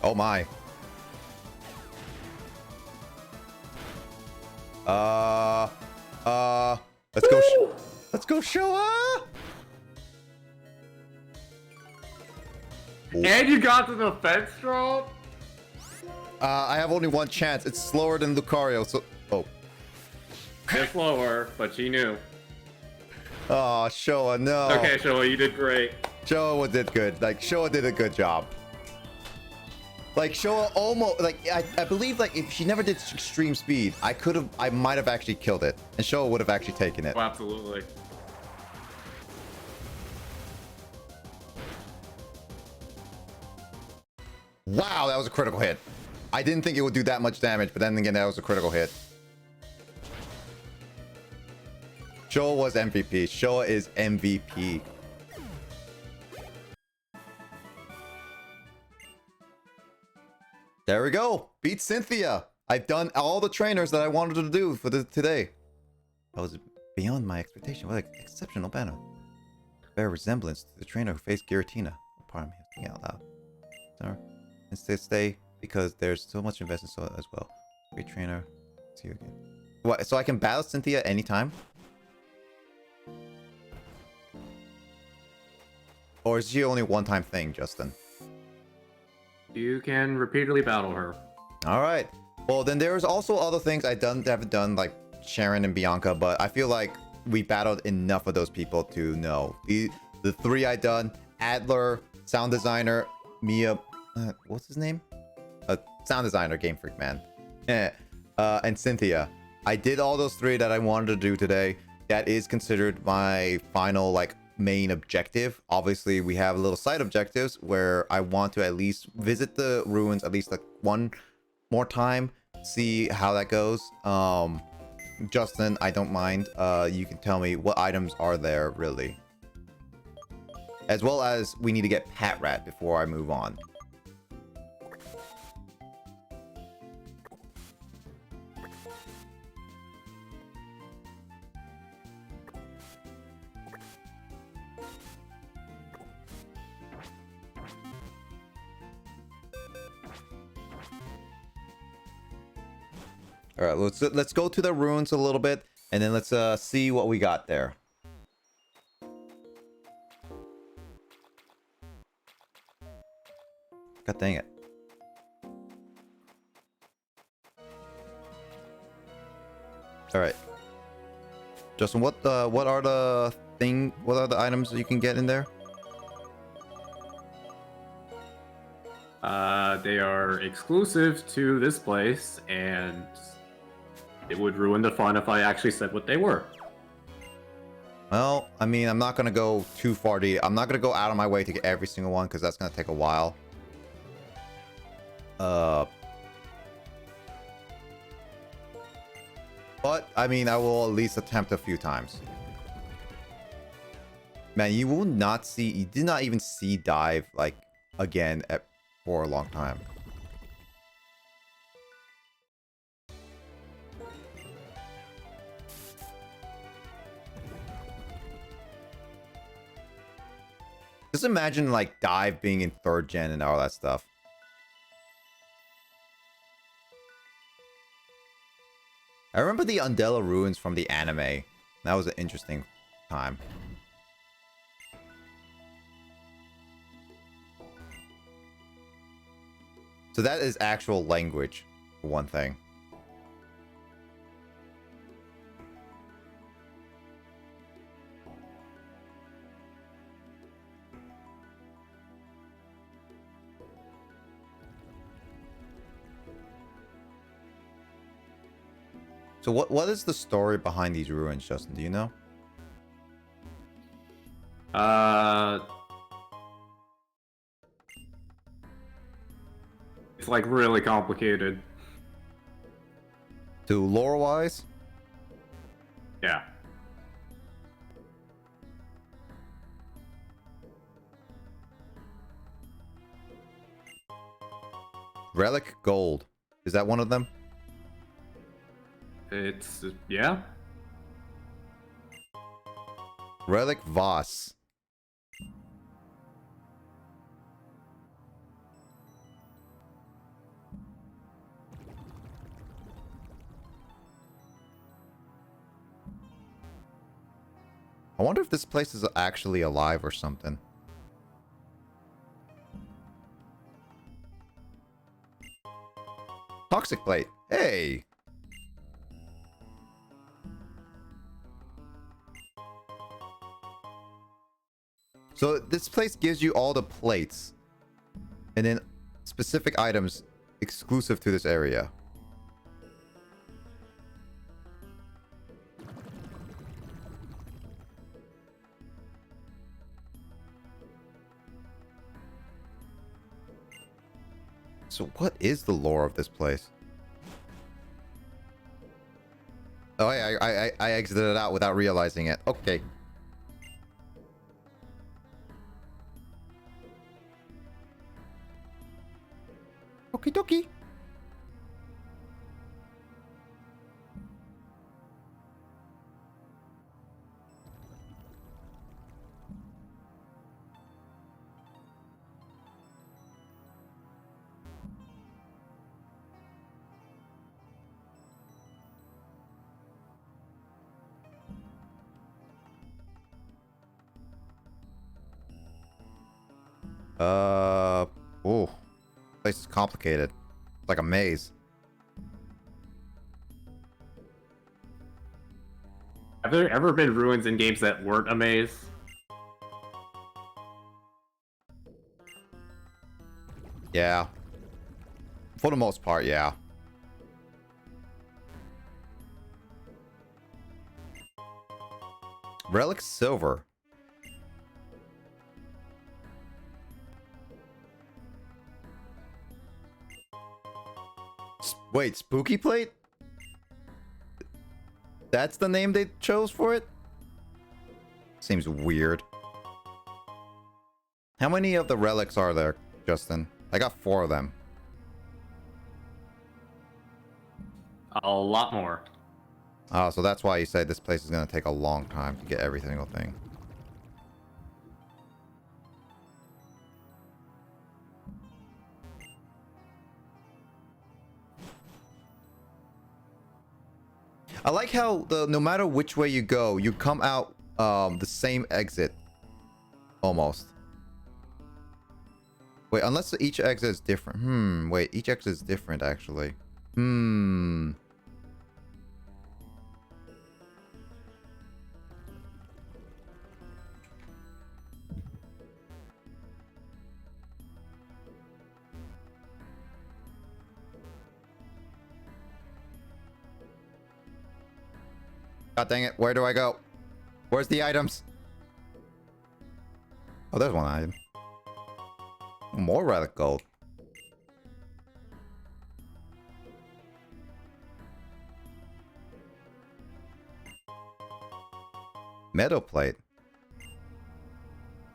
Oh my. Let's go. Let's go, Showa. And you got the defense drop? I have only one chance. It's slower than Lucario, so... Oh. It's slower, but she knew. Oh, Showa, no. Okay, Showa, you did great. Showa did good. Like, Showa did a good job. Like, Showa almost... Like, I believe, like, if she never did extreme speed, I might have actually killed it. And Showa would have actually taken it. Oh, absolutely. Wow, that was a critical hit. I didn't think it would do that much damage, but then again, that was a critical hit. Showa was MVP. Showa is MVP. There we go. Beat Cynthia. I've done all the trainers that I wanted to do for today. That was beyond my expectation. What an exceptional banner. Bear resemblance to the trainer who faced Giratina. Pardon me, thinking out loud. Sorry. Instead, stay because there's so much investment as well. Great trainer. See you again. What? So I can battle Cynthia anytime? Or is she only a one-time thing, Justin? You can repeatedly battle her. All right. Well, then there's also other things I haven't done, like Sharon and Bianca, but I feel like we battled enough of those people to know. The three I done: Adler, sound designer, Mia. What's his name? Sound designer, Game Freak man. And Cynthia. I did all those three that I wanted to do today. That is considered my final like main objective. Obviously, we have little side objectives where I want to at least visit the ruins at least like one more time, see how that goes. Justin, I don't mind. You can tell me what items are there really. As well as we need to get Pat Rat before I move on. All right, let's go to the ruins a little bit, and then let's see what we got there. God dang it! All right, Justin, what are the items that you can get in there? They are exclusive to this place, and it would ruin the fun if I actually said what they were. Well, I mean, I'm not gonna go too far deep. I'm not gonna go out of my way to get every single one because that's gonna take a while. But I mean, I will at least attempt a few times. Man, you will not see. You did not even see dive like again for a long time. Just imagine like dive being in 3rd gen and all that stuff. I remember the Undella ruins from the anime. That was an interesting time. So that is actual language, for one thing. So what is the story behind these ruins, Justin? Do you know? It's like really complicated. To lore-wise? Yeah. Relic Gold. Is that one of them? It's yeah. Relic Voss. I wonder if this place is actually alive or something. Toxic plate. Hey. So this place gives you all the plates and then specific items exclusive to this area. So what is the lore of this place? Oh, I exited it out without realizing it. Okay. Okie dokie. Oh, place is complicated. It's like a maze. Have there ever been ruins in games that weren't a maze? Yeah. For the most part, yeah. Relic Silver. Wait, Spooky Plate? That's the name they chose for it? Seems weird. How many of the relics are there, Justin? I got 4 of them. A lot more. Oh, so that's why you said this place is going to take a long time to get every single thing. I like how no matter which way you go, you come out the same exit. Almost. Wait, unless each exit is different. Wait, each exit is different actually. God dang it, where do I go? Where's the items? Oh, there's one item. More relic gold. Metal plate.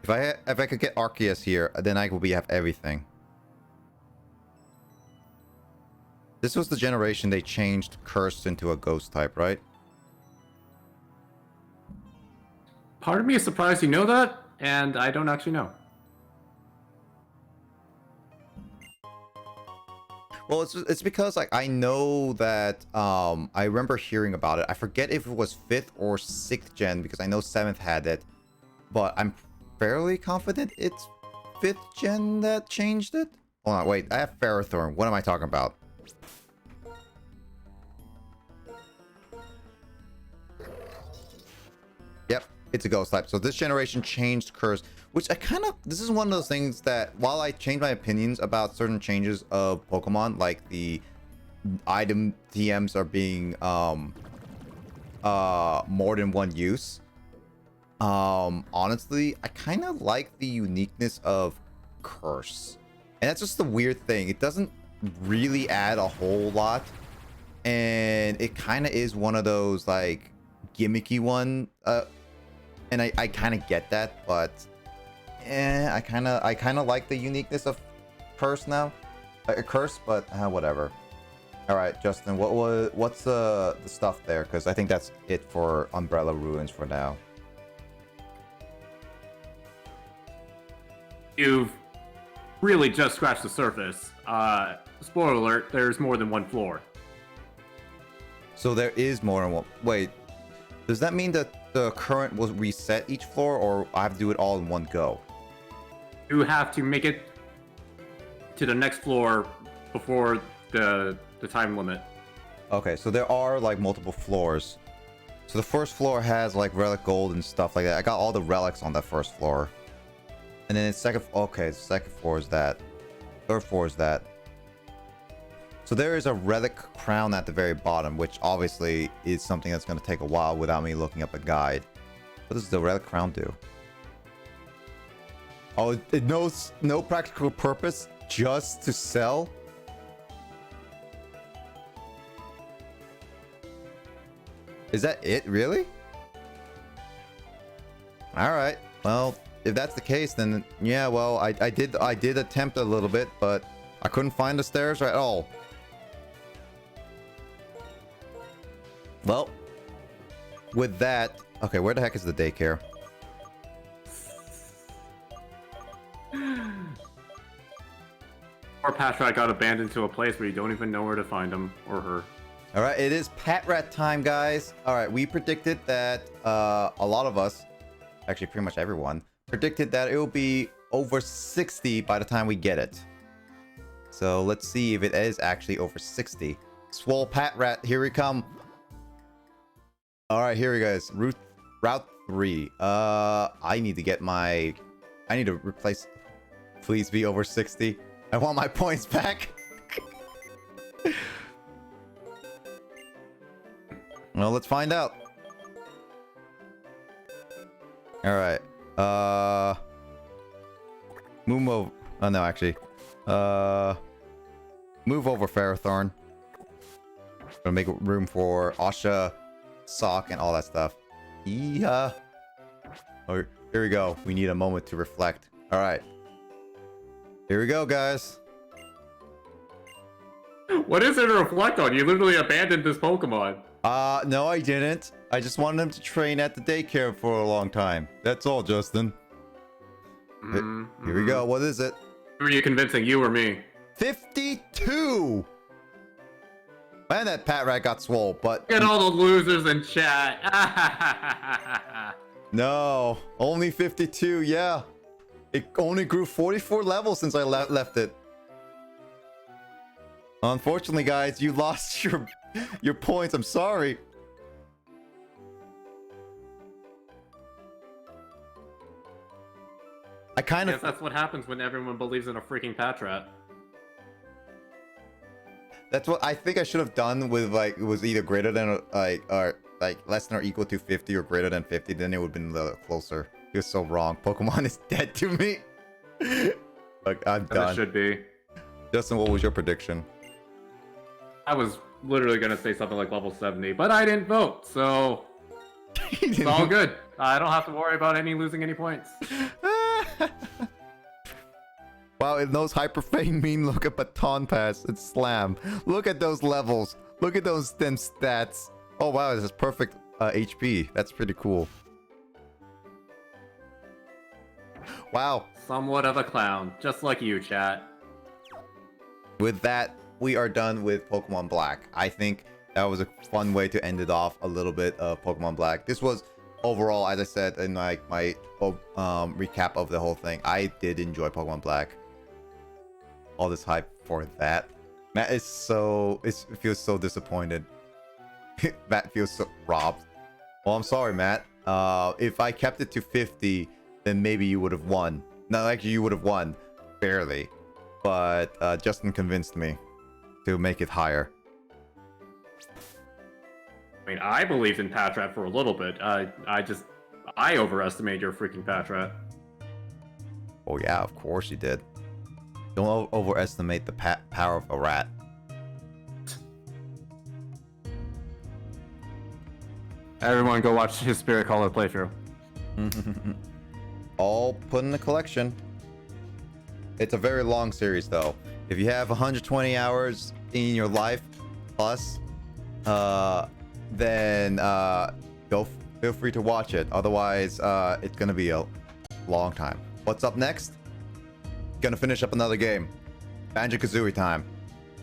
If I could get Arceus here, then I will have everything. This was the generation they changed Cursed into a ghost type, right? Part of me is surprised you know that, and I don't actually know. Well, it's because like I know that I remember hearing about it. I forget if it was 5th or 6th gen because I know 7th had it, but I'm fairly confident it's 5th gen that changed it. Hold on, wait, I have Ferrothorn. What am I talking about? Yep, it's a ghost type. So this generation changed Curse, which this is one of those things that while I change my opinions about certain changes of Pokemon, like the item TMs are being more than one use, honestly, I kind of like the uniqueness of Curse. And that's just the weird thing. It doesn't really add a whole lot. And it kind of is one of those like gimmicky one, and I kind of get that, but I kind of like the uniqueness of Curse now. a curse, but whatever. All right, Justin, what's the stuff there? Because I think that's it for Umbrella Ruins for now. You've really just scratched the surface. Spoiler alert, there's more than one floor. So there is more than one. Wait, does that mean that the current will reset each floor, or I have to do it all in one go? You have to make it to the next floor before the time limit. Okay, so there are like multiple floors. So the first floor has like relic gold and stuff like that. I got all the relics on that first floor. And then the second floor is that. Third floor is that. So there is a relic crown at the very bottom, which obviously is something that's going to take a while without me looking up a guide. What does the relic crown do? Oh, it knows no practical purpose, just to sell? Is that it, really? Alright, well, if that's the case, then yeah, well, I did attempt a little bit, but I couldn't find the stairs at all. Well, with that, okay, where the heck is the daycare? Or Patrick got abandoned to a place where you don't even know where to find him or her. All right, it is Pat Rat time, guys. All right, we predicted that a lot of us, actually pretty much everyone, predicted that it will be over 60 by the time we get it. So let's see if it is actually over 60. Swole Pat Rat, here we come. All right, here we go. Route 3. I need to replace. Please be over 60. I want my points back. Well, let's find out. All right. Move over. Oh no, actually. Move over, Ferrothorn. Gonna make room for Asha, Sock, and all that stuff. Yeah. Oh, here we go. We need a moment to reflect. All right. Here we go, guys. What is there to reflect on? You literally abandoned this Pokemon. No, I didn't. I just wanted him to train at the daycare for a long time. That's all, Justin. Here we go. What is it? Who are you convincing, you or me? 52! Man, that Pat Rat got swole, but... Look at all the losers in chat. No, only 52, yeah. It only grew 44 levels since I left it. Unfortunately, guys, you lost your points. I'm sorry. I kind of... Yes, that's what happens when everyone believes in a freaking Patrat. That's what I think I should have done with, like, it was either greater than, or less than or equal to 50 or greater than 50, then it would have been a little closer. You're so wrong. Pokemon is dead to me. Like, I'm done. It should be. Justin, what was your prediction? I was literally gonna say something like level 70, but I didn't vote, so it's all good. I don't have to worry about losing any points. Wow, it knows Hyper Feint mean look at Baton Pass and Slam. Look at those levels. Look at them stats. Oh wow, this is perfect HP. That's pretty cool. Wow. Somewhat of a clown, just like you, chat. With that, we are done with Pokemon Black. I think that was a fun way to end it off a little bit of Pokemon Black. This was overall, as I said in my recap of the whole thing, I did enjoy Pokemon Black. All this hype for that. Matt is feels so disappointed. Matt feels so robbed. Well, I'm sorry, Matt. If I kept it to 50, then maybe you would have won. No, actually, you would have won. Barely. But Justin convinced me to make it higher. I mean, I believed in Patrat for a little bit. I overestimated your freaking Patrat. Oh yeah, of course you did. Don't overestimate the power of a rat. Everyone go watch his Spirit Caller playthrough. All put in the collection. It's a very long series though. If you have 120 hours in your life plus, then feel free to watch it. Otherwise, it's gonna be a long time. What's up next? Gonna finish up another game. Banjo-Kazooie time.